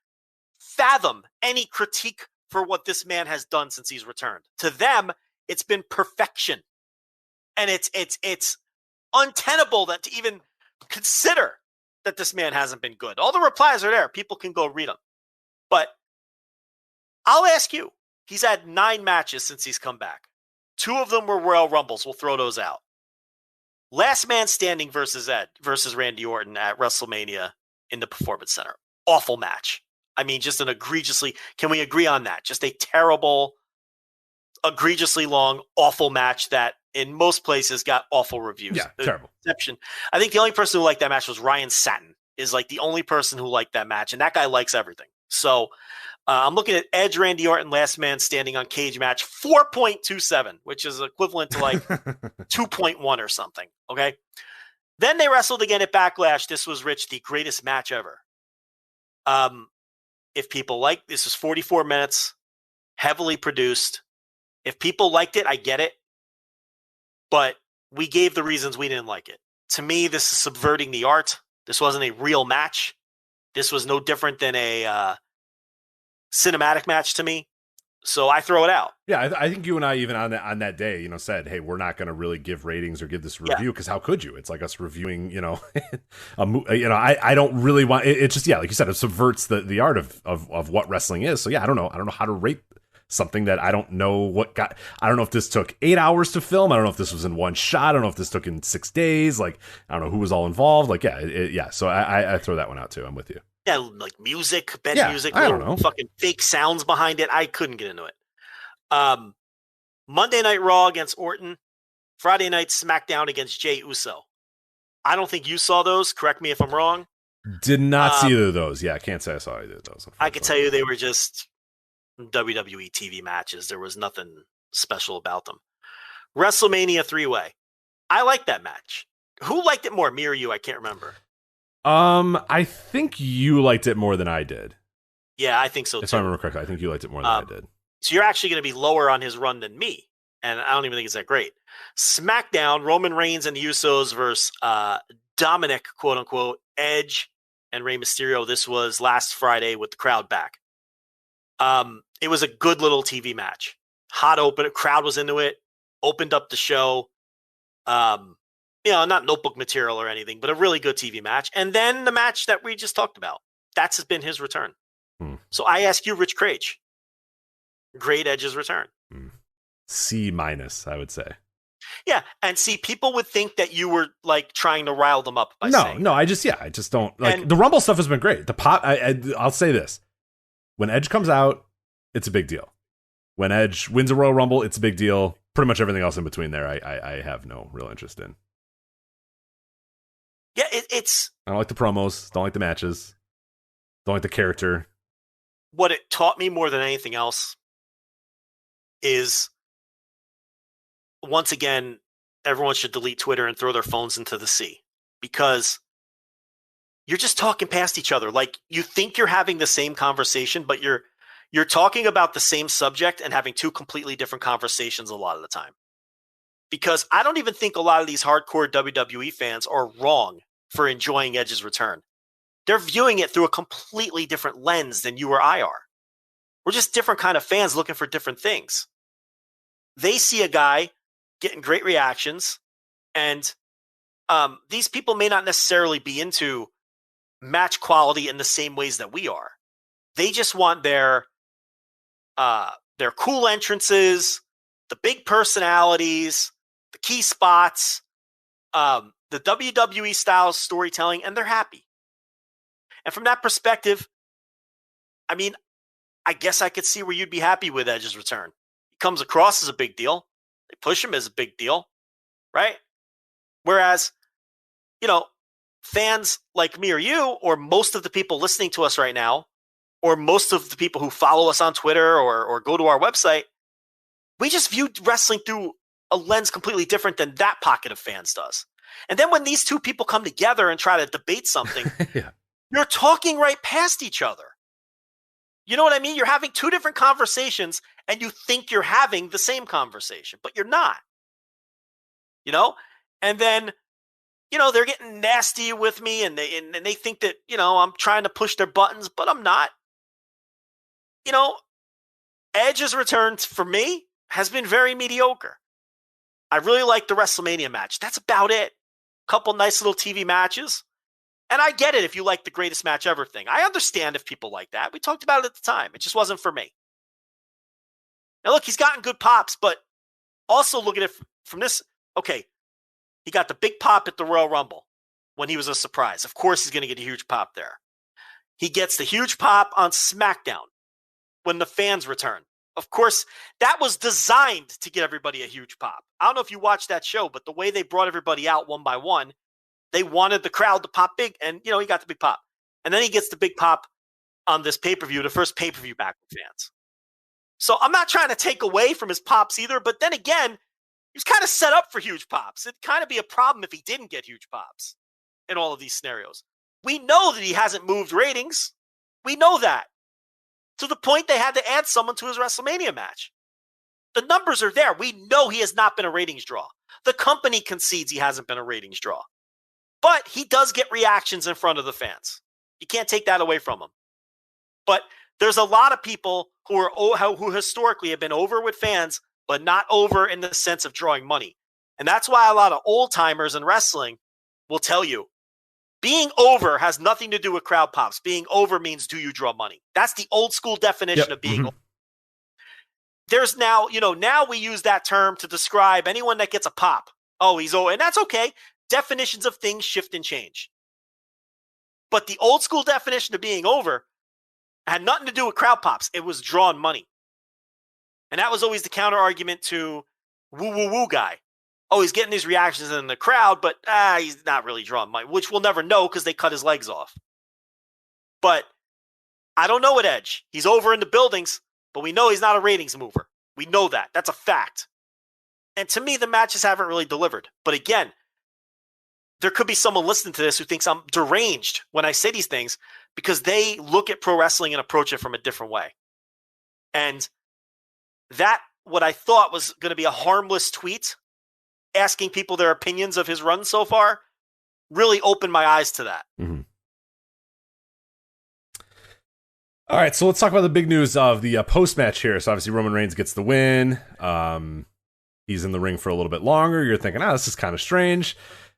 fathom any critique for what this man has done since he's returned. To them, it's been perfection. And it's untenable that to even consider that this man hasn't been good. All the replies are there. People can go read them. But I'll ask you, he's had 9 matches since he's come back. 2 of them were Royal Rumbles. We'll throw those out. Last man standing versus Randy Orton at WrestleMania in the Performance Center. Awful match. I mean, just an egregiously, can we agree on that? Just a terrible, egregiously long, awful match that in most places got awful reviews. Yeah, terrible. Exception. I think the only person who liked that match was Ryan Satin, is like the only person who liked that match. And that guy likes everything. So I'm looking at Edge, Randy Orton, last man standing on cage match, 4.27, which is equivalent to like 2.1 or something. Okay. Then they wrestled again at Backlash. This was, Rich, the greatest match ever. If people like, this was 44 minutes, heavily produced. If people liked it, I get it. But we gave the reasons we didn't like it. To me, this is subverting the art. This wasn't a real match. This was no different than a cinematic match to me. So I throw it out. Yeah, I think you and I even on that day, said, hey, we're not going to really give ratings or give this review because how could you? It's like us reviewing, I don't really want it. Just like you said, it subverts the art of what wrestling is. So yeah, I don't know how to rate something that I don't know I don't know if this took 8 hours to film. I don't know if this was in one shot. I don't know if this took in 6 days. Like I don't know who was all involved. Like So I throw that one out too. I'm with you. Yeah, like music, music, I don't know, fucking fake sounds behind it. I couldn't get into it. Monday Night Raw against Orton, Friday Night SmackDown against Jey Uso. I don't think you saw those. Correct me if I'm wrong. Did not see either of those. Yeah, I can't say I saw either of those. I could tell you they were just WWE TV matches. There was nothing special about them. WrestleMania 3-Way. I like that match. Who liked it more, me or you? I can't remember. I think you liked it more than I did. Yeah, I think so too. If I remember correctly, I think you liked it more than I did. So you're actually going to be lower on his run than me, and I don't even think it's that great. SmackDown, Roman Reigns and the Usos versus Dominic, quote unquote, Edge and Rey Mysterio. This was last Friday with the crowd back. It was a good little TV match. Hot open, crowd was into it. Opened up the show. Not notebook material or anything, but a really good TV match. And then the match that we just talked about. That's been his return. So I ask you, Rich Crage. Great Edge's return. C-, I would say. Yeah, and see, people would think that you were like trying to rile them up by saying I just don't like the Rumble stuff has been great. The pop, I'll say this: when Edge comes out, it's a big deal. When Edge wins a Royal Rumble, it's a big deal. Pretty much everything else in between there, I have no real interest in. Yeah, it's. I don't like the promos. Don't like the matches. Don't like the character. What it taught me more than anything else is, once again, everyone should delete Twitter and throw their phones into the sea, because you're just talking past each other. Like, you think you're having the same conversation, but you're talking about the same subject and having two completely different conversations a lot of the time. Because I don't even think a lot of these hardcore WWE fans are wrong for enjoying Edge's return. They're viewing it through a completely different lens than you or I are. We're just different kind of fans looking for different things. They see a guy getting great reactions, and these people may not necessarily be into match quality in the same ways that we are. They just want their cool entrances, the big personalities, the key spots, the WWE style storytelling, and they're happy. And from that perspective, I mean, I guess I could see where you'd be happy with Edge's return. He comes across as a big deal. They push him as a big deal, right? Whereas, fans like me or you, or most of the people listening to us right now, or most of the people who follow us on Twitter or go to our website, we just view wrestling through a lens completely different than that pocket of fans does. And then when these two people come together and try to debate something, you're talking right past each other. You know what I mean? You're having two different conversations and you think you're having the same conversation, but you're not. And then, they're getting nasty with me and they think that, I'm trying to push their buttons, but I'm not. Edge's return for me has been very mediocre. I really like the WrestleMania match. That's about it. Couple nice little TV matches. And I get it if you like the greatest match ever thing. I understand if people like that. We talked about it at the time. It just wasn't for me. Now, look, he's gotten good pops, but also look at it from this. Okay, he got the big pop at the Royal Rumble when he was a surprise. Of course, he's going to get a huge pop there. He gets the huge pop on SmackDown when the fans return. Of course, that was designed to get everybody a huge pop. I don't know if you watched that show, but the way they brought everybody out one by one, they wanted the crowd to pop big, and, he got the big pop. And then he gets the big pop on this pay-per-view, the first pay-per-view back with fans. So I'm not trying to take away from his pops either, but then again, he was kind of set up for huge pops. It'd kind of be a problem if he didn't get huge pops in all of these scenarios. We know that he hasn't moved ratings. We know that. To the point they had to add someone to his WrestleMania match. The numbers are there. We know he has not been a ratings draw. The company concedes he hasn't been a ratings draw. But he does get reactions in front of the fans. You can't take that away from him. But there's a lot of people who historically have been over with fans, but not over in the sense of drawing money. And that's why a lot of old timers in wrestling will tell you being over has nothing to do with crowd pops. Being over means, do you draw money? That's the old school definition of being over. There's now, now we use that term to describe anyone that gets a pop. Oh, he's over. And that's okay. Definitions of things shift and change. But the old school definition of being over had nothing to do with crowd pops. It was drawn money. And that was always the counter argument to woo guy. Oh, he's getting these reactions in the crowd, but he's not really drawing money, which we'll never know because they cut his legs off. But I don't know at Edge. He's over in the buildings, but we know he's not a ratings mover. We know that. That's a fact. And to me, the matches haven't really delivered. But again, there could be someone listening to this who thinks I'm deranged when I say these things because they look at pro wrestling and approach it from a different way. And that, what I thought was going to be a harmless tweet, asking people their opinions of his run so far, really opened my eyes to that. Mm-hmm. All right, so let's talk about the big news of the post-match here. So obviously Roman Reigns gets the win. He's in the ring for a little bit longer. You're thinking, this is kind of strange.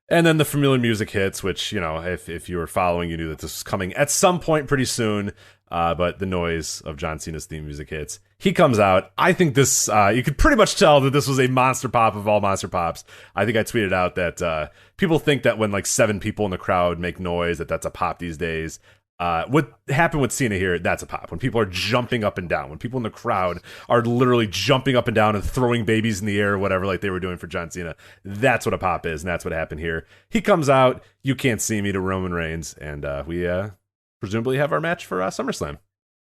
And then the familiar music hits, which, if you were following, you knew that this was coming at some point pretty soon. But the noise of John Cena's theme music hits. He comes out. I think this, you could pretty much tell that this was a monster pop of all monster pops. I think I tweeted out that people think that when like 7 people in the crowd make noise, that's a pop these days. What happened with Cena here, that's a pop. When people are jumping up and down, when people in the crowd are literally jumping up and down and throwing babies in the air or whatever like they were doing for John Cena, that's what a pop is, and that's what happened here. He comes out, you can't see me, to Roman Reigns, and we presumably have our match for SummerSlam.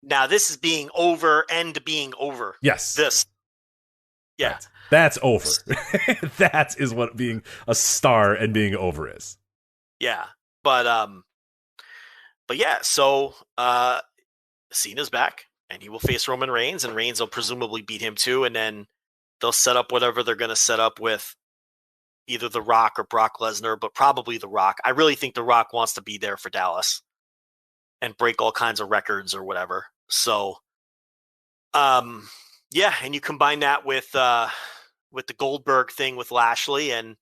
Now, this is being over and being over. Yes. This. Yeah. That's over. That is what being a star and being over is. Yeah. But yeah, so Cena's back, and he will face Roman Reigns, and Reigns will presumably beat him too, and then they'll set up whatever they're going to set up with either The Rock or Brock Lesnar, but probably The Rock. I really think The Rock wants to be there for Dallas and break all kinds of records or whatever. So, yeah, and you combine that with the Goldberg thing with Lashley, and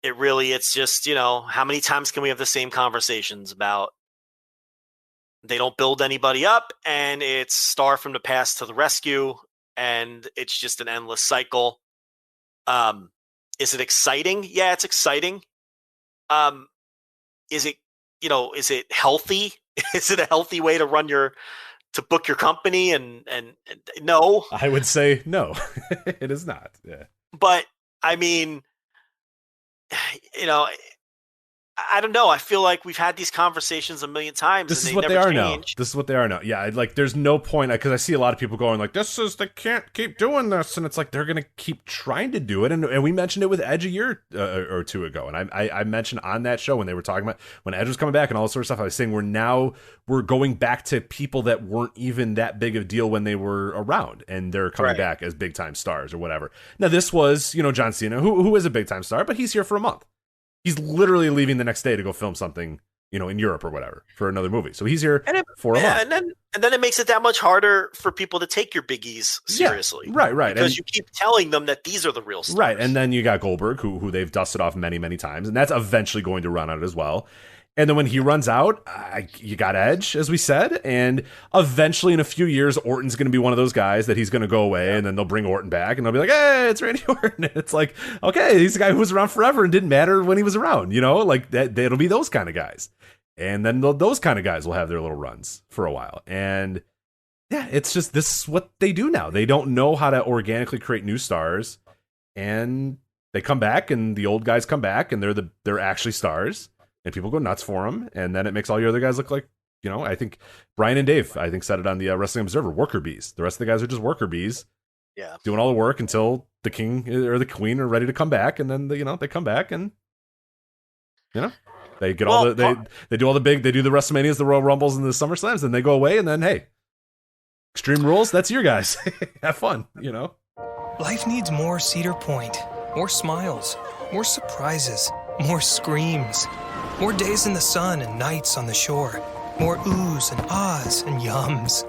it's just, how many times can we have the same conversations about they don't build anybody up, and it's star from the past to the rescue, and it's just an endless cycle. Is it exciting? Yeah, it's exciting. Is it healthy? Is it a healthy way to book your company? And no, I would say no, it is not. Yeah. But I mean, I don't know. I feel like we've had these conversations a million times. This is what they are now. This is what they are now. Yeah, there's no point, because I see a lot of people going like, they can't keep doing this, and it's like they're gonna keep trying to do it. And we mentioned it with Edge a year or two ago, and I mentioned on that show when they were talking about when Edge was coming back and all this sort of stuff. I was saying we're going back to people that weren't even that big of a deal when they were around, and they're coming back as big time stars or whatever. Now this was John Cena, who is a big time star, but he's here for a month. He's literally leaving the next day to go film something, in Europe or whatever for another movie. So he's here for a month. And then it makes it that much harder for people to take your biggies seriously. Yeah, right. Because you keep telling them that these are the real stars. Right. And then you got Goldberg, who they've dusted off many, many times. And that's eventually going to run out as well. And then when he runs out, you got Edge, as we said. And eventually in a few years, Orton's going to be one of those guys that he's going to go away, and then they'll bring Orton back, and they'll be like, hey, it's Randy Orton. And it's like, okay, he's the guy who was around forever and didn't matter when he was around, like that. It'll be those kind of guys. And then those kind of guys will have their little runs for a while. And yeah, it's just, this is what they do now. They don't know how to organically create new stars, and they come back, and the old guys come back, and they're actually stars. And people go nuts for him, and then it makes all your other guys look like, I think Brian and Dave, said it on the Wrestling Observer, worker bees. The rest of the guys are just worker bees, doing all the work until the king or the queen are ready to come back, and then they come back, and they get they do all the big, they do the WrestleManias, the Royal Rumbles, and the SummerSlams, and they go away, and then hey, Extreme Rules, that's your guys. Have fun, Life needs more Cedar Point, more smiles, more surprises, more screams. More days in the sun and nights on the shore. More oohs and ahs and yums.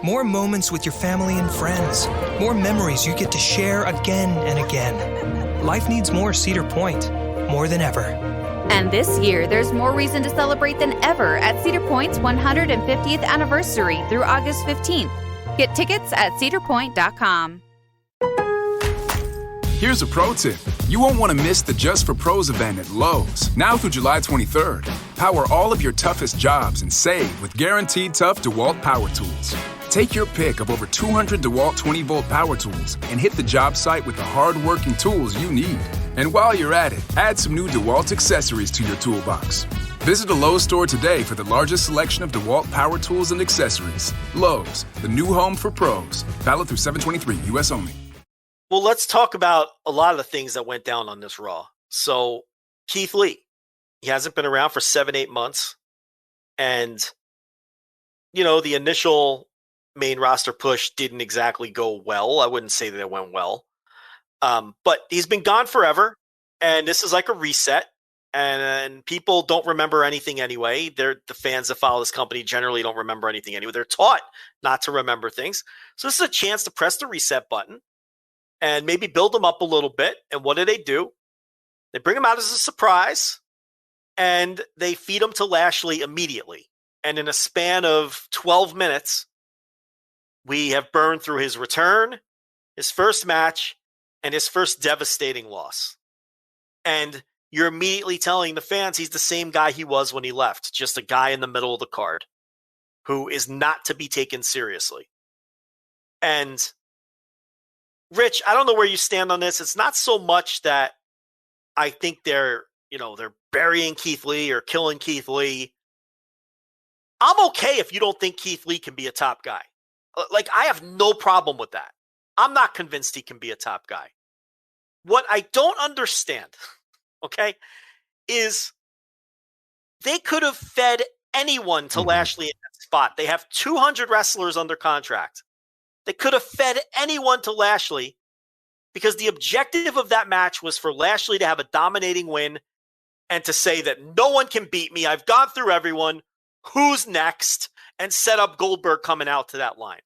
More moments with your family and friends. More memories you get to share again and again. Life needs more Cedar Point, more than ever. And this year, there's more reason to celebrate than ever at Cedar Point's 150th anniversary through August 15th. Get tickets at cedarpoint.com. Here's a pro tip. You won't want to miss the Just for Pros event at Lowe's, now through July 23rd. Power all of your toughest jobs and save with guaranteed tough DeWalt power tools. Take your pick of over 200 DeWalt 20-volt power tools and hit the job site with the hard-working tools you need. And while you're at it, add some new DeWalt accessories to your toolbox. Visit a Lowe's store today for the largest selection of DeWalt power tools and accessories. Lowe's, the new home for pros. Valid through 7/23, U.S. only. Well, let's talk about a lot of the things that went down on this Raw. So, Keith Lee, he hasn't been around for 7-8 months. And, the initial main roster push didn't exactly go well. I wouldn't say that it went well. But he's been gone forever, and this is like a reset. And people don't remember anything anyway. The fans that follow this company generally don't remember anything anyway. They're taught not to remember things. So this is a chance to press the reset button and maybe build them up a little bit. And what do? They bring him out as a surprise, and they feed him to Lashley immediately. And in a span of 12 minutes, we have burned through his return, his first match, and his first devastating loss. And you're immediately telling the fans he's the same guy he was when he left, just a guy in the middle of the card who is not to be taken seriously. And Rich, I don't know where you stand on this. It's not so much that I think they're burying Keith Lee or killing Keith Lee. I'm okay if you don't think Keith Lee can be a top guy. Like, I have no problem with that. I'm not convinced he can be a top guy. What I don't understand, okay, is they could have fed anyone to Lashley in that spot. They have 200 wrestlers under contract. They could have fed anyone to Lashley because the objective of that match was for Lashley to have a dominating win and to say that no one can beat me. I've gone through everyone. Who's next? And set up Goldberg coming out to that line.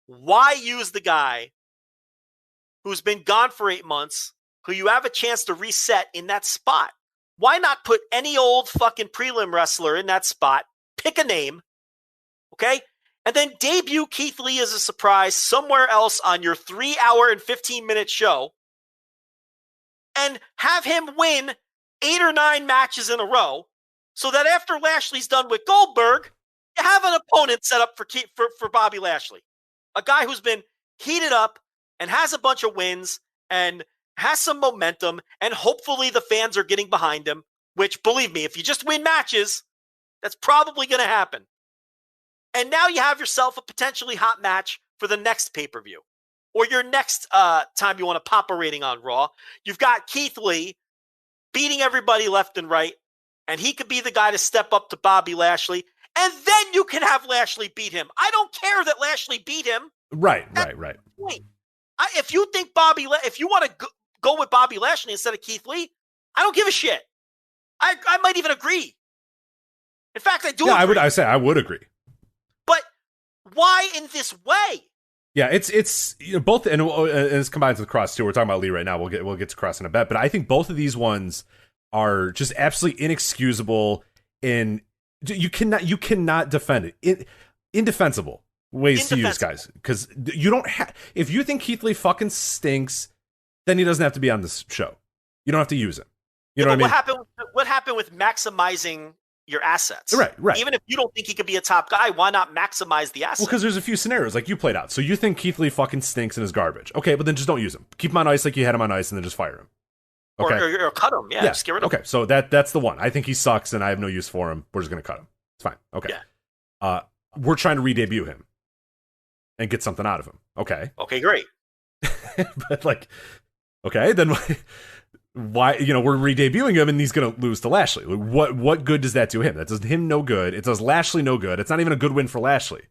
Why use the guy who's been gone for 8 months, who you have a chance to reset in that spot? Why not put any old fucking prelim wrestler in that spot, pick a name, okay? And then debut Keith Lee as a surprise somewhere else on your 3-hour and 15-minute show and have him win 8 or 9 matches in a row so that after Lashley's done with Goldberg, you have an opponent set up for Bobby Lashley. A guy who's been heated up and has a bunch of wins and has some momentum, and hopefully the fans are getting behind him, which, believe me, if you just win matches, that's probably going to happen. And now you have yourself a potentially hot match for the next pay-per-view or your next time you want to pop a rating on Raw. You've got Keith Lee beating everybody left and right, and he could be the guy to step up to Bobby Lashley, and then you can have Lashley beat him. I don't care that Lashley beat him. Right. If you think if you want to go with Bobby Lashley instead of Keith Lee, I don't give a shit. I might even agree. In fact, I do. Yeah, agree. I would agree. But why in this way? Yeah, it's both, and it's combined with Kross too. We're talking about Lee right now. We'll get to Kross in a bit, but I think both of these ones are just absolutely inexcusable. You cannot defend it. Indefensible ways to use guys, because you don't have. If you think Keith Lee fucking stinks, then he doesn't have to be on this show. You don't have to use him. You know what I mean? What happened with maximizing your assets? Right. Even if you don't think he could be a top guy, why not maximize the assets? Well, because there's a few scenarios like you played out. So you think Keith Lee fucking stinks and is garbage. Okay, but then just don't use him. Keep him on ice like you had him on ice, and then just fire him. Okay. Or cut him. Yeah, just get rid of him. Okay, so that's the one. I think he sucks, and I have no use for him. We're just going to cut him. It's fine. Okay. Yeah. We're trying to re-debut him and get something out of him. Okay. Okay, great. But okay, then why? We're re-debuting him, and he's going to lose to Lashley. What good does that do him? That does him no good. It does Lashley no good. It's not even a good win for Lashley.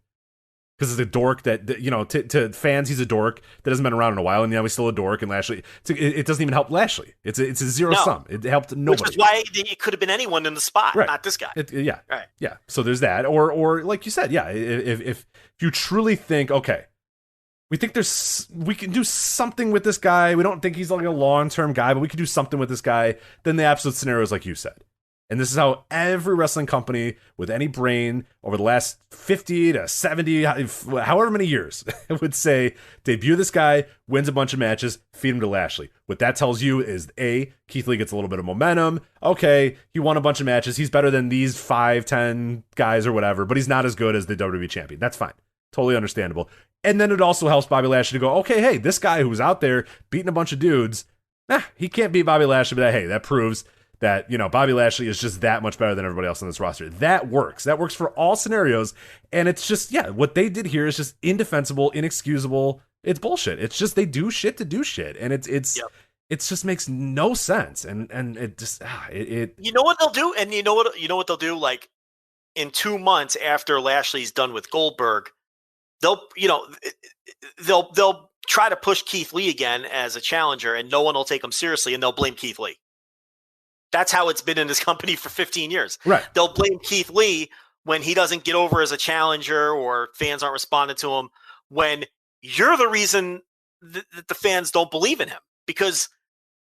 because it's a dork that you know, to fans, he's a dork that hasn't been around in a while, and now he's still a dork. And Lashley, it doesn't even help Lashley. It's a zero sum. It helped nobody. Which is why it could have been anyone in the spot, not this guy. Yeah. So there's that, or like you said, if you truly think, okay, we think we can do something with this guy. We don't think he's like a long-term guy, but we can do something with this guy. Then the absolute scenario is like you said. And this is how every wrestling company with any brain over the last 50 to 70, however many years, would say, debut this guy, wins a bunch of matches, feed him to Lashley. What that tells you is, A, Keith Lee gets a little bit of momentum. Okay, he won a bunch of matches. He's better than these 5, 10 guys or whatever, but he's not as good as the WWE champion. That's fine. Totally understandable. And then it also helps Bobby Lashley to go, okay, hey, this guy who's out there beating a bunch of dudes, he can't beat Bobby Lashley, but hey, that proves that, you know, Bobby Lashley is just that much better than everybody else on this roster. That works. That works for all scenarios. And it's just, what they did here is just indefensible, inexcusable. It's bullshit. It's just they do shit to do shit. And it just makes no sense. And it just, You know what they'll do? And you know what they'll do? Like, in 2 months after Lashley's done with Goldberg, they'll try to push Keith Lee again as a challenger, and no one will take him seriously, and they'll blame Keith Lee. That's how it's been in this company for 15 years. Right. They'll blame Keith Lee when he doesn't get over as a challenger or fans aren't responding to him, when you're the reason that the fans don't believe in him, because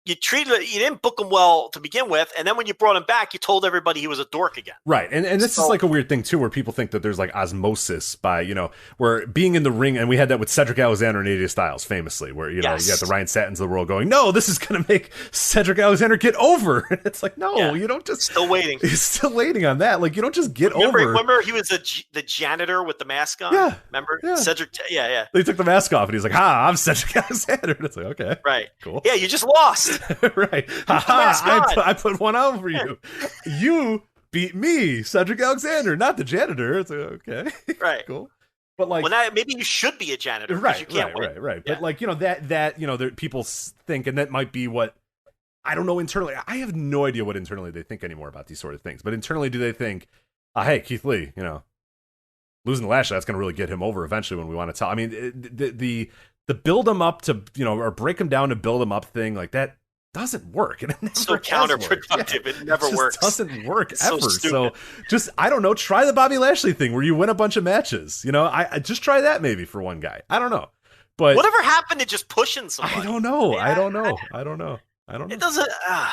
you didn't book him well to begin with, and then when you brought him back, you told everybody he was a dork again. Right, and this is like a weird thing too, where people think that there's like osmosis by, you know, where being in the ring, and we had that with Cedric Alexander and AJ Styles famously, where, you know, you got the Ryan Sattins of the world going, no, this is going to make Cedric Alexander get over. It's like, no, you don't just... Still waiting. He's still waiting on that. Like, you don't just get over. Remember he was the janitor with the mask on? Yeah. Remember? Yeah. Cedric, yeah. They took the mask off, and he's like, I'm Cedric Alexander. And it's like, okay. Right. Cool. Yeah, you just lost. Right. I put one out for you. You beat me, Cedric Alexander, not the janitor. It's like, okay. Right. Cool. But like, maybe you should be a janitor. Right. You can't win. Right. Yeah. But like, you know, that you know, people think, and that might be what, I don't know internally. I have no idea what internally they think anymore about these sort of things. But internally, do they think, hey, Keith Lee, you know, losing to Lashley, that's going to really get him over eventually when we want to tell. I mean, the build him up to, you know, or break him down to build him up thing, like that doesn't work. And it's so counterproductive. It never works. It doesn't work ever. So just, I don't know, try the Bobby Lashley thing where you win a bunch of matches. You know, I just try that maybe for one guy. I don't know. But whatever happened to just pushing somebody? I don't know. Yeah, I don't know. It doesn't.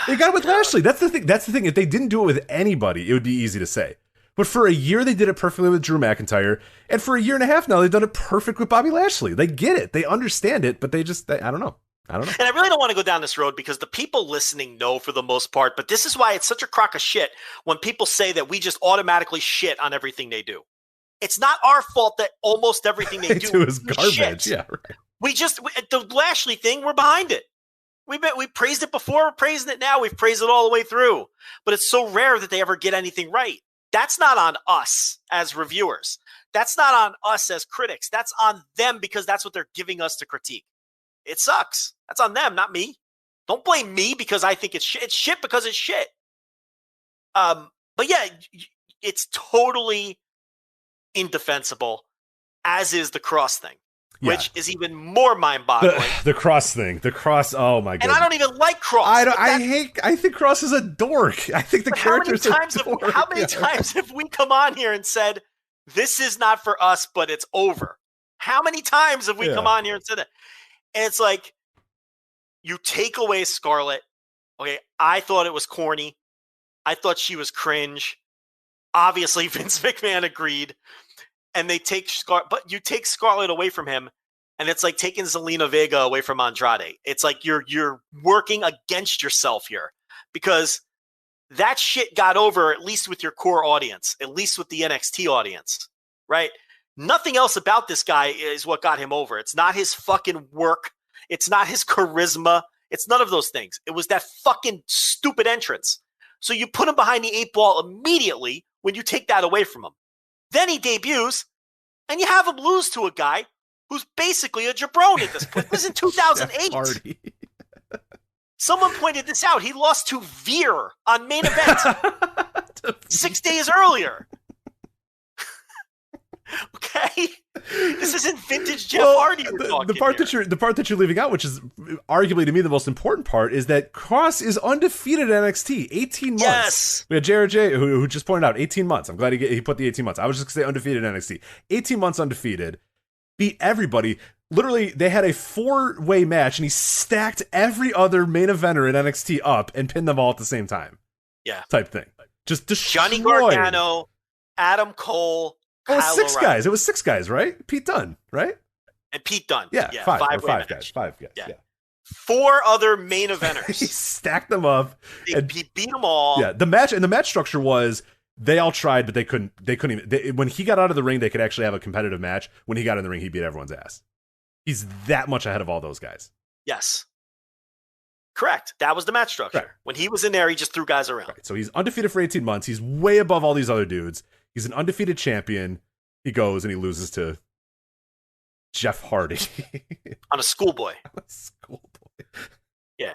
They got it with Lashley. That's the thing. If they didn't do it with anybody, it would be easy to say. But for a year, they did it perfectly with Drew McIntyre. And for a year and a half now, they've done it perfect with Bobby Lashley. They get it. They understand it, but I don't know. And I really don't want to go down this road because the people listening know for the most part, but this is why it's such a crock of shit when people say that we just automatically shit on everything they do. It's not our fault that almost everything they do is garbage. Shit. Yeah, right. The Lashley thing, we're behind it. We praised it before, we're praising it now. We've praised it all the way through. But it's so rare that they ever get anything right. That's not on us as reviewers. That's not on us as critics. That's on them because that's what they're giving us to critique. It sucks. That's on them, not me. Don't blame me because I think it's shit. It's shit because it's shit. But yeah, it's totally indefensible, as is the Kross thing, which is even more mind-boggling. The Kross thing. The Kross, oh my god. And I don't even like Kross. I think Kross is a dork. I think the character's a dork. How many times have we come on here and said, this is not for us, but it's over? How many times have we come on here and said that? And it's like, you take away Scarlett. Okay, I thought it was corny. I thought she was cringe. Obviously, Vince McMahon agreed. And they take Scarlett, but you take Scarlett away from him, and it's like taking Zelina Vega away from Andrade. It's like you're working against yourself here because that shit got over at least with your core audience, at least with the NXT audience, right? Nothing else about this guy is what got him over. It's not his fucking work. It's not his charisma. It's none of those things. It was that fucking stupid entrance. So you put him behind the 8 ball immediately when you take that away from him. Then he debuts, and you have him lose to a guy who's basically a jabroni at this point. This is in 2008. Someone pointed this out. He lost to Veer on Main Event 6 days earlier. Okay, this isn't vintage Jeff Hardy. The part that you're leaving out, which is arguably to me the most important part, is that Kross is undefeated at NXT. 18 months. Yes. We had Jared J who just pointed out 18 months. I'm glad he put the 18 months. I was just gonna say undefeated at NXT. 18 months undefeated. Beat everybody. Literally, they had a 4-way match, and he stacked every other main eventer in NXT up and pinned them all at the same time. Yeah, type thing. Just destroyed. Johnny Gargano, Adam Cole. It was 6 guys. It was 6 guys, right? Pete Dunne, right? And Pete Dunne. Yeah, 5 guys. 5 guys. Yeah. 4 other main eventers. He stacked them up. He beat them all. Yeah, the match structure was they all tried, but they couldn't even. When he got out of the ring, they could actually have a competitive match. When he got in the ring, he beat everyone's ass. He's that much ahead of all those guys. Yes. Correct. That was the match structure. Right. When he was in there, he just threw guys around. Right. So he's undefeated for 18 months. He's way above all these other dudes. He's an undefeated champion. He goes and he loses to Jeff Hardy. On a schoolboy. Yeah.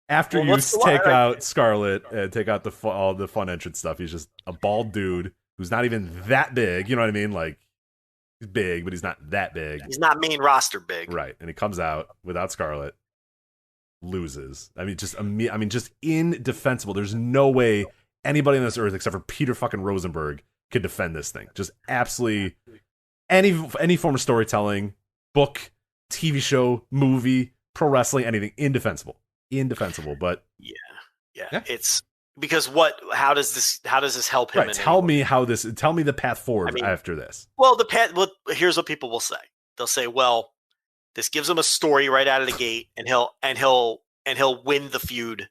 After you take out Scarlett and take out all the fun entrance stuff, he's just a bald dude who's not even that big. You know what I mean? Like, he's big, but he's not that big. He's not main roster big. Right. And he comes out without Scarlett, loses. I mean, just indefensible. There's no way anybody on this earth except for Peter fucking Rosenberg could defend this thing. Just absolutely any form of storytelling, book, TV show, movie, pro wrestling, anything, indefensible. But yeah. It's because how does this help him? Right. Tell me the path forward after this. Well, here's what people will say. They'll say, well, this gives him a story right out of the gate, and he'll win the feud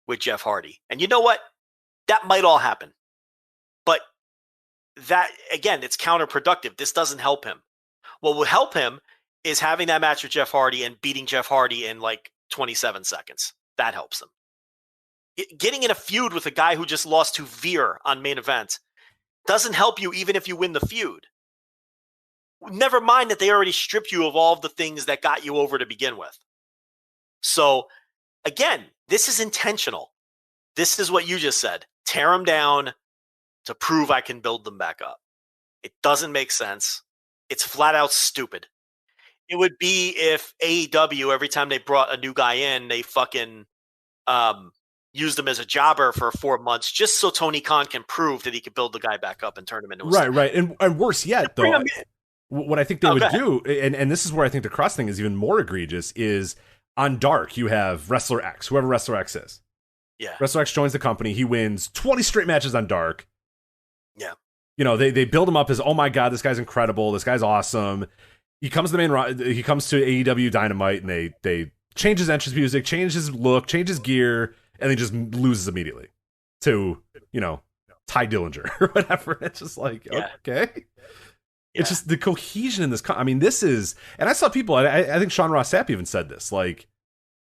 with Jeff Hardy. And you know what? That might all happen. But that, again, it's counterproductive. This doesn't help him. What would help him is having that match with Jeff Hardy and beating Jeff Hardy in like 27 seconds. That helps him. Getting in a feud with a guy who just lost to Veer on main event doesn't help you even if you win the feud. Never mind that they already stripped you of all of the things that got you over to begin with. So, again, this is intentional. This is what you just said. Tear them down to prove I can build them back up. It doesn't make sense. It's flat out stupid. It would be if AEW, every time they brought a new guy in, they fucking used him as a jobber for 4 months just so Tony Khan can prove that he could build the guy back up and turn him into a star. Right. And worse yet, though, what I think they would do, and this is where I think the Kross thing is even more egregious, is on Dark, you have Wrestler X, whoever Wrestler X is. Yeah. Wrestler X joins the company. He wins 20 straight matches on Dark. Yeah. You know, they build him up as, oh my God, this guy's incredible. This guy's awesome. He comes to AEW Dynamite, and they change his entrance music, change his look, change his gear, and he just loses immediately to, Ty Dillinger or whatever. It's just like, okay. Yeah. It's just the cohesion in this. This is, and I saw people, I think Sean Ross Sapp even said this, like,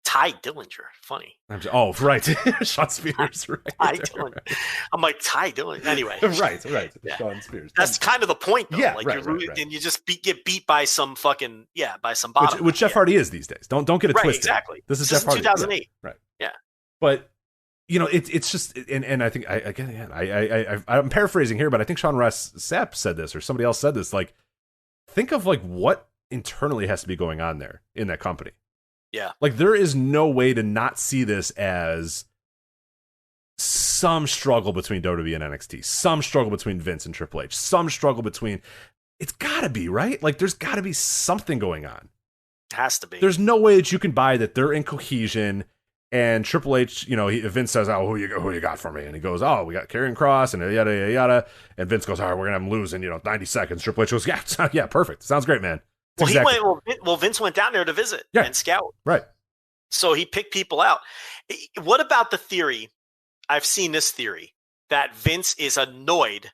Ty Dillinger, funny. Right. Sean Spears, right. Ty Dillinger. Right. I'm like, Ty Dillinger. Anyway. Right. Yeah. Sean Spears. That's kind of the point, though. Yeah, like, right. And you just get beat by some fucking, by some bottom. Which Jeff Hardy is these days. Don't get it twisted. Exactly. This is Jeff Hardy. 2008. Yeah, right. Yeah. But, it's just, and I think, I'm paraphrasing here, but I think Sean Ross Sapp said this, or somebody else said this, like, think of, like, what internally has to be going on there in that company. Yeah. Like, there is no way to not see this as some struggle between WWE and NXT, some struggle between Vince and Triple H, some struggle between... It's gotta be, right? Like, there's gotta be something going on. It has to be. There's no way that you can buy that they're in cohesion, and Triple H, Vince says, oh, who you got for me? And he goes, oh, we got Karrion Kross, and yada, yada, yada. And Vince goes, all right, we're gonna have him lose in, 90 seconds. Triple H goes, yeah, perfect. Sounds great, man. Vince went down there to visit and scout. Right. So he picked people out. What about the theory? I've seen this theory that Vince is annoyed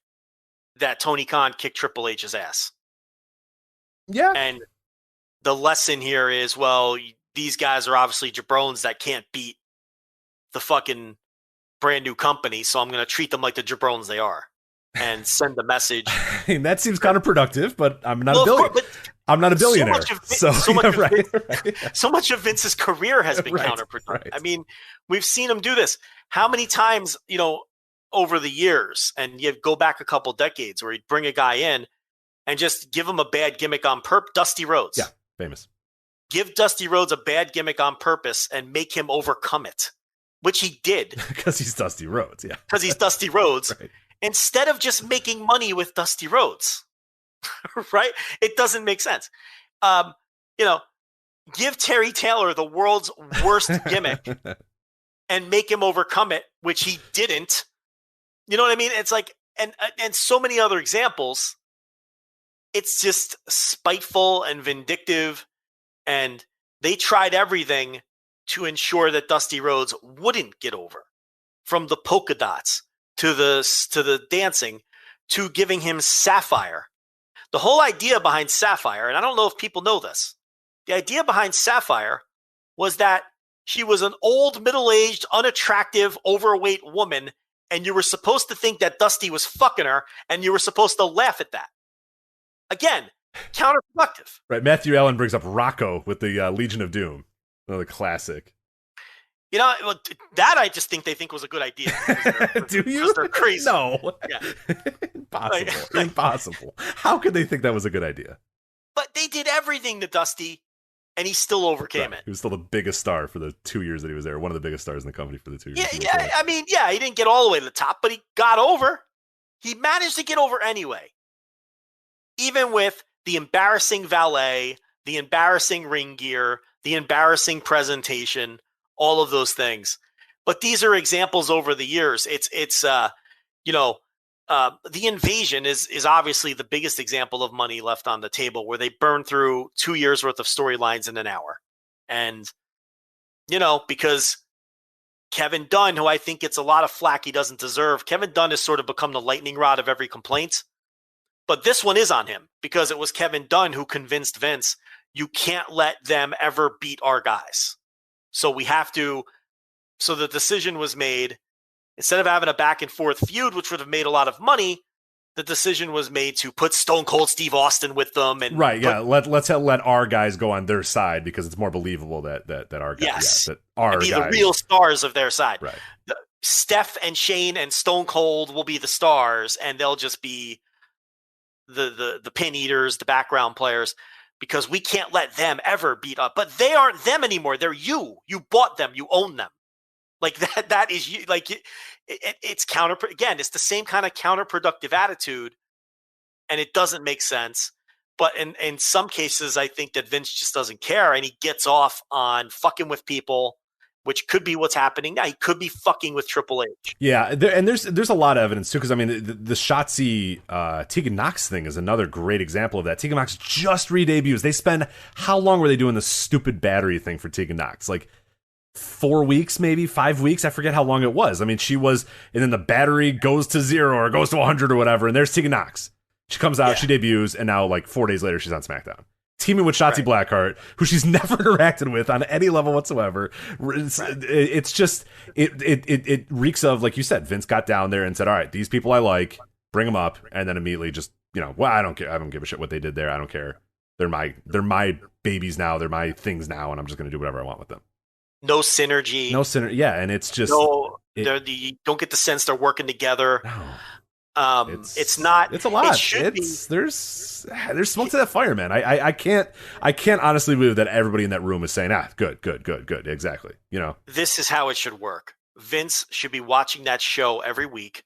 that Tony Khan kicked Triple H's ass. Yeah. And the lesson here is, well, these guys are obviously jabrones that can't beat the fucking brand new company, so I'm going to treat them like the jabrones they are and send the message. That seems counterproductive, but I'm not a billionaire. I'm not a billionaire. So much of Vince's career has been counterproductive. Right. I mean, we've seen him do this. How many times, over the years, and you go back a couple decades where he'd bring a guy in and just give him a bad gimmick on purpose. Dusty Rhodes. Yeah, famous. Give Dusty Rhodes a bad gimmick on purpose and make him overcome it, which he did. Because he's Dusty Rhodes, yeah. Because he's Dusty Rhodes. Right. Instead of just making money with Dusty Rhodes, right? It doesn't make sense. Give Terry Taylor the world's worst gimmick and make him overcome it, which he didn't. You know what I mean? It's like, and so many other examples. It's just spiteful and vindictive, and they tried everything to ensure that Dusty Rhodes wouldn't get over, from the polka dots to the dancing to giving him Sapphire. The whole idea behind Sapphire, and I don't know if people know this, the idea behind Sapphire was that she was an old, middle-aged, unattractive, overweight woman, and you were supposed to think that Dusty was fucking her, and you were supposed to laugh at that. Again, counterproductive. Right. Matthew Allen brings up Rocco with the Legion of Doom. Another classic. You know, that I just think they think was a good idea. Do you? They're crazy. No. Yeah. Impossible. Impossible. How could they think that was a good idea? But they did everything to Dusty, and he still overcame it. He was still the biggest star for the 2 years that he was there. One of the biggest stars in the company for the 2 years. Yeah. I mean, yeah, he didn't get all the way to the top, but he got over. He managed to get over anyway. Even with the embarrassing valet, the embarrassing ring gear, the embarrassing presentation, all of those things. But these are examples over the years. The invasion is obviously the biggest example of money left on the table, where they burned through 2 years worth of storylines in an hour. And, because Kevin Dunn, who I think gets a lot of flack he doesn't deserve, Kevin Dunn has sort of become the lightning rod of every complaint. But this one is on him, because it was Kevin Dunn who convinced Vince, you can't let them ever beat our guys. So so the decision was made, instead of having a back and forth feud, which would have made a lot of money, the decision was made to put Stone Cold Steve Austin with them. And right, yeah. Let's let our guys go on their side, because it's more believable that our guys, yes, that our be guys, the real stars of their side. Right. Steph and Shane and Stone Cold will be the stars, and they'll just be the pin eaters, the background players, because we can't let them ever beat up. But they aren't them anymore. They're you. You bought them. You own them. Like that is you. Like it's again, it's the same kind of counterproductive attitude, and it doesn't make sense. But in some cases, I think that Vince just doesn't care, and he gets off on fucking with people, which could be what's happening now. He could be fucking with Triple H. Yeah, and there's a lot of evidence too, because I mean the Shotzi Tegan Nox thing is another great example of that. Tegan Nox just re-debuts. They spend, how long were they doing this stupid battery thing for Tegan Nox? Like 4 weeks, maybe 5 weeks. I forget how long it was. I mean, she was, and then the battery goes to 0 or goes to 100 or whatever, and there's Tegan Nox. She comes out, she debuts, and now like 4 days later, she's on SmackDown. Teaming with Shotzi Blackheart, who she's never interacted with on any level whatsoever. It's just, it reeks of, like you said, Vince got down there and said, all right, these people I like, bring them up, and then immediately just, well, I don't care. I don't give a shit what they did there. I don't care. They're my babies now. They're my things now, and I'm just going to do whatever I want with them. No synergy. Yeah, and it's just... you don't get the sense they're working together. No. It's not. It's a lot. It should be. There's smoke to that fire, man. I can't honestly believe that everybody in that room is saying, good. Exactly. This is how it should work. Vince should be watching that show every week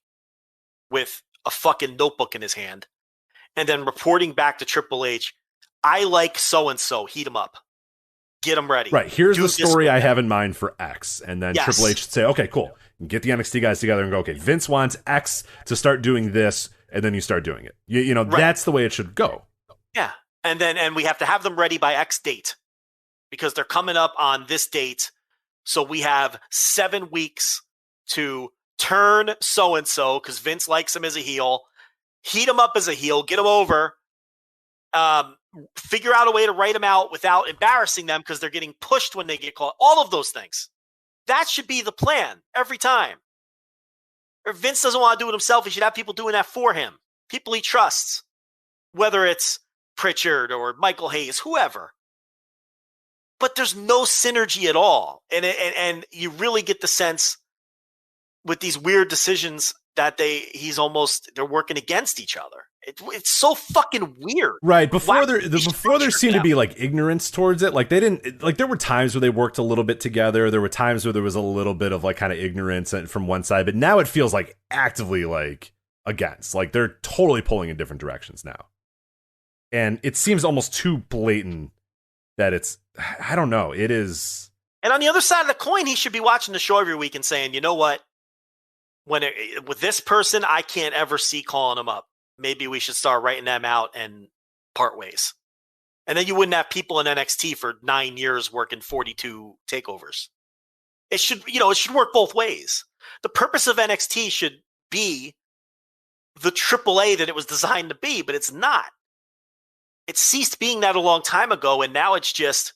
with a fucking notebook in his hand, and then reporting back to Triple H. I like so and so. Heat him up. Get him ready. Right. Here's the story I have in mind for X, and then Triple H should say, okay, cool. Get the NXT guys together and go, okay, Vince wants X to start doing this, and then you start doing it. That's the way it should go. Yeah. And we have to have them ready by X date, because they're coming up on this date. So we have 7 weeks to turn so-and-so, because Vince likes him as a heel, heat him up as a heel, get him over, figure out a way to write him out without embarrassing them because they're getting pushed when they get caught. All of those things. That should be the plan every time. If Vince doesn't want to do it himself, he should have people doing that for him. People he trusts. Whether it's Pritchard or Michael Hayes, whoever. But there's no synergy at all. And you really get the sense with these weird decisions that they're working against each other. It's so fucking weird. Right. Before there seemed to be like ignorance towards it. Like they didn't, like there were times where they worked a little bit together. There were times where there was a little bit of like kind of ignorance from one side, but now it feels like actively like against, like they're totally pulling in different directions now. And it seems almost too blatant that it's, I don't know. It is. And on the other side of the coin, he should be watching the show every week and saying, you know what? With this person, I can't ever see calling him up. Maybe we should start writing them out and part ways. And then you wouldn't have people in NXT for 9 years working 42 takeovers. It should work both ways. The purpose of NXT should be the AAA that it was designed to be, but it's not. It ceased being that a long time ago, and now it's just,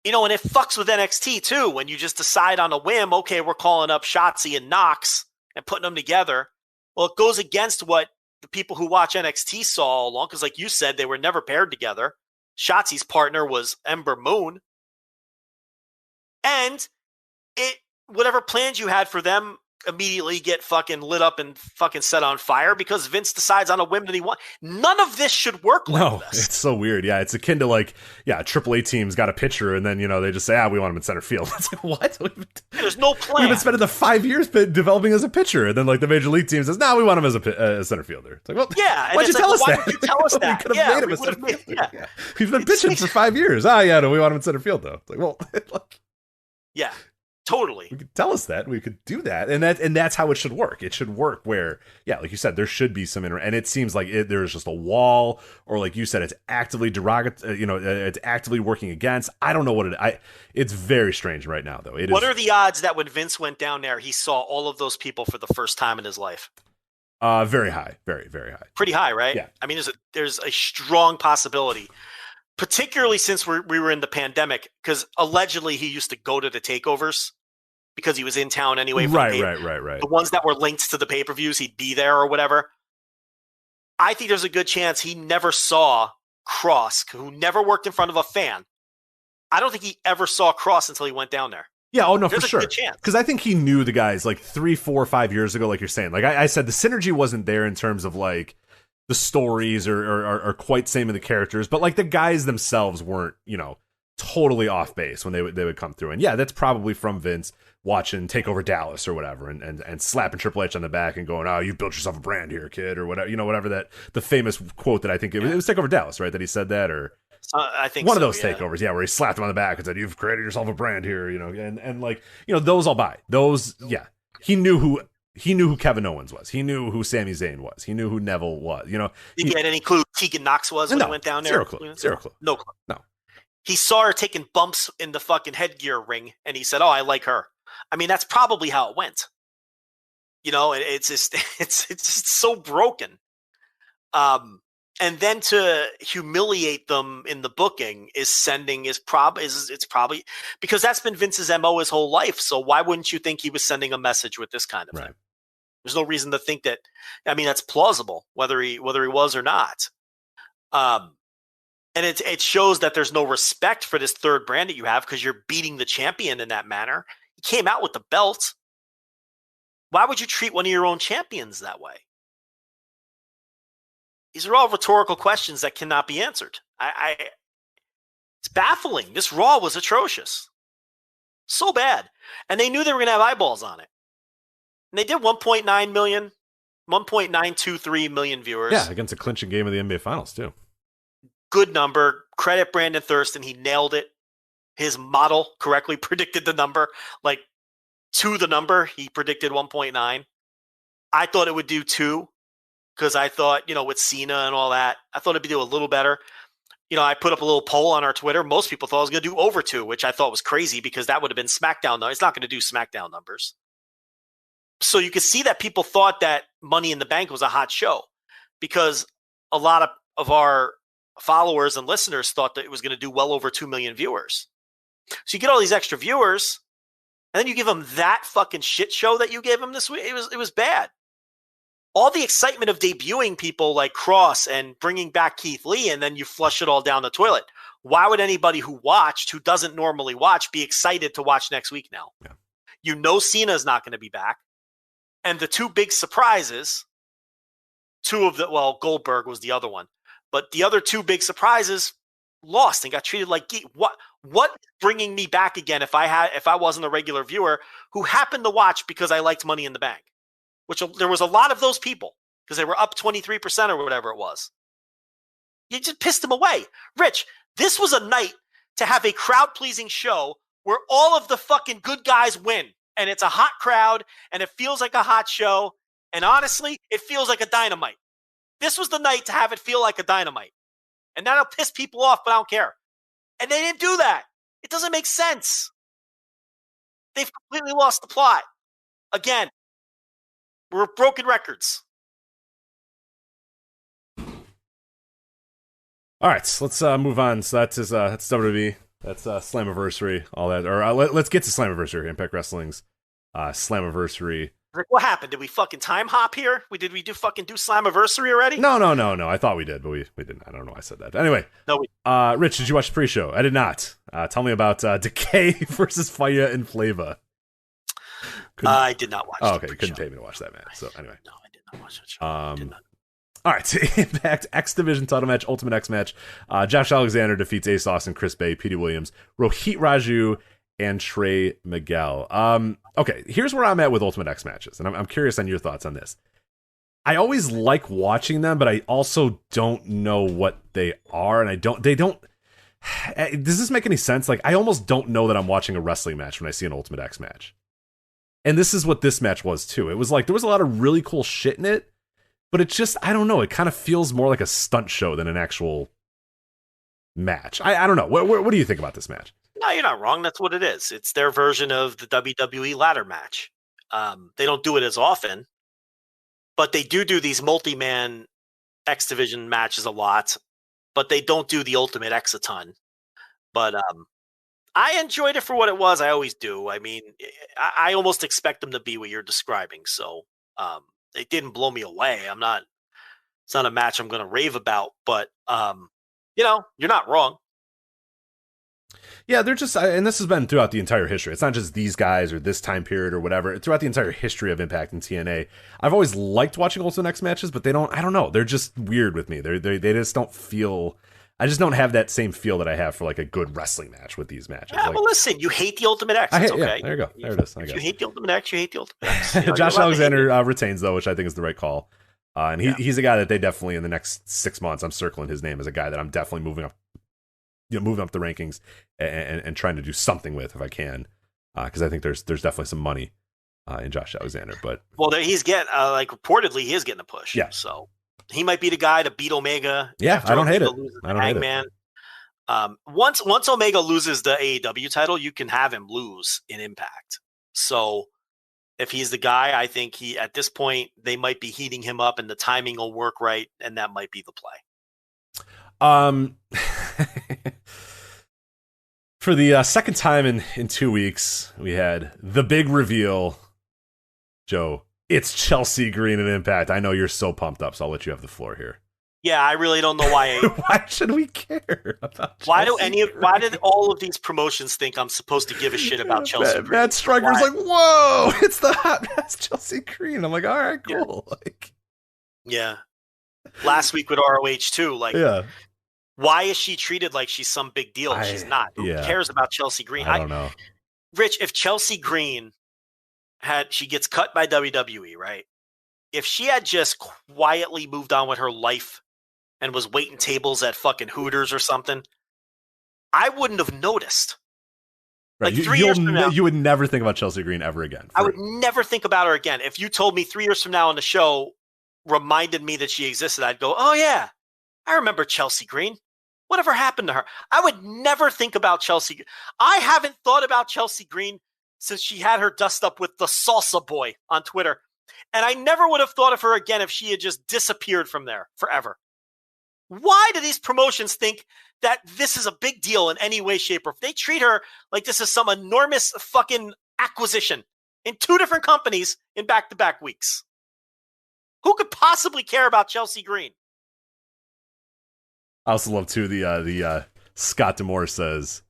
and it fucks with NXT too, when you just decide on a whim, okay, we're calling up Shotzi and Knox and putting them together. Well, it goes against what the people who watch NXT saw all along, because like you said, they were never paired together. Shotzi's partner was Ember Moon. And whatever plans you had for them immediately get fucking lit up and fucking set on fire because Vince decides on a whim that he wants. None of this should work like this. It's so weird. Yeah, it's akin to like, a AAA team's got a pitcher and then, they just say, we want him in center field. It's like, what? There's no plan. We've been spending the 5 years developing as a pitcher. And then like the major league team says, no, we want him as a center fielder. It's like, well, why'd you tell us that? Why would you tell us that? We could have made him a center fielder. Yeah. We've been pitching for 5 years. No, we want him in center field though. It's like, well, yeah. Totally. We could tell us that. We could do that. And that's how it should work. It should work where, like you said, there should be some and it seems like there's just a wall, or like you said, it's actively derogatory, it's actively working against. I don't know what it's very strange right now, though. What are the odds that when Vince went down there, he saw all of those people for the first time in his life? Very high. Very, very high. Pretty high, right? Yeah. I mean, there's a strong possibility, particularly since we were in the pandemic, because allegedly he used to go to the takeovers because he was in town anyway. Right. The ones that were linked to the pay-per-views, he'd be there or whatever. I think there's a good chance he never saw Kross, who never worked in front of a fan. I don't think he ever saw Kross until he went down there. Yeah, oh no, there's for sure. Because I think he knew the guys like 3, 4, 5 years ago, like you're saying. Like I said, the synergy wasn't there in terms of like the stories or quite same of the characters, but like the guys themselves weren't, totally off base when they would come through. And yeah, that's probably from Vince watching Takeover Dallas or whatever, and slapping Triple H on the back and going, "Oh, you built yourself a brand here, kid," or whatever, whatever that the famous quote that I think it was Takeover Dallas, right? That he said that, or I think one of those takeovers, where he slapped him on the back and said, "You've created yourself a brand here," and like those I'll buy. Those, yeah, he knew who Kevin Owens was. He knew who Sami Zayn was. He knew who Neville was. Did you get any clue who Tegan Knox was when he went down there? Zero clue. No clue. No. He saw her taking bumps in the fucking headgear ring, and he said, "Oh, I like her." I mean, that's probably how it went. It's just so broken. And then to humiliate them in the booking is probably because that's been Vince's MO his whole life. So why wouldn't you think he was sending a message with this kind of thing? There's no reason to think that. I mean, that's plausible, whether he was or not. And it shows that there's no respect for this third brand that you have because you're beating the champion in that manner. He came out with the belt. Why would you treat one of your own champions that way? These are all rhetorical questions that cannot be answered. It's baffling. This Raw was atrocious. So bad. And they knew they were going to have eyeballs on it. And they did 1.9 million, 1.923 million viewers. Yeah, against a clinching game of the NBA Finals, too. Good number. Credit Brandon Thurston. He nailed it. His model correctly predicted the number. Like, to the number, he predicted 1.9. I thought it would do 2 because I thought, with Cena and all that, I thought it'd do a little better. I put up a little poll on our Twitter. Most people thought I was going to do over 2, which I thought was crazy because that would have been SmackDown. No, it's not going to do SmackDown numbers. So you could see that people thought that Money in the Bank was a hot show because a lot of our followers and listeners thought that it was going to do well over 2 million viewers. So you get all these extra viewers, and then you give them that fucking shit show that you gave them this week. It was bad. All the excitement of debuting people like Kross and bringing back Keith Lee, and then you flush it all down the toilet. Why would anybody who doesn't normally watch, be excited to watch next week now? Yeah. Cena's not going to be back. And the two big surprises Goldberg was the other one, but the other two big surprises lost and got treated like geek. What bringing me back again if I wasn't a regular viewer who happened to watch because I liked Money in the Bank, which there was a lot of those people because they were up 23% or whatever it was. You just pissed them away. Rich, this was a night to have a crowd-pleasing show where all of the fucking good guys win, and it's a hot crowd, and it feels like a hot show, and honestly, it feels like a Dynamite. This was the night to have it feel like a Dynamite. And that'll piss people off, but I don't care. And they didn't do that. It doesn't make sense. They've completely lost the plot. Again, we're broken records. All right, let's move on. So that's WWE. That's Slammiversary, all that. Or let's get to Slammiversary, Impact Wrestling's Slammiversary. Like, what happened? Did we fucking time hop here? Did we do Slammiversary already? No. I thought we did, but we didn't. I don't know why I said that. Anyway, no. Rich, did you watch the pre-show? I did not. Tell me about Decay versus Faya and Flava. I did not watch. Oh, okay. You couldn't pay me to watch that, man. So anyway, no, I did not watch that show. Did not. All right, Impact X Division title match, Ultimate X match. Josh Alexander defeats Ace Austin, Chris Bay, Petey Williams, Rohit Raju, and Trey Miguel. Okay, here's where I'm at with Ultimate X matches, and I'm curious on your thoughts on this. I always like watching them, but I also don't know what they are, and they don't. Does this make any sense? Like, I almost don't know that I'm watching a wrestling match when I see an Ultimate X match. And this is what this match was, too. It was like, there was a lot of really cool shit in it, but it just, I don't know, it kind of feels more like a stunt show than an actual match. I don't know. What do you think about this match? No, you're not wrong. That's what it is. It's their version of the WWE ladder match. They don't do it as often, but they do these multi-man X Division matches a lot, but they don't do the Ultimate X a ton. But I enjoyed it for what it was. I always do. I mean, I almost expect them to be what you're describing. So it didn't blow me away. It's not a match I'm going to rave about, but you're not wrong. Yeah, they're just, and this has been throughout the entire history. It's not just these guys or this time period or whatever. Throughout the entire history of Impact and TNA, I've always liked watching Ultimate X matches, but I don't know. They're just weird with me. They just don't feel, I just don't have that same feel that I have for like a good wrestling match with these matches. Yeah, well, listen, you hate the Ultimate X. It's okay. Yeah, there you go. There it is. I guess. If you hate the Ultimate X, you hate the Ultimate X. Josh Alexander retains, though, which I think is the right call. And he's a guy that they definitely, in the next 6 months, I'm circling his name as a guy that I'm definitely moving up the rankings and trying to do something with if I can, because I think there's definitely some money in Josh Alexander. But he's getting reportedly he is getting a push. Yeah, so he might be the guy to beat Omega. Yeah, I don't hate it. Once Omega loses the AEW title, you can have him lose in Impact. So if he's the guy, I think at this point they might be heating him up, and the timing will work right, and that might be the play. For the second time in 2 weeks, we had the big reveal. Joe, it's Chelsea Green in Impact. I know you're so pumped up, so I'll let you have the floor here. Yeah, I really don't know why. Why should we care about Chelsea? Why did all of these promotions think I'm supposed to give a shit about Chelsea Green? Matt Striker's like, whoa, it's the hot mess Chelsea Green. I'm like, all right, cool. Yeah. Last week with ROH too, why is she treated like she's some big deal? She's not. Who cares about Chelsea Green? I don't know. Rich, if Chelsea Green she gets cut by WWE, right? If she had just quietly moved on with her life and was waiting tables at fucking Hooters or something, I wouldn't have noticed. Right. Like 3 years from now, you would never think about Chelsea Green ever again. I would never think about her again. If you told me 3 years from now on the show reminded me that she existed, I'd go, oh yeah, I remember Chelsea Green. Whatever happened to her? I would never think about Chelsea. I haven't thought about Chelsea Green since she had her dust up with the Salsa Boy on Twitter. And I never would have thought of her again if she had just disappeared from there forever. Why do these promotions think that this is a big deal in any way, shape, or they treat her like this is some enormous fucking acquisition in 2 different companies in back-to-back weeks? Who could possibly care about Chelsea Green? I also love too the Scott D'Amore says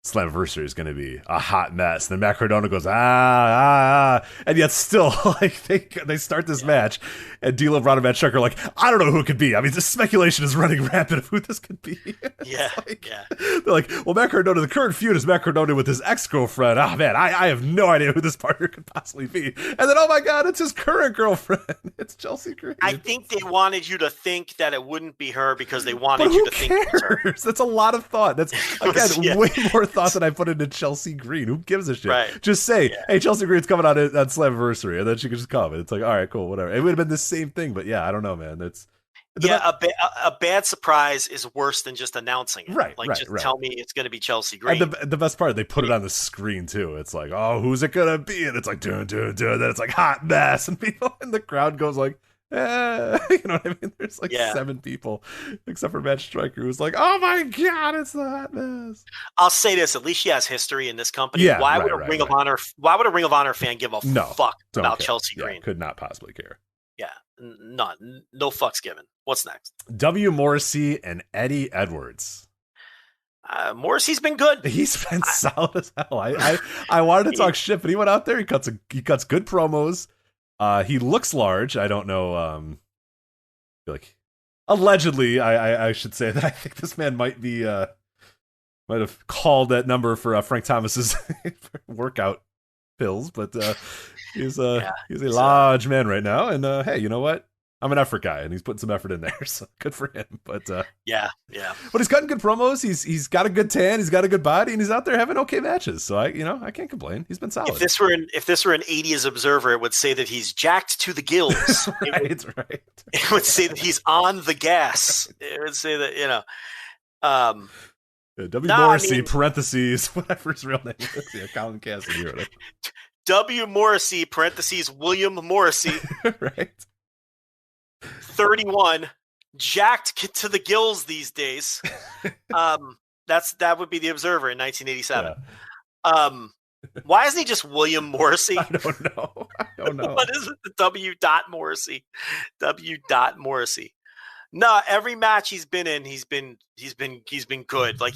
Slammiversary is going to be a hot mess. Then Matt Cardona goes, and yet still, like, they start this match, and D'Lo, Brown, and Matt Shuck are like, I don't know who it could be. I mean, this speculation is running rampant of who this could be. Yeah, They're like, well, Matt Cardona, the current feud is Matt Cardona with his ex-girlfriend. Oh, man, I have no idea who this partner could possibly be. And then, oh, my God, it's his current girlfriend. It's Chelsea Green. I think they wanted you to think that it wouldn't be her because they wanted you to think it was her. That's a lot of thought. That's, again, way more thought than I put into Chelsea Green. Who gives a shit? Right. Just say, hey, Chelsea Green's coming on Slammiversary, and then she can just come. And it's like, all right, cool, whatever. It would have been the same thing, but yeah, I don't know, man. A bad surprise is worse than just announcing it. Right, tell me it's going to be Chelsea Green. And the best part, they put it on the screen too. It's like, oh, who's it gonna be? And it's like, dun. Then it's like hot mess, and people in the crowd goes like, you know what I mean? There's like 7 people, except for Matt Striker, who's like, oh my God, it's the hot mess. I'll say this: at least she has history in this company. Yeah, why would a Ring of Honor? Why would a Ring of Honor fan give a fuck about care. Chelsea Green? Could not possibly care. Yeah, none. No fucks given. What's next? W. Morrissey and Eddie Edwards. Morrissey's been good. He's been solid as hell. I wanted to talk shit, but he went out there. He cuts good promos. He looks large. I don't know. Like, allegedly, I should say that I think this man might have called that number for Frank Thomas's workout pills, but he's a large man right now. And hey, you know what? I'm an effort guy, and he's putting some effort in there, so good for him. But yeah. But he's cutting good promos. He's got a good tan. He's got a good body, and he's out there having okay matches. So I can't complain. He's been solid. If this were an 80s Observer, it would say that he's jacked to the gills. Right. It would say that he's on the gas. It would say that W. Morrissey, parentheses, whatever his real name is. Yeah, Colin Cassidy or whatever. W. Morrissey, parentheses, William Morrissey. Right. 31, jacked to the gills these days. That would be the Observer in 1987. Yeah. Why isn't he just William Morrissey? I don't know. What is it? The W. Morrissey. W. Morrissey. No, every match he's been in, he's been good. Like,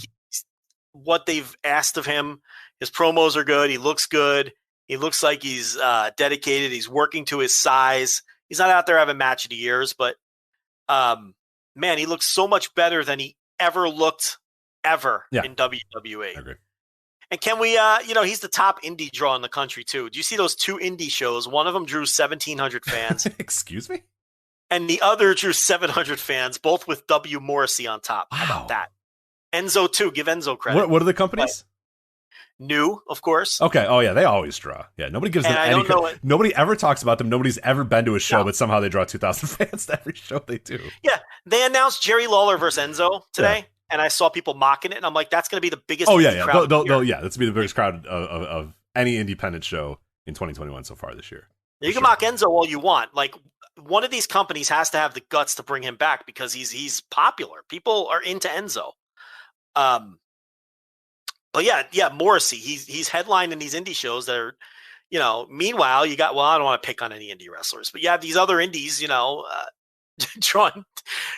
what they've asked of him, his promos are good. He looks good. He looks like he's dedicated. He's working to his size. He's not out there having match of the years, but man, he looks so much better than he ever looked in WWE. I agree. And can we, he's the top indie draw in the country too. Do you see those 2 indie shows? One of them drew 1,700 fans. Excuse me? And the other drew 700 fans, both with W. Morrissey on top. Wow. How about that? Enzo too. Give Enzo credit. What are the companies? New, of course. Okay. Oh yeah, they always draw. Yeah, nobody gives them any. Nobody ever talks about them. Nobody's ever been to a show, but somehow they draw 2,000 fans to every show they do. Yeah, they announced Jerry Lawler versus Enzo today, and I saw people mocking it, and I'm like, that's going to be the biggest. Crowd that's going to be the biggest crowd of any independent show in 2021 so far this year. You can mock Enzo all you want. Like, one of these companies has to have the guts to bring him back because he's popular. People are into Enzo. But yeah, Morrissey, he's headlining these indie shows that are, meanwhile, you got, I don't want to pick on any indie wrestlers, but you have these other indies, drawing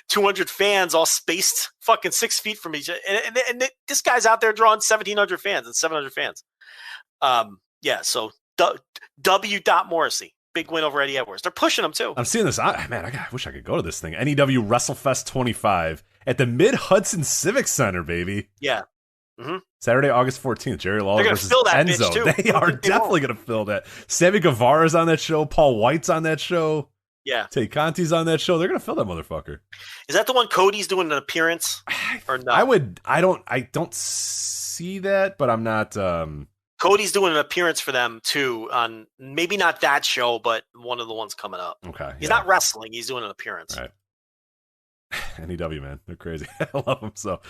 200 fans all spaced fucking 6 feet from each other. And this guy's out there drawing 1,700 fans and 700 fans. So W. Morrissey, big win over Eddie Edwards. They're pushing him too. I'm seeing this. I wish I could go to this thing. NEW WrestleFest 25 at the Mid-Hudson Civic Center, baby. Yeah. Mm-hmm. Saturday, August 14th, Jerry Lawler versus fill that Enzo. Bitch too. They are definitely going to fill that. Sammy Guevara's on that show. Paul White's on that show. Yeah. Tay Conti's on that show. They're going to fill that motherfucker. Is that the one Cody's doing an appearance? Or no? I don't see that, but I'm not. Cody's doing an appearance for them too on maybe not that show, but one of the ones coming up. Okay. He's not wrestling. He's doing an appearance. Right. NEW, man. They're crazy. I love them. So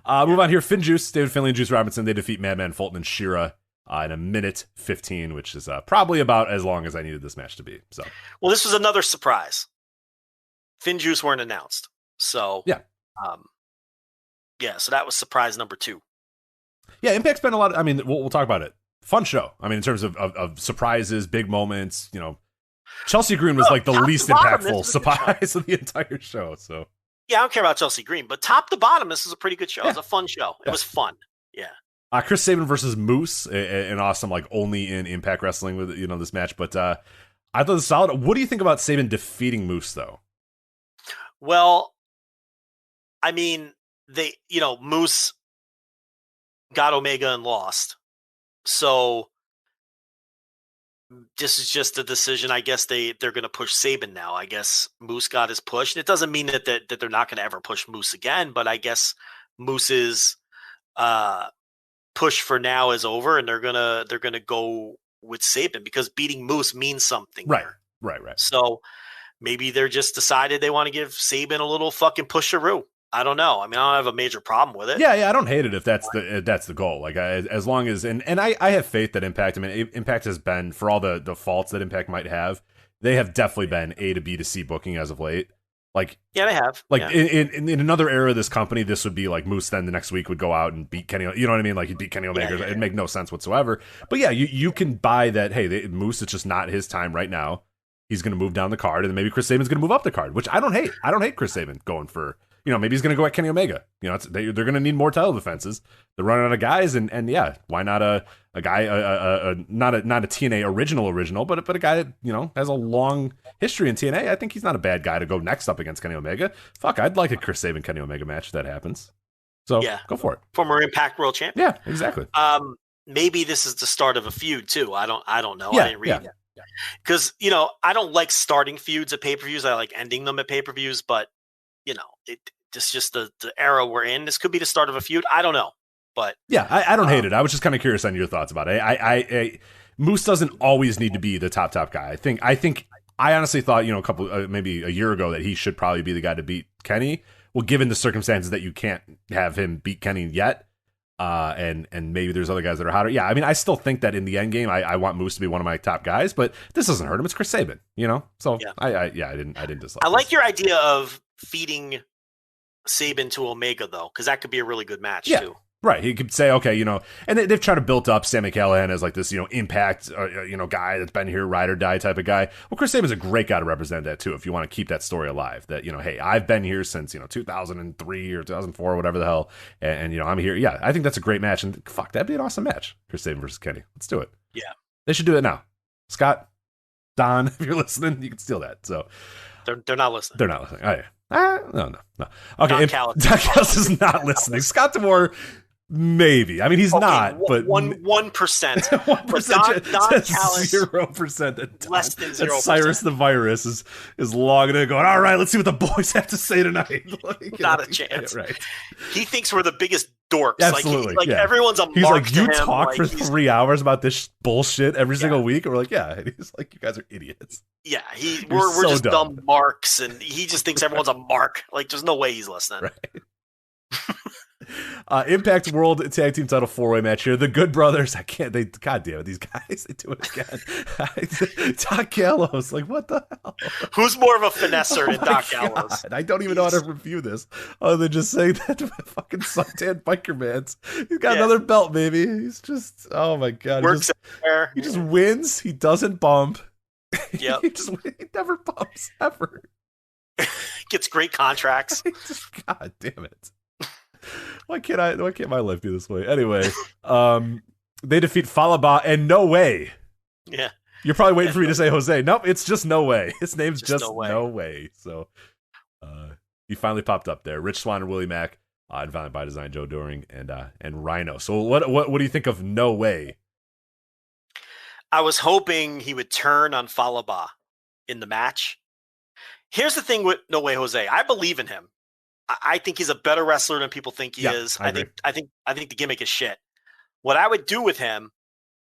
move on here. Finn Juice, David Finlay and Juice Robinson, they defeat Madman Fulton and Shira in a minute 15, which is probably about as long as I needed this match to be. So, well, this was another surprise. Finn Juice weren't announced. So, so that was surprise number 2. Yeah, Impact's been a lot. We'll talk about it. Fun show. In terms of surprises, big moments, Chelsea Green was like the least impactful surprise of the entire show. So, yeah, I don't care about Chelsea Green, but top to bottom, this is a pretty good show. It was a fun show. It was fun. Yeah. Chris Sabin versus Moose, an awesome, like, only in Impact Wrestling with, this match. But I thought it was solid. What do you think about Sabin defeating Moose, though? Well, I mean, Moose got Omega and lost. So this is just a decision. I guess they're going to push Sabin now. I guess Moose got his push. And it doesn't mean that they're not going to ever push Moose again, but I guess Moose's push for now is over, and they're gonna go with Sabin because beating Moose means something. Right. There. Right. So maybe they're just decided they want to give Sabin a little fucking pusheroo. I don't know. I mean, I don't have a major problem with it. Yeah, I don't hate it if that's the goal. Like, as long as and I have faith that Impact. I mean, Impact has been, for all the faults that Impact might have, they have definitely been A to B to C booking as of late. Like, yeah, they have. Like, in another era of this company, this would be like Moose then the next week would go out and beat Kenny. You know what I mean? Like, he'd beat Kenny Omega. It'd make no sense whatsoever. But yeah, you can buy that. Hey, Moose, it's just not his time right now. He's going to move down the card, and then maybe Chris Sabin's going to move up the card, which I don't hate. I don't hate Chris Sabin going for. Maybe he's going to go at Kenny Omega. They're going to need more title defenses. They're running out of guys, and yeah, why not a guy, not a TNA original, but a guy that has a long history in TNA. I think he's not a bad guy to go next up against Kenny Omega. Fuck, I'd like a Chris Sabin Kenny Omega match if that happens. So yeah, go for it. Former Impact World Champion. Yeah, exactly. Maybe this is the start of a feud too. I don't know. Yeah, I didn't read it. Because I don't like starting feuds at pay-per-views. I like ending them at pay-per-views, but it's just the era we're in. This could be the start of a feud. I don't know, but yeah, I don't hate it. I was just kind of curious on your thoughts about it. I Moose doesn't always need to be the top guy. I honestly thought maybe a year ago that he should probably be the guy to beat Kenny. Well, given the circumstances that you can't have him beat Kenny yet, and maybe there's other guys that are hotter. Yeah, I mean, I still think that in the end game, I want Moose to be one of my top guys, but this doesn't hurt him. It's Chris Sabin, So yeah. I didn't dislike. I like your idea of feeding Sabin to Omega though, because that could be a really good match too. Right, he could say, okay, and they've tried to build up Sami Callihan as like this, Impact, guy that's been here, ride or die type of guy. Well, Chris Sabin's a great guy to represent that too. If you want to keep that story alive, that hey, I've been here since 2003 or 2004 or whatever the hell, and I'm here. Yeah, I think that's a great match, and fuck, that'd be an awesome match, Chris Sabin versus Kenny. Let's do it. Yeah, they should do it now. Scott, Don, if you're listening, you can steal that. So they're not listening. They're not listening. Oh, yeah. No. Okay, Don Callis is not listening. Scott D'Amore, maybe. I mean, he's not, but 1%. 1%. Don Callis, 0%. Less than 0%. Cyrus the Virus is logging in, going, all right, let's see what the boys have to say tonight. Not a chance. Yeah, right. He thinks we're the biggest dorks. Absolutely. Everyone's a mark. He's like, you to him. talk for 3 hours about this bullshit every single week, and we're like, yeah. And he's like, you guys are idiots. Yeah, we're so just dumb marks, and he just thinks everyone's a mark. Like, there's no way he's listening. Right. Impact World Tag Team Title 4-way match here. The Good Brothers. God damn it, these guys, they do it again. Doc Gallows, like, what the hell? Who's more of a finesser than Doc Gallows? I don't even know how to review this other than just saying that fucking suntan biker man's. He's got another belt, baby. He's just, oh my God. He just wins. He doesn't bump. Yep. he never bumps, ever. Gets great contracts. God damn it. Why can't my life be this way? Anyway, they defeat Falaba and No Way. Yeah. You're probably waiting for me to say Jose. Nope, it's just No Way. His name's just No Way. So he finally popped up there. Rich Swann and Willie Mack, and Violent by Design, Joe Doring, and Rhino. So what do you think of No Way? I was hoping he would turn on Falaba in the match. Here's the thing with No Way Jose. I believe in him. I think he's a better wrestler than people think he is. I think the gimmick is shit. What I would do with him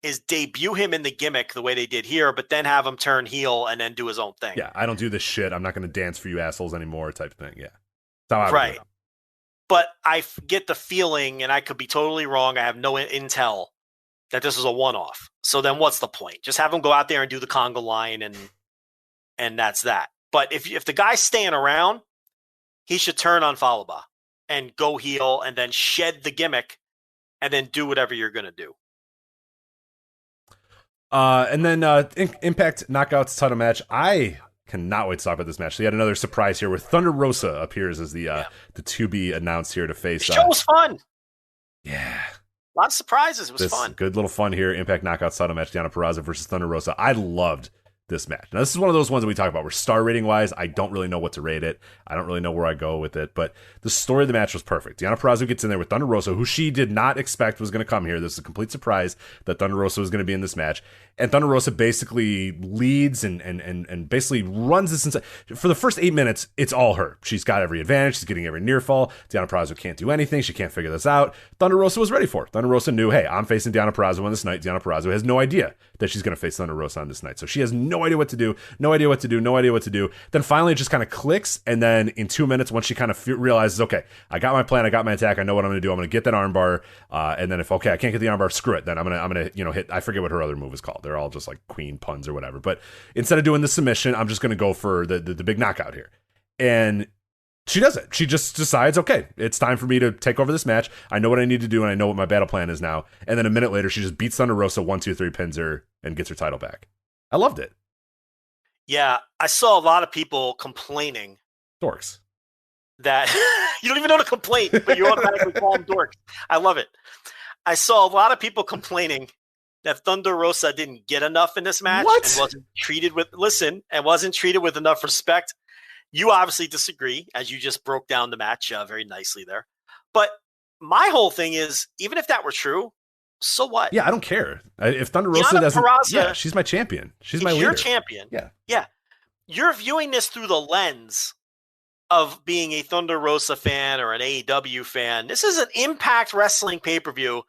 is debut him in the gimmick the way they did here, but then have him turn heel and then do his own thing. Yeah, I don't do this shit. I'm not going to dance for you assholes anymore type of thing. Yeah. That's how right. But I get the feeling, and I could be totally wrong, I have no intel, that this was a one-off. So then what's the point? Just have him go out there and do the conga line, and that's that. But if the guy's staying around, he should turn on Falaba and go heel and then shed the gimmick and then do whatever you're going to do. And then Impact Knockouts title match. I cannot wait to talk about this match. So you had another surprise here where Thunder Rosa appears as the to be announced here to face. The show was fun. Yeah. A lot of surprises. It was fun. Good little fun here. Impact Knockout title match, Deonna Purrazzo versus Thunder Rosa. I loved this match. Now, this is one of those ones that we talk about where star rating wise, I don't really know what to rate it. I don't really know where I go with it, but the story of the match was perfect. Deonna Purrazzo gets in there with Thunder Rosa, who she did not expect was going to come here. This is a complete surprise that Thunder Rosa was going to be in this match. And Thunder Rosa basically leads and basically runs this inside. For the first 8 minutes, it's all her. She's got every advantage. She's getting every near fall. Deonna Purrazzo can't do anything. She can't figure this out. Thunder Rosa was ready for it. Thunder Rosa knew, hey, I'm facing Deonna Purrazzo on this night. Deonna Purrazzo has no idea that she's going to face Thunder Rosa on this night. So she has no idea what to do. No idea what to do. Then finally it just kind of clicks. And then in 2 minutes, once she kind of realizes, okay, I got my plan, I got my attack, I know what I'm going to do. I'm going to get that armbar. And then if, okay, I can't get the armbar, screw it. Then I'm going to, hit, I forget what her other move is called. They're all just like queen puns or whatever. But instead of doing the submission, I'm just going to go for the big knockout here. And she does it. She just decides, okay, it's time for me to take over this match. I know what I need to do, and I know what my battle plan is now. And then a minute later, she just beats Thunder Rosa 1, 2, 3, pins her, and gets her title back. I loved it. Yeah, I saw a lot of people complaining. Dorks. That you don't even know to complain, but you automatically call them dorks. I love it. I saw a lot of people complaining that Thunder Rosa didn't get enough in this match and wasn't treated with enough respect. You obviously disagree, as you just broke down the match very nicely there. But my whole thing is, even if that were true, so what? Yeah, I don't care. If Thunder Rosa doesn't, yeah, she's my champion. She's my leader. Your champion. Yeah. You're viewing this through the lens of being a Thunder Rosa fan or an AEW fan. This is an Impact Wrestling pay-per-view,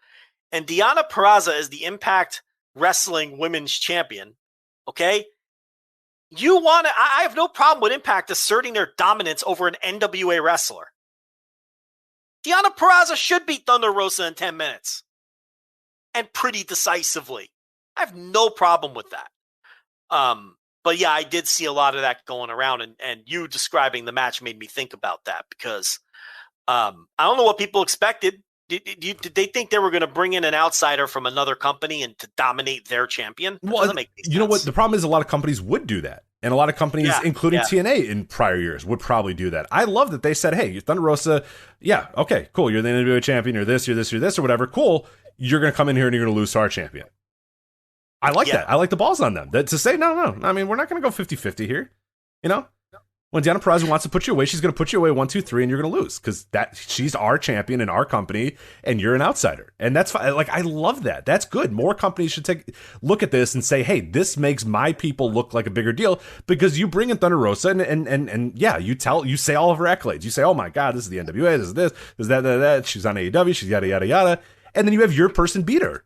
and Deonna Purrazzo is the Impact Wrestling Women's Champion. Okay? I have no problem with Impact asserting their dominance over an NWA wrestler. Deonna Purrazzo should beat Thunder Rosa in 10 minutes. And pretty decisively. I have no problem with that. But yeah, I did see a lot of that going around, and you describing the match made me think about that because I don't know what people expected. Did they think they were going to bring in an outsider from another company and to dominate their champion? That doesn't make any sense. You know what? The problem is a lot of companies would do that. And a lot of companies, including TNA in prior years, would probably do that. I love that they said, hey, Thunder Rosa, yeah, okay, cool. You're the NWA champion. You're this, or whatever. Cool. You're going to come in here and you're going to lose to our champion. I like that. I like the balls on them. To say, no. I mean, we're not going to go 50-50 here. You know? When Deonna Purrazzo wants to put you away, she's going to put you away 1, 2, 3, and you're going to lose because she's our champion in our company, and you're an outsider, and that's fine. Like I love that. That's good. More companies should look at this and say, hey, this makes my people look like a bigger deal because you bring in Thunder Rosa and yeah, you say all of her accolades. You say, oh my God, this is the NWA, this is that. She's on AEW, she's yada yada yada, and then you have your person beat her.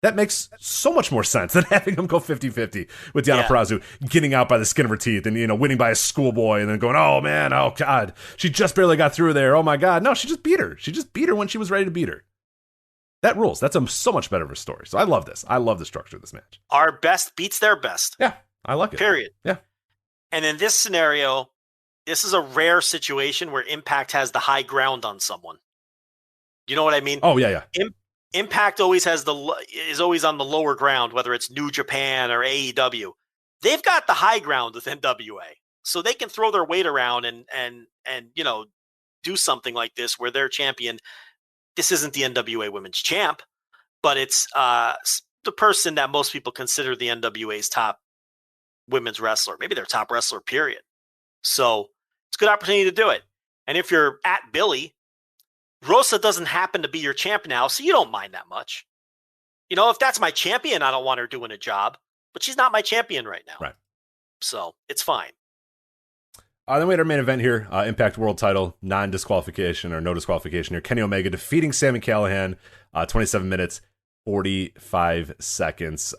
That makes so much more sense than having them go 50-50 with Deonna Purrazzo getting out by the skin of her teeth and, winning by a schoolboy and then going, oh, man, oh, God, she just barely got through there. Oh, my God. No, she just beat her. She just beat her when she was ready to beat her. That rules. That's so much better of a story. So I love this. I love the structure of this match. Our best beats their best. Yeah, I like it. Period. Yeah. And in this scenario, this is a rare situation where Impact has the high ground on someone. You know what I mean? Oh, yeah. Impact always is always on the lower ground, whether it's New Japan or AEW. They've got the high ground with NWA, so they can throw their weight around and do something like this where they're champion. This isn't the NWA Women's Champ, but it's the person that most people consider the NWA's top women's wrestler, maybe their top wrestler. Period. So it's a good opportunity to do it. And if you're at Billy, Rosa doesn't happen to be your champ now, so you don't mind that much. If that's my champion, I don't want her doing a job, but she's not my champion right now. Right. So it's fine. Then we had our main event here, Impact World Title, non-disqualification or no disqualification here. Kenny Omega defeating Sami Callihan, 27 minutes, 45 seconds.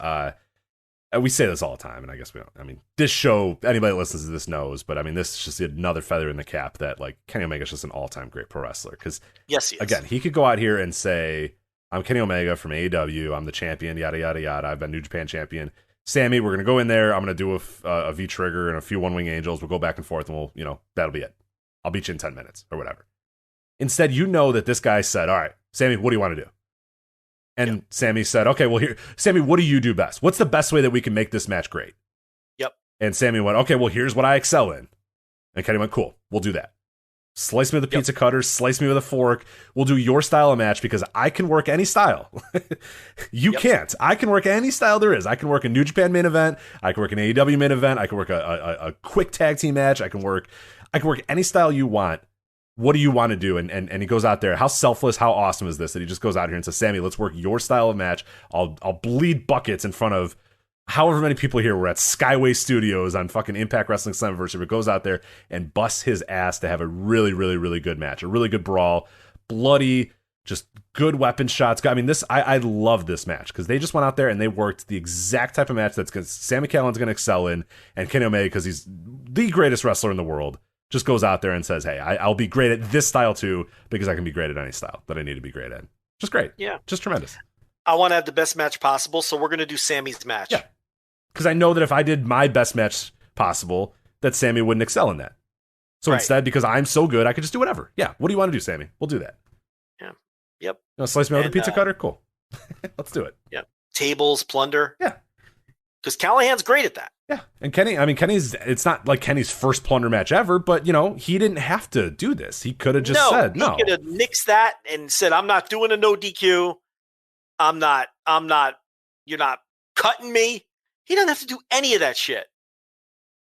We say this all the time, and I guess we don't. I mean, this show, anybody that listens to this knows, but I mean, this is just another feather in the cap that, like, Kenny Omega is just an all-time great pro wrestler. Because, yes, he is. Again, he could go out here and say, I'm Kenny Omega from AEW, I'm the champion, yada, yada, yada, I've been New Japan champion. Sammy, we're going to go in there, I'm going to do a V-trigger and a few One-Wing Angels, we'll go back and forth, and we'll, that'll be it. I'll beat you in 10 minutes, or whatever. Instead, that this guy said, all right, Sammy, what do you want to do? And Sammy said, okay, well, Sammy, what do you do best? What's the best way that we can make this match great? Yep. And Sammy went, okay, well, here's what I excel in. And Kenny went, cool, we'll do that. Slice me with a pizza cutter, slice me with a fork. We'll do your style of match because I can work any style. You can't. I can work any style there is. I can work a New Japan main event. I can work an AEW main event. I can work a quick tag team match. I can work any style you want. What do you want to do? And he goes out there. How selfless, how awesome is this that he just goes out here and says, Sammy, let's work your style of match. I'll bleed buckets in front of however many people here were at Skyway Studios on fucking Impact Wrestling Slammiversary, but goes out there and busts his ass to have a really, really, really good match, a really good brawl, bloody, just good weapon shots. I mean, I love this match because they just went out there and they worked the exact type of match that's Sami Callihan's going to excel in, and Kenny Omega, because he's the greatest wrestler in the world, just goes out there and says, hey, I'll be great at this style too because I can be great at any style that I need to be great at. Just great. Yeah. Just tremendous. I want to have the best match possible, so we're going to do Sammy's match. Yeah. Because I know that if I did my best match possible, that Sammy wouldn't excel in that. So instead, because I'm so good, I could just do whatever. Yeah. What do you want to do, Sammy? We'll do that. Yeah. Yep. You know, slice me with a pizza cutter? Cool. Let's do it. Yep. Tables, plunder. Yeah. Because Callahan's great at that. Yeah. And Kenny's, it's not like Kenny's first plunder match ever, but, he didn't have to do this. He could have just said no. He could have nixed that and said, I'm not doing a no DQ. I'm not, you're not cutting me. He doesn't have to do any of that shit.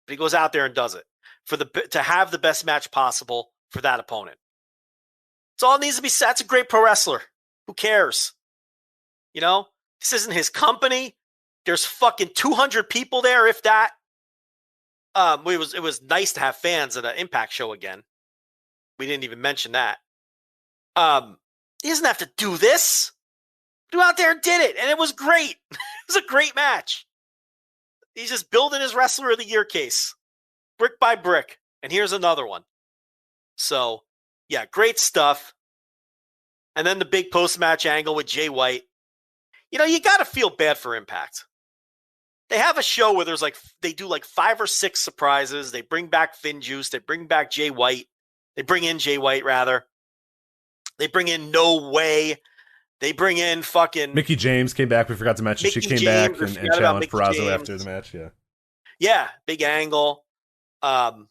But he goes out there and does it to have the best match possible for that opponent. It's all it needs to be said. That's a great pro wrestler. Who cares? This isn't his company. There's fucking 200 people there, if that. It was nice to have fans at an Impact show again. We didn't even mention that. He doesn't have to do this. He went out there and did it, and it was great. It was a great match. He's just building his Wrestler of the Year case, brick by brick. And here's another one. So, yeah, great stuff. And then the big post-match angle with Jay White. You got to feel bad for Impact. They have a show where they do 5 or 6 surprises. They bring back Finn Juice. They bring back Jay White. They bring in Jay White, rather. They bring in No Way. They bring in fucking... Mickey James came back. We forgot to mention. She came back and challenged Purrazzo after the match. Yeah. Yeah. Big angle. So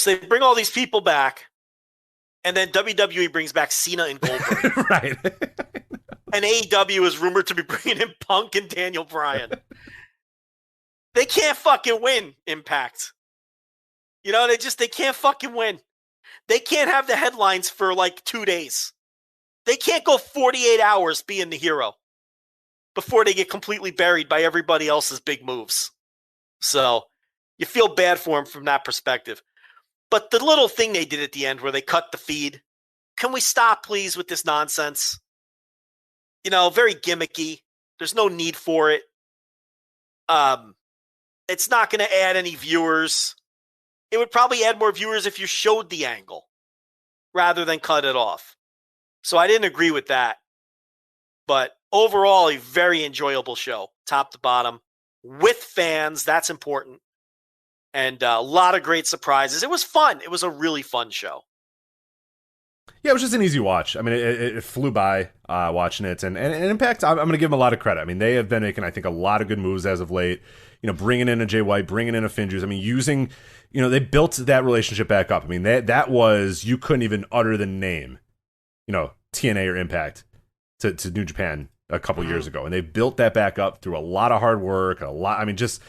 they bring all these people back. And then WWE brings back Cena and Goldberg. Right. And AEW is rumored to be bringing in Punk and Daniel Bryan. They can't fucking win, Impact. They can't fucking win. They can't have the headlines for 2 days. They can't go 48 hours being the hero before they get completely buried by everybody else's big moves. So you feel bad for them from that perspective. But the little thing they did at the end where they cut the feed, can we stop, please, with this nonsense? Very gimmicky. There's no need for it. It's not going to add any viewers. It would probably add more viewers if you showed the angle rather than cut it off. So I didn't agree with that. But overall, a very enjoyable show, top to bottom, with fans. That's important. And a lot of great surprises. It was fun. It was a really fun show. Yeah, it was just an easy watch. I mean, it flew by watching it. And Impact, I'm going to give them a lot of credit. I mean, they have been making, I think, a lot of good moves as of late. Bringing in a Jay White, bringing in a Finn Juice. I mean, using, they built that relationship back up. I mean, that was, you couldn't even utter the name, TNA or Impact to New Japan a couple years ago. And they built that back up through a lot of hard work, just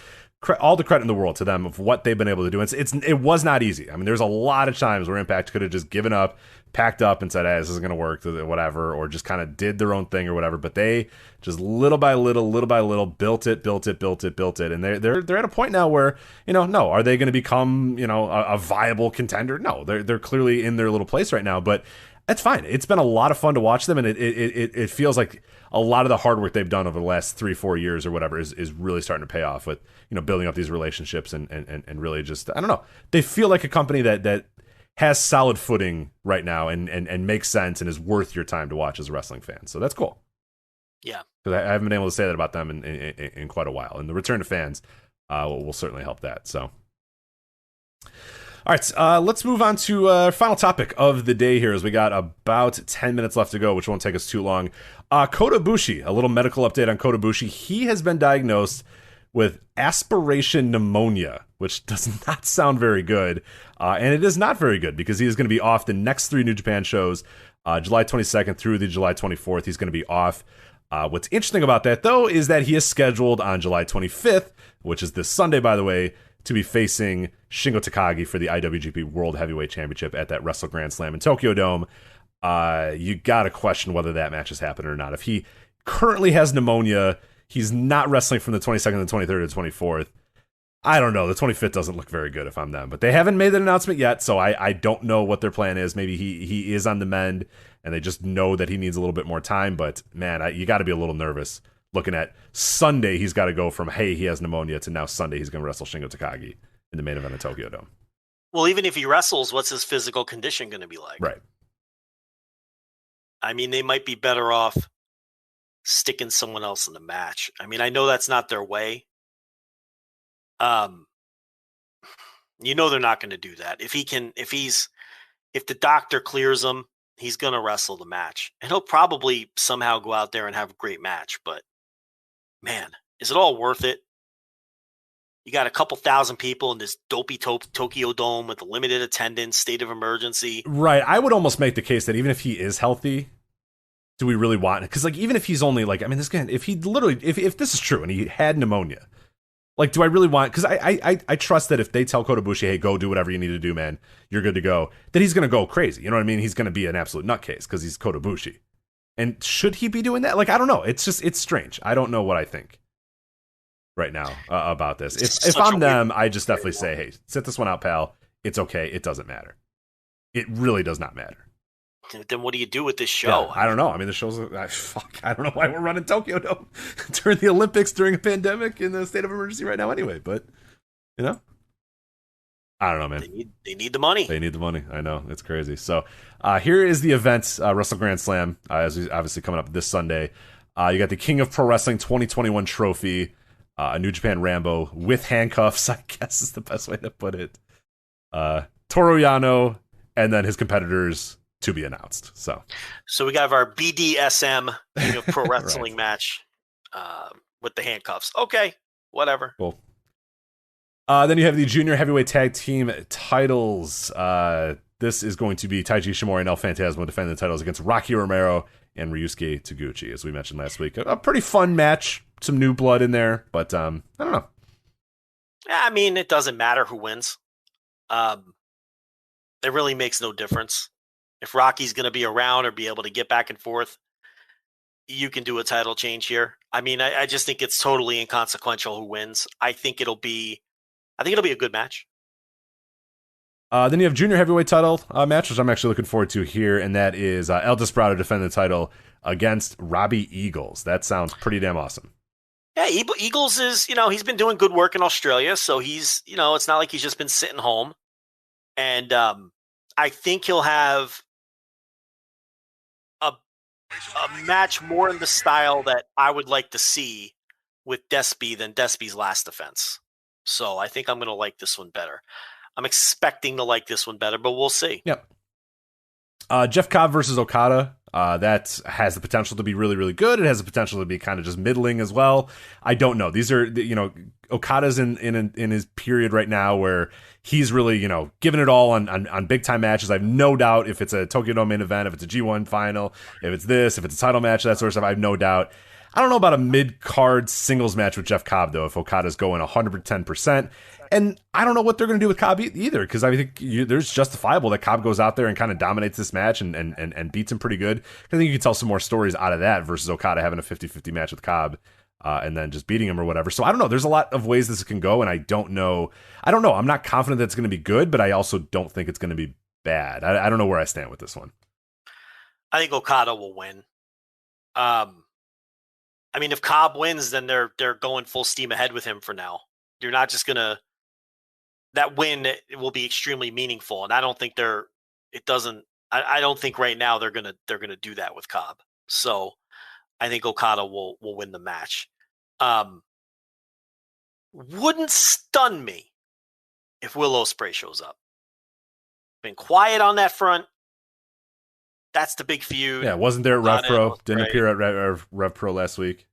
all the credit in the world to them of what they've been able to do. It was not easy. I mean, there's a lot of times where Impact could have just given up, packed up and said, hey, this isn't going to work, whatever, or just kind of did their own thing or whatever. But they just little by little, built it. And they're at a point now where, no, are they going to become, a viable contender? No, they're clearly in their little place right now, but that's fine. It's been a lot of fun to watch them, and it feels like a lot of the hard work they've done over the last 3-4 years or whatever is really starting to pay off with, building up these relationships and really just, I don't know. They feel like a company that has solid footing right now and makes sense and is worth your time to watch as a wrestling fan. So that's cool. Yeah. Because I haven't been able to say that about them in quite a while. And the return to fans will certainly help that. So. All right, let's move on to our final topic of the day here as we got about 10 minutes left to go, which won't take us too long. Kota Ibushi, a little medical update on Kota Ibushi. He has been diagnosed with aspiration pneumonia, which does not sound very good. And it is not very good because he is going to be off the next 3 New Japan shows, July 22nd through the July 24th. He's going to be off. What's interesting about that, though, is that he is scheduled on July 25th, which is this Sunday, by the way, to be facing Shingo Takagi for the IWGP World Heavyweight Championship at that Wrestle Grand Slam in Tokyo Dome. You got to question whether that match is happening or not. If he currently has pneumonia, he's not wrestling from the 22nd, the 23rd, or the 24th. I don't know. The 25th doesn't look very good if I'm them. But they haven't made that announcement yet, so I don't know what their plan is. Maybe he is on the mend, and they just know that he needs a little bit more time. But, man, you got to be a little nervous looking at Sunday. He's got to go from, hey, he has pneumonia, to now Sunday he's going to wrestle Shingo Takagi in the main event of Tokyo Dome. Well, even if he wrestles, what's his physical condition going to be like? Right. I mean, they might be better off sticking someone else in the match. I mean, I know that's not their way. You know they're not going to do that. If the doctor clears him, he's going to wrestle the match, and he'll probably somehow go out there and have a great match. But man, is it all worth it? You got a couple thousand people in this dopey Tokyo Dome with a limited attendance, state of emergency. Right. I would almost make the case that even if he is healthy, do we really want it? Because, like, even if he's only, like, I mean, this guy, if this is true and he had pneumonia, like, do I really want, because I trust that if they tell Kota Ibushi, hey, go do whatever you need to do, man, you're good to go, that he's going to go crazy. You know what I mean? He's going to be an absolute nutcase because he's Kota Ibushi. And should he be doing that? Like, I don't know. It's strange. I don't know what I think right now about this. If I'm them, I just definitely say, hey, sit this one out, pal. It's okay. It doesn't matter. It really does not matter. Then what do you do with this show? Yeah, I don't know. I mean, the show's I don't know why we're running Tokyo Dome during the Olympics during a pandemic in the state of emergency right now anyway, but you know, I don't know, man. They need the money. They need the money. I know, it's crazy. So here is the event, Wrestle Grand Slam, as we obviously coming up this Sunday. You got the King of Pro Wrestling 2021 trophy, a New Japan Rambo with handcuffs, I guess is the best way to put it. Toru Yano, and then his competitors to be announced. So we got our BDSM King of Pro Wrestling match with the handcuffs. Okay, whatever. Cool. Then you have the Junior Heavyweight Tag Team titles. This is going to be Taiji Ishimori and El Phantasmo defending the titles against Rocky Romero and Ryusuke Taguchi, as we mentioned last week. A pretty fun match. Some new blood in there, but I don't know. I mean, it doesn't matter who wins. It really makes no difference. If Rocky's going to be around or be able to get back and forth, you can do a title change here. I mean, I just think it's totally inconsequential who wins. I think it'll be a good match. Then you have Junior Heavyweight title match, which I'm actually looking forward to here, and that is El Desperado defending the title against Robbie Eagles. That sounds pretty damn awesome. Yeah, Eagles is, he's been doing good work in Australia, so he's, it's not like he's just been sitting home. And I think he'll have a match more in the style that I would like to see with Despy than Despy's last defense. So I think I'm going to like this one better. I'm expecting to like this one better, but we'll see. Yep. Jeff Cobb versus Okada. That has the potential to be really, really good. It has the potential to be kind of just middling as well. I don't know. These are, Okada's in his period right now where he's really, giving it all on big time matches. I have no doubt if it's a Tokyo Dome main event, if it's a G1 final, if it's a title match, that sort of stuff. I have no doubt. I don't know about a mid-card singles match with Jeff Cobb, though, if Okada's going 110%. And I don't know what they're going to do with Cobb either, because I think there's justifiable that Cobb goes out there and kind of dominates this match and beats him pretty good. I think you can tell some more stories out of that versus Okada having a 50-50 match with Cobb and then just beating him or whatever. So I don't know. There's a lot of ways this can go, and I don't know. I'm not confident that it's going to be good, but I also don't think it's going to be bad. I don't know where I stand with this one. I think Okada will win. I mean, if Cobb wins, then they're going full steam ahead with him for now. You're not just going to... That win will be extremely meaningful, and I don't think I don't think right now they're gonna do that with Cobb. So I think Okada will win the match. Wouldn't stun me if Will Ospreay shows up. Been quiet on that front. That's the big feud. Yeah, wasn't there at Rev Pro? Didn't appear at Rev Pro last week.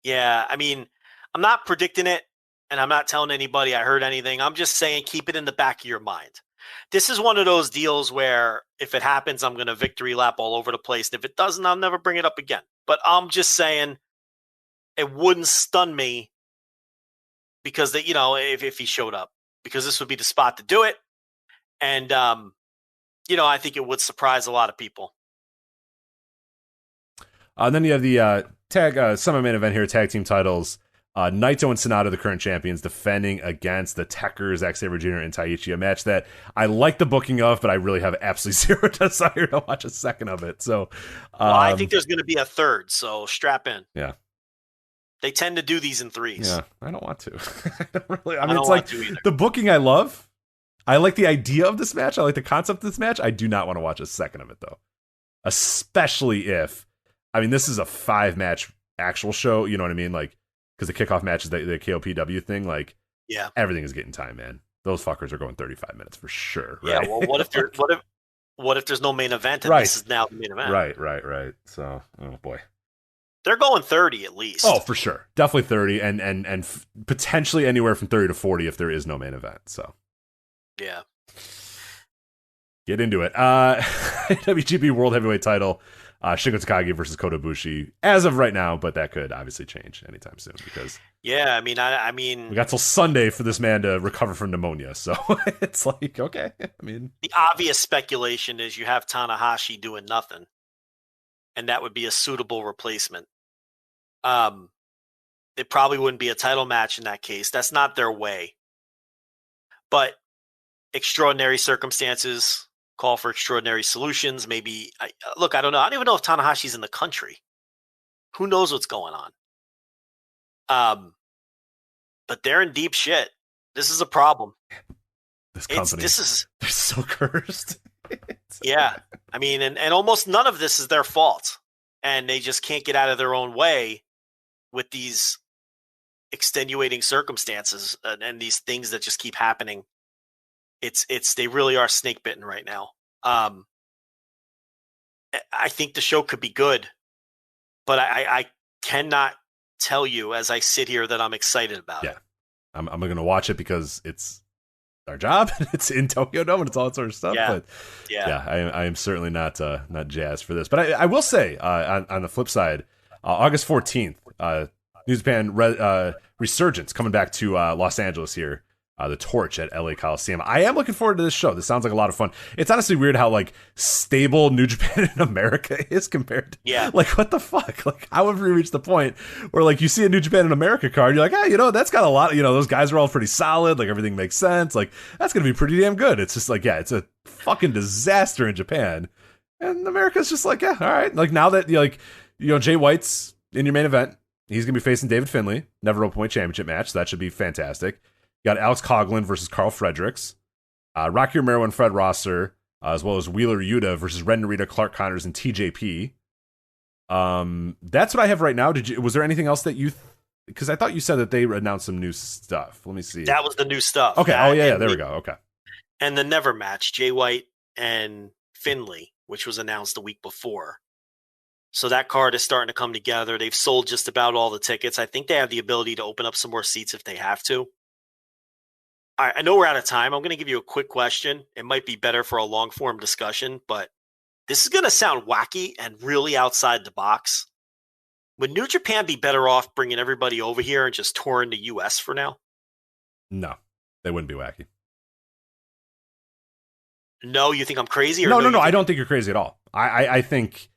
Yeah, I mean, I'm not predicting it. and I'm not telling anybody I heard anything. I'm just saying keep it in the back of your mind. This is one of those deals where if it happens, I'm going to victory lap all over the place. And if it doesn't, I'll never bring it up again. But I'm just saying it wouldn't stun me because that, if he showed up, because this would be the spot to do it. And, I think it would surprise a lot of people. Then you have the semi-main event here, tag team titles. Naito and Sonata, the current champions, defending against the Tekkers, Zack Sabre Jr. and Taichi, a match that I like the booking of, but I really have absolutely zero desire to watch a second of it. So, I think there's going to be a third, so strap in. Yeah. They tend to do these in threes. Yeah, I don't want to. It's like the booking I love. I like the idea of this match. I like the concept of this match. I do not want to watch a second of it, though. Especially if, this is a 5-match actual show, you know what I mean? Like, because the kickoff match is the KOPW thing, like, yeah, everything is getting time, man. Those fuckers are going 35 minutes for sure. Right? Yeah, well, what if there's no main event and this is now the main event? Right. So, oh boy. They're going 30 at least. Oh, for sure. Definitely 30 and potentially anywhere from 30 to 40 if there is no main event. So, yeah. Get into it. WGP World Heavyweight Title. Shingo Takagi versus Kota Ibushi as of right now, but that could obviously change anytime soon because I mean we got till Sunday for this man to recover from pneumonia, so it's like okay. The obvious speculation is you have Tanahashi doing nothing, and that would be a suitable replacement. It probably wouldn't be a title match in that case. That's not their way, but extraordinary circumstances call for extraordinary solutions. Maybe I don't know. I don't even know if Tanahashi's in the country. Who knows what's going on? But they're in deep shit. This is a problem. This company, they're so cursed. Yeah. And almost none of this is their fault. And they just can't get out of their own way with these extenuating circumstances and these things that just keep happening. They really are snake bitten right now. I think the show could be good, but I cannot tell you as I sit here that I'm excited about it. I'm going to watch it because it's our job. It's in Tokyo Dome and it's all that sort of stuff. Yeah. But I am certainly not jazzed for this. But I will say on the flip side, August 14th, New Japan Resurgence coming back to Los Angeles here. The Torch at LA Coliseum. I am looking forward to this show. This sounds like a lot of fun. It's honestly weird how like stable New Japan in America is compared to like what the fuck? Like how have we reached the point where like you see a New Japan in America card, you're like, that's got a lot, those guys are all pretty solid, like everything makes sense. Like that's gonna be pretty damn good. It's just like, it's a fucking disaster in Japan. And America's just like, all right. Like now that Jay White's in your main event, he's gonna be facing David Finlay, never openweight championship match, so that should be fantastic. You got Alex Coughlin versus Carl Fredericks, Rocky Romero and Fred Rosser, as well as Wheeler Yuta versus Ren Narita, Clark Connors, and TJP. That's what I have right now. Was there anything else that you? Because I thought you said that they announced some new stuff. Let me see. That was the new stuff. Okay. There we go. Okay. And the Never match, Jay White and Finlay, which was announced the week before. So that card is starting to come together. They've sold just about all the tickets. I think they have the ability to open up some more seats if they have to. All right, I know we're out of time. I'm going to give you a quick question. It might be better for a long-form discussion, but this is going to sound wacky and really outside the box. Would New Japan be better off bringing everybody over here and just touring the U.S. for now? No, they wouldn't be wacky. No, you think I'm crazy? Or No. I don't think you're crazy at all. I think...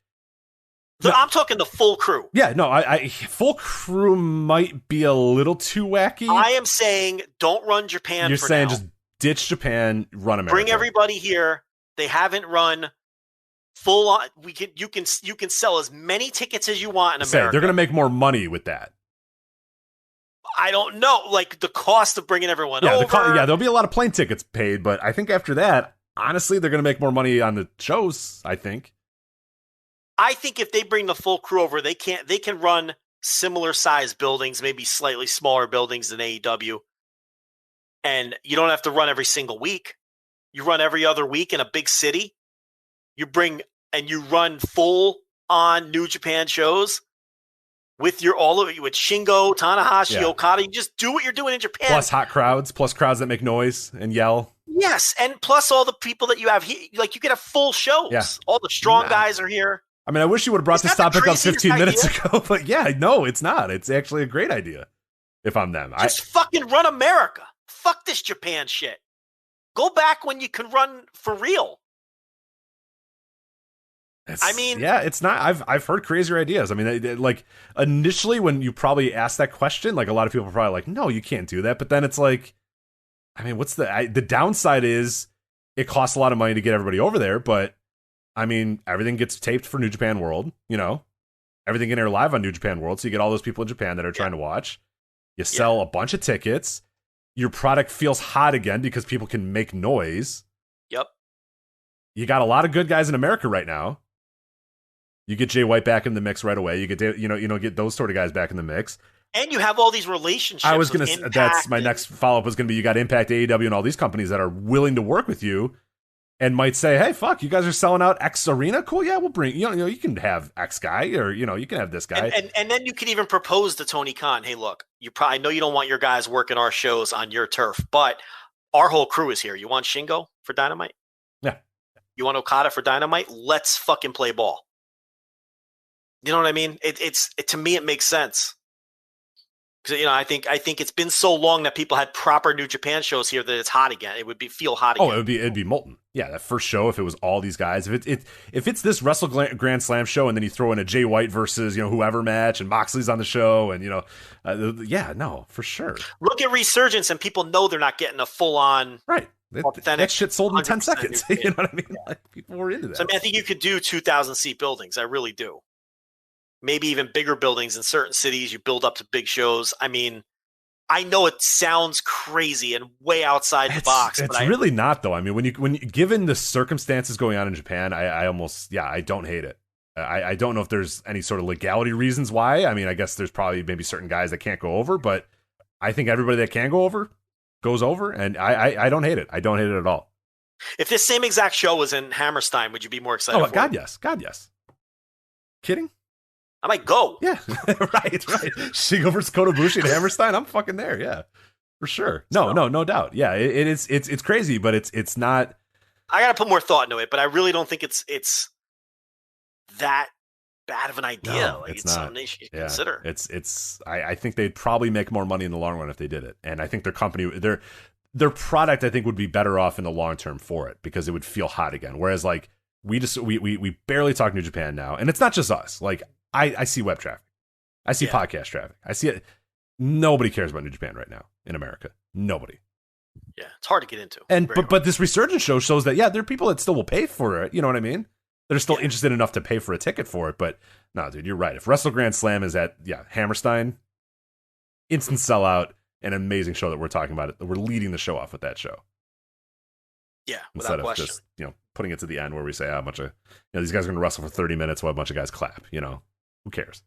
No, I'm talking the full crew. Yeah, no, I full crew might be a little too wacky. I am saying don't run Japan. You're saying now. Just ditch Japan, run America. Bring everybody here. They haven't run full on. You can sell as many tickets as you want in America. They're going to make more money with that. I don't know, like the cost of bringing everyone over. There'll be a lot of plane tickets paid, but I think after that, honestly, they're going to make more money on the shows. I think if they bring the full crew over, they can run similar size buildings, maybe slightly smaller buildings than AEW. And you don't have to run every single week. You run every other week in a big city. You run full on New Japan shows with with Shingo, Tanahashi, Okada. You just do what you're doing in Japan. Plus hot crowds, plus crowds that make noise and yell. Yes, and plus all the people that you have here. Like, you could have full shows. Yeah. All the strong guys are here. I mean, I wish you would have brought this topic up 15 minutes ago, but yeah, no, it's not. It's actually a great idea if I'm them. Just fucking run America. Fuck this Japan shit. Go back when you can run for real. It's not. I've heard crazier ideas. I mean, like, initially when you probably asked that question, like, a lot of people were probably like, no, you can't do that. But then it's like, I mean, what's the downside is it costs a lot of money to get everybody over there. But I mean, everything gets taped for New Japan World, everything in air live on New Japan World. So you get all those people in Japan that are trying to watch. You sell a bunch of tickets. Your product feels hot again because people can make noise. Yep. You got a lot of good guys in America right now. You get Jay White back in the mix right away. You get get those sort of guys back in the mix. And you have all these relationships. I was that's my next follow-up was going to be, you got Impact, AEW, and all these companies that are willing to work with you and might say, hey, fuck, you guys are selling out X arena? Cool, yeah, we'll bring, you can have X guy, or, you can have this guy. And then you could even propose to Tony Khan, hey, look, I know you don't want your guys working our shows on your turf, but our whole crew is here. You want Shingo for Dynamite? Yeah. You want Okada for Dynamite? Let's fucking play ball. You know what I mean? To me, it makes sense. Because I think it's been so long that people had proper New Japan shows here that it's hot again. It would feel hot again. Oh, it'd be molten. Yeah, that first show, if it was all these guys, if it's this Wrestle Grand Slam show, and then you throw in a Jay White versus whoever match, and Moxley's on the show, and for sure. Look at Resurgence, and people know they're not getting a full on right. That shit sold in 10 seconds. You know what I mean? Yeah. Like, people were into that. So I think you could do 2,000 seat buildings. I really do. Maybe even bigger buildings in certain cities. You build up to big shows. I mean, I know it sounds crazy and way outside the box. It's really not, though. I mean, when you given the circumstances going on in Japan, I almost I don't hate it. I don't know if there's any sort of legality reasons why. I mean, I guess there's probably maybe certain guys that can't go over, but I think everybody that can go over goes over, and I don't hate it. I don't hate it at all. If this same exact show was in Hammerstein, would you be more excited? Oh, God, yes. God, yes. Kidding? I might go. Yeah, right. Shingo versus Kota Ibushi at Hammerstein. I'm fucking there. Yeah, for sure. No doubt. Yeah, it's crazy, but it's not. I gotta put more thought into it, but I really don't think it's that bad of an idea. No, like, it's not. Something they should consider. I think they'd probably make more money in the long run if they did it, and I think their company, their product, I think, would be better off in the long term for it, because it would feel hot again. Whereas, like, we barely talk New Japan now, and it's not just us. Like, I see web traffic. I see podcast traffic. I see it. Nobody cares about New Japan right now in America. Nobody. Yeah, it's hard to get into. But this Resurgence show shows that, there are people that still will pay for it. You know what I mean? They're still interested enough to pay for a ticket for it. But no, dude, you're right. If Wrestle Grand Slam is at Hammerstein, instant sellout, an amazing show that we're talking about. We're leading the show off with that show. Yeah, instead of question. Just putting it to the end where we say how much of these guys are going to wrestle for 30 minutes while a bunch of guys clap. Who cares?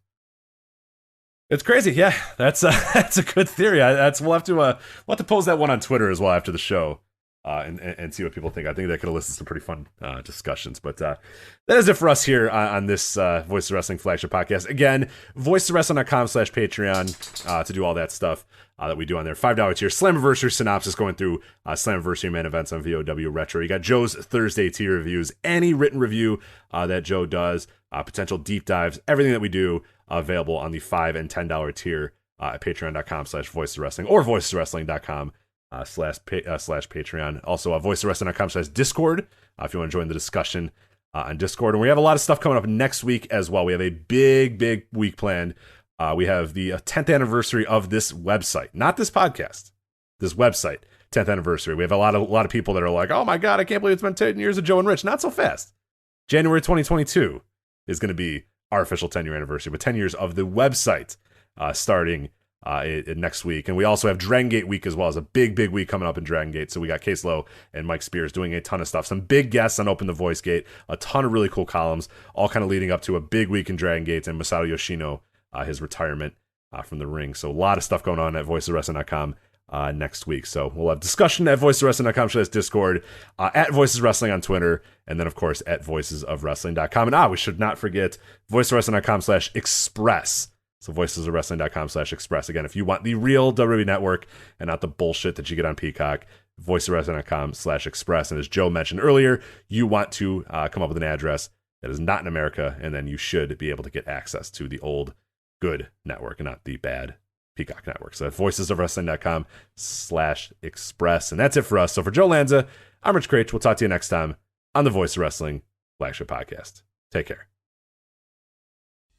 It's crazy. Yeah, that's a good theory. We'll have to pose that one on Twitter as well after the show, and see what people think. I think that could elicit some pretty fun discussions. But that is it for us here on this Voice of Wrestling flagship podcast. Again, voicesofwrestling.com/Patreon to do all that stuff that we do on there. $5 tier, Slammiversary synopsis, going through Slammiversary main events on VOW Retro. You got Joe's Thursday tier reviews, any written review that Joe does, potential deep dives, everything that we do available on the $5 and $10 tier at patreon.com/voicesofwrestling or voicesofwrestling.com/Patreon. Also, voicesofwrestling.com/Discord if you want to join the discussion on Discord. And we have a lot of stuff coming up next week as well. We have a big week planned. We have the 10th anniversary of this website, not this podcast, this website, 10th anniversary. We have a lot of people that are like, oh my God, I can't believe it's been 10 years of Joe and Rich. Not so fast. January 2022 is going to be our official 10-year anniversary, but 10 years of the website starting next week. And we also have Dragon Gate week as well, as a big week coming up in Dragon Gate. So we got Case Lowe and Mike Spears doing a ton of stuff. Some big guests on Open the Voice Gate, a ton of really cool columns, all kind of leading up to a big week in Dragon Gate and Masato Yoshino, his retirement from the ring. So a lot of stuff going on at voicesofwrestling.com next week. So we'll have discussion at voicesofwrestling.com/Discord, at Voices Wrestling on Twitter, and then, of course, at voicesofwrestling.com. And we should not forget voicesofwrestling.com/Express. So voicesofwrestling.com/express. Again, if you want the real WWE Network and not the bullshit that you get on Peacock, voicesofwrestling.com/express. And as Joe mentioned earlier, you want to come up with an address that is not in America, and then you should be able to get access to the old good network and not the bad Peacock network. So voicesofwrestling.com/express. And that's it for us. So for Joe Lanza, I'm Rich Craich. We'll talk to you next time on the Voice of Wrestling Flagship Podcast. Take care.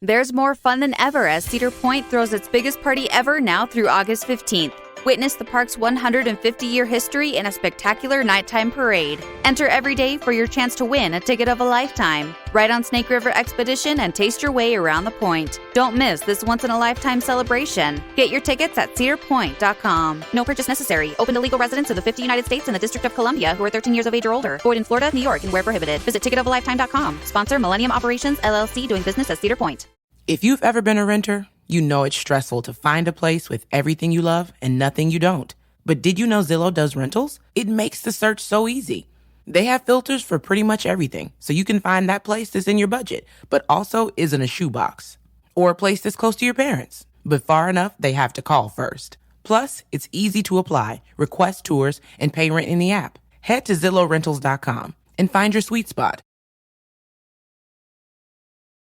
There's more fun than ever as Cedar Point throws its biggest party ever now through August 15th. Witness the park's 150-year history in a spectacular nighttime parade. Enter every day for your chance to win a ticket of a lifetime. Ride on Snake River Expedition and taste your way around the point. Don't miss this once-in-a-lifetime celebration. Get your tickets at cedarpoint.com. No purchase necessary. Open to legal residents of the 50 United States and the District of Columbia who are 13 years of age or older. Void in Florida, New York, and where prohibited. Visit ticketofalifetime.com. Sponsor Millennium Operations, LLC, doing business as Cedar Point. If you've ever been a renter, you know it's stressful to find a place with everything you love and nothing you don't. But did you know Zillow does rentals? It makes the search so easy. They have filters for pretty much everything, so you can find that place that's in your budget, but also isn't a shoebox. Or a place that's close to your parents, but far enough they have to call first. Plus, it's easy to apply, request tours, and pay rent in the app. Head to ZillowRentals.com and find your sweet spot.